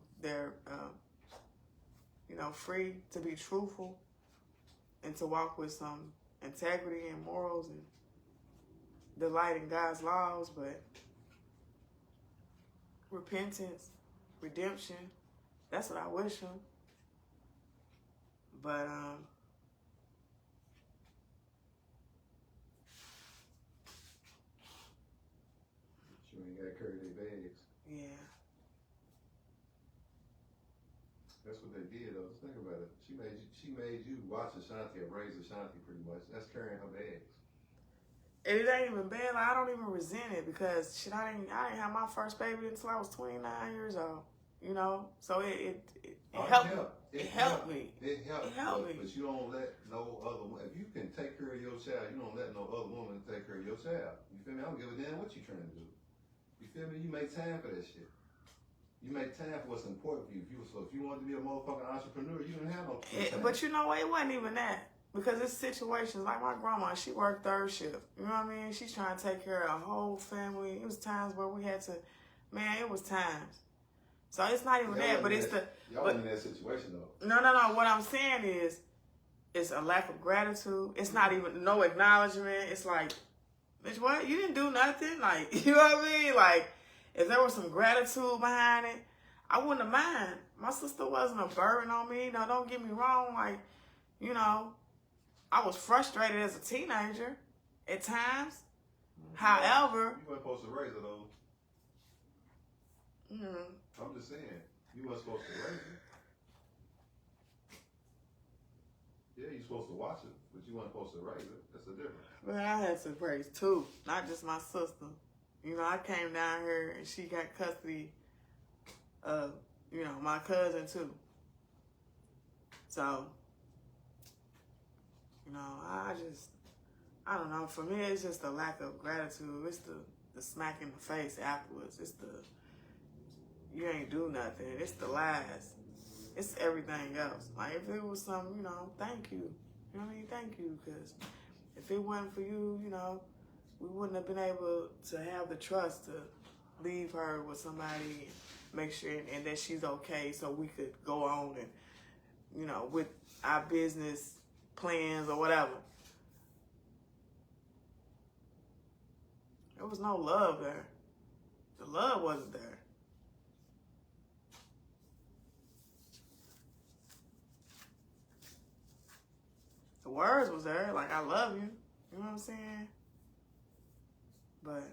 free to be truthful and to walk with some integrity and morals and delight in God's laws, but repentance, redemption, that's what I wish them. But
You ain't gotta carry their bags.
yeah.
That's what they did though. Think about it. She made you watch Ashanti or raise Ashanti pretty much. That's carrying her bags.
And it ain't even bad. Like, I don't even resent it because shit, I didn't have my first baby until I was 29 years old. You know, so it helped. It helped me.
It helped me. But you don't let no other woman. If you can take care of your child, you don't let no other woman take care of your child. You feel me? I don't give a damn what you trying to do. You feel me? You make time for that shit. You make time for what's important for you. If you wanted to be a motherfucking entrepreneur, you didn't have no time.
But you know what? It wasn't even that. Because it's situations like my grandma, she worked third shift. You know what I mean? She's trying to take care of a whole family. It was times where we had to, man, it was times. So it's not even that, but it's the...
Y'all in that situation, though.
No. What I'm saying is, it's a lack of gratitude. It's not even no acknowledgement. It's like, bitch, what? You didn't do nothing? Like, you know what I mean? Like, if there was some gratitude behind it, I wouldn't have mind. My sister wasn't a burden on me. No, don't get me wrong. Like, you know, I was frustrated as a teenager at times.
Mm-hmm.
However...
You weren't supposed to raise her, though.
Mm-hmm.
I'm just saying, you weren't supposed to raise her. Yeah, you're supposed to watch it, but you weren't supposed to raise it. That's the difference.
Well, I had to raise two, not just my sister. You know, I came down here and she got custody of, you know, my cousin too. So, you know, I don't know. For me, it's just a lack of gratitude. It's the smack in the face afterwards. It's the, you ain't do nothing. It's the lies. It's everything else. Like, if it was some, you know, thank you. You know what I mean? Thank you. Because if it wasn't for you, you know, we wouldn't have been able to have the trust to leave her with somebody and make sure and that she's okay so we could go on and, you know, with our business plans or whatever. There was no love there. The love wasn't there. The words was there, like, I love you. You know what I'm saying? But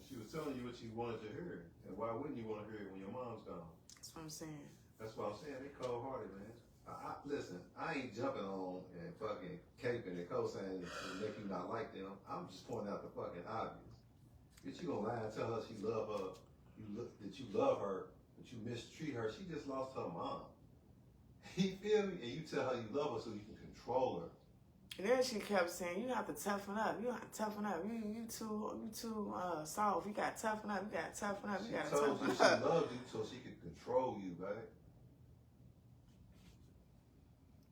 she was telling you what you wanted to hear. And why wouldn't you want to hear it when your mom's gone?
that's what I'm saying.
That's what I'm saying. They cold-hearted, man. Listen, I ain't jumping on and fucking caping and co-signing to make you not like them. I'm just pointing out the fucking obvious. If you gonna lie and tell her she love her, that you love her, but you mistreat her, she just lost her mom. You feel me? And you tell her you love her so you can control her.
And then she kept saying, you have to toughen up. You have to toughen up. You too soft. You got to toughen up. You got to toughen up. You got to toughen up.
She loved you so she could control you, baby.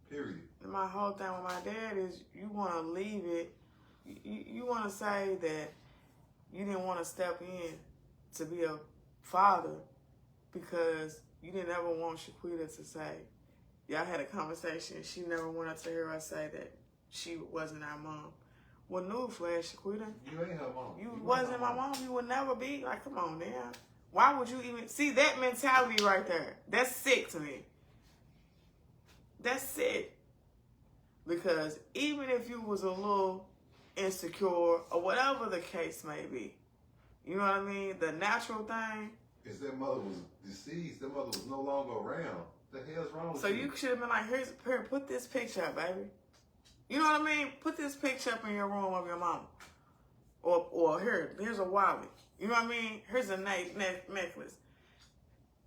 Period.
And my whole thing with my dad is you want to leave it. You want to say that you didn't want to step in to be a father because you didn't ever want Shaquita to say, y'all had a conversation. She never wanted to hear us say that she wasn't our mom. Well, newsflash, Shaquita.
You ain't her mom.
You wasn't my mom. You would never be. Like, come on now. Why would you even see that mentality right there? That's sick to me. That's sick. Because even if you was a little insecure or whatever the case may be, you know what I mean? The natural thing.
If their mother was deceased, their mother was no longer around. The hell's wrong with
So
you?
you should have been like, here, put this picture up, baby. You know what I mean? Put this picture up in your room of your mama. Or here's a wallet. You know what I mean? Here's a necklace.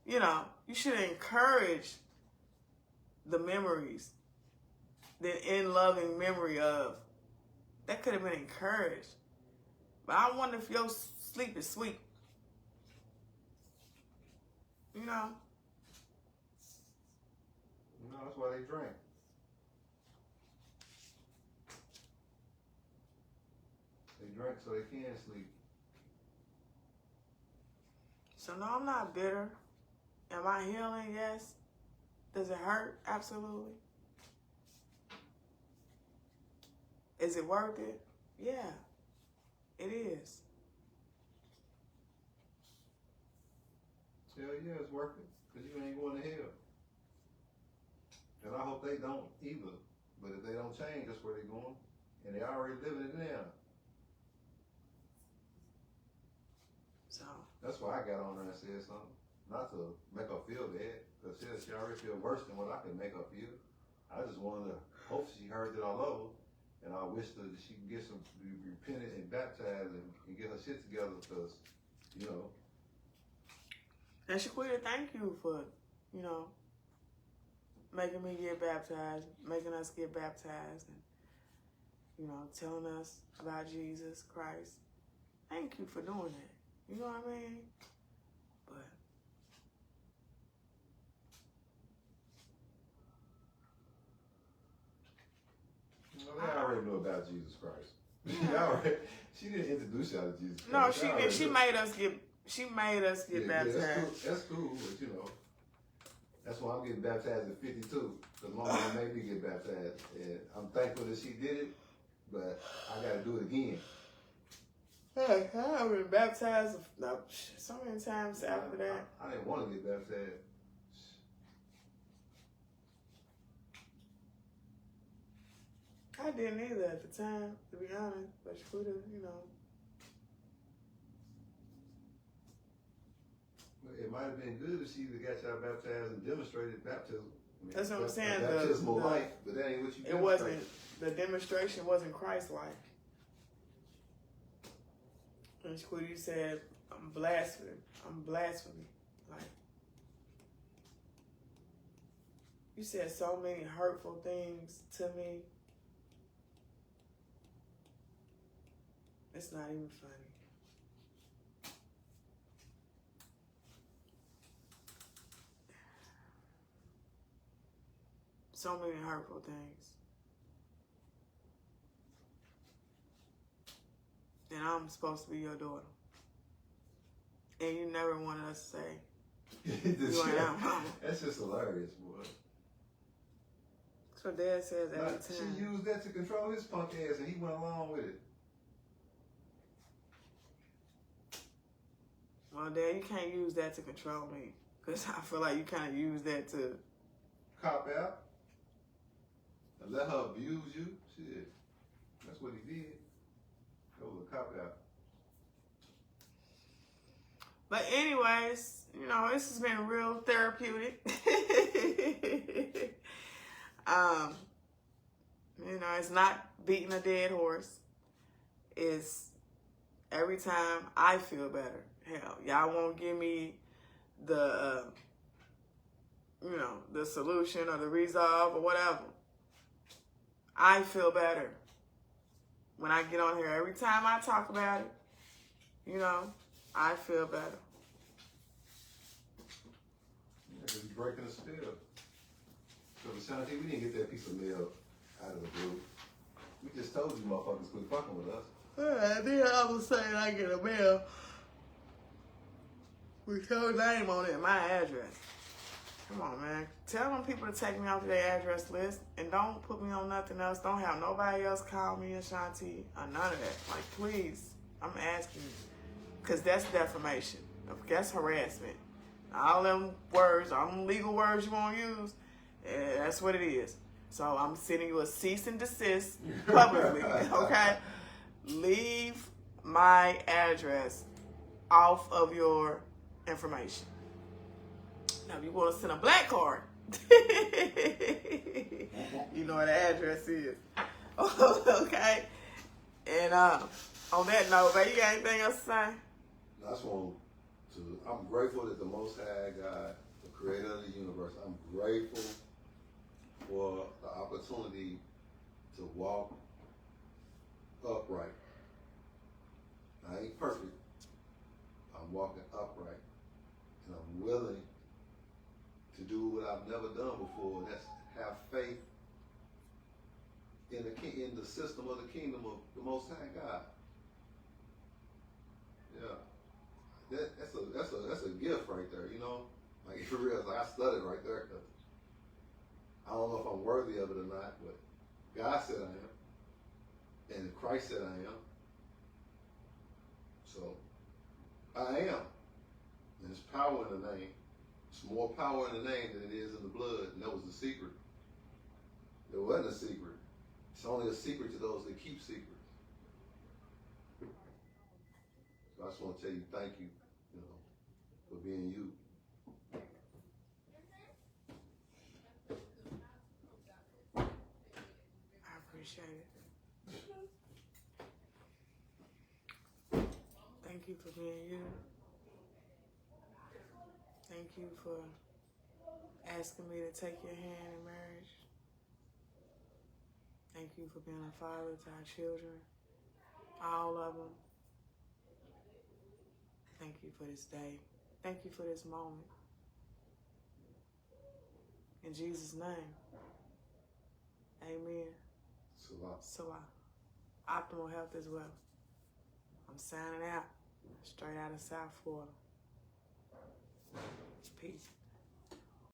You know, you should encourage the memories, the in-loving memory of. That could have been encouraged. But I wonder if your sleep is sweet. You know?
No, that's why they drank. They drank so they can sleep.
So no, I'm not bitter. Am I healing? Yes. Does it hurt? Absolutely. Is it worth it? Yeah, it is.
Hell yeah, it's worth it. Because you ain't going to hell. And I hope they don't either. But if they don't change, that's where they're going. And they already living it now.
So
That's why I got on her and said something. Not to make her feel bad. Because she already feel worse than what I can make her feel. I just wanted to hope she heard that I love her. And I wish that she can get some, be repentant and baptized and get her shit together. Because, you know.
and Shaquita, thank you for, you know, making me get baptized, making us get baptized, and, you know, telling us about Jesus Christ. Thank you for doing that. You know what I mean? But
Well, they already know about Jesus Christ.
Yeah.
She didn't introduce y'all to Jesus Christ.
no, she
Y'all
did. She
already
made us get
know.
baptized.
That's cool, but you know, that's why I'm getting baptized at 52, because my mom made me get baptized, and I'm thankful that she did it, but I got to do it again.
Hey, I've been baptized so many times after that.
I didn't want to get baptized.
I didn't either at the time, to be honest. But Shaquita, you know.
It might have been good if she got y'all baptized and demonstrated baptism. I mean,
That's what I'm saying.
Baptismal life, but that ain't what you
It wasn't, the demonstration wasn't Christ-like. And Shaquita, you said, I'm blasphemy. Like, you said so many hurtful things to me. It's not even funny. So many hurtful things. And I'm supposed to be your daughter. And you never wanted us to say, you ain't our mama.
That's just hilarious, boy.
That's what Dad says every
Like,
time.
she used that to control his punk ass, and he went along with it.
Well, Dad, you can't use that to control me. Because I feel like you kind of use that to...
Cop out. And let her abuse you. Shit. That's what he did. That was a cop out.
But anyways, you know, this has been real therapeutic. You know, it's not beating a dead horse. It's every time I feel better. Hell, y'all won't give me the, you know, the solution or the resolve or whatever. I feel better when I get on here. Every time I talk about it, you know, I feel better.
Yeah, 'cause you're breaking the spell. So, Ashanti, we didn't get that piece of mail out of the blue. We just told you motherfuckers quit fucking with us.
I think I was saying I get a mail with your name on it, my address. Come on, man. Tell them people to take me off their address list and don't put me on nothing else. Don't have nobody else call me Ashanti or none of that. Like, please, I'm asking you. Because that's defamation. That's harassment. All them words, all them legal words you want to use, that's what it is. So I'm sending you a cease and desist publicly, okay? Leave my address off of your information. Now, if you want to send a black card, you know what the address is. Okay? And on that note, baby, you got anything else to say?
I just want to, I'm grateful that the Most High God, the creator of the universe, I'm grateful for the opportunity to walk upright. I ain't perfect. I'm walking upright. And I'm willing to do what I've never done before. And that's have faith in the system of the kingdom of the Most High God. Yeah. That's a gift right there, you know? Like, for real, like I studied right there. I don't know if I'm worthy of it or not, but God said I am. And Christ said I am. So, I am. And there's power in the name. There's more power in the name than it is in the blood. And that was the secret. There wasn't a secret. It's only a secret to those that keep secrets. So I just want to tell you thank you, you know, for being you.
I appreciate it. Thank you for being you. Thank you for asking me to take your hand in marriage. Thank you for being a father to our children, all of them. Thank you for this day. Thank you for this moment. In Jesus' name, amen. Salah. Optimal health as well. I'm signing out, straight out of South Florida. Peace.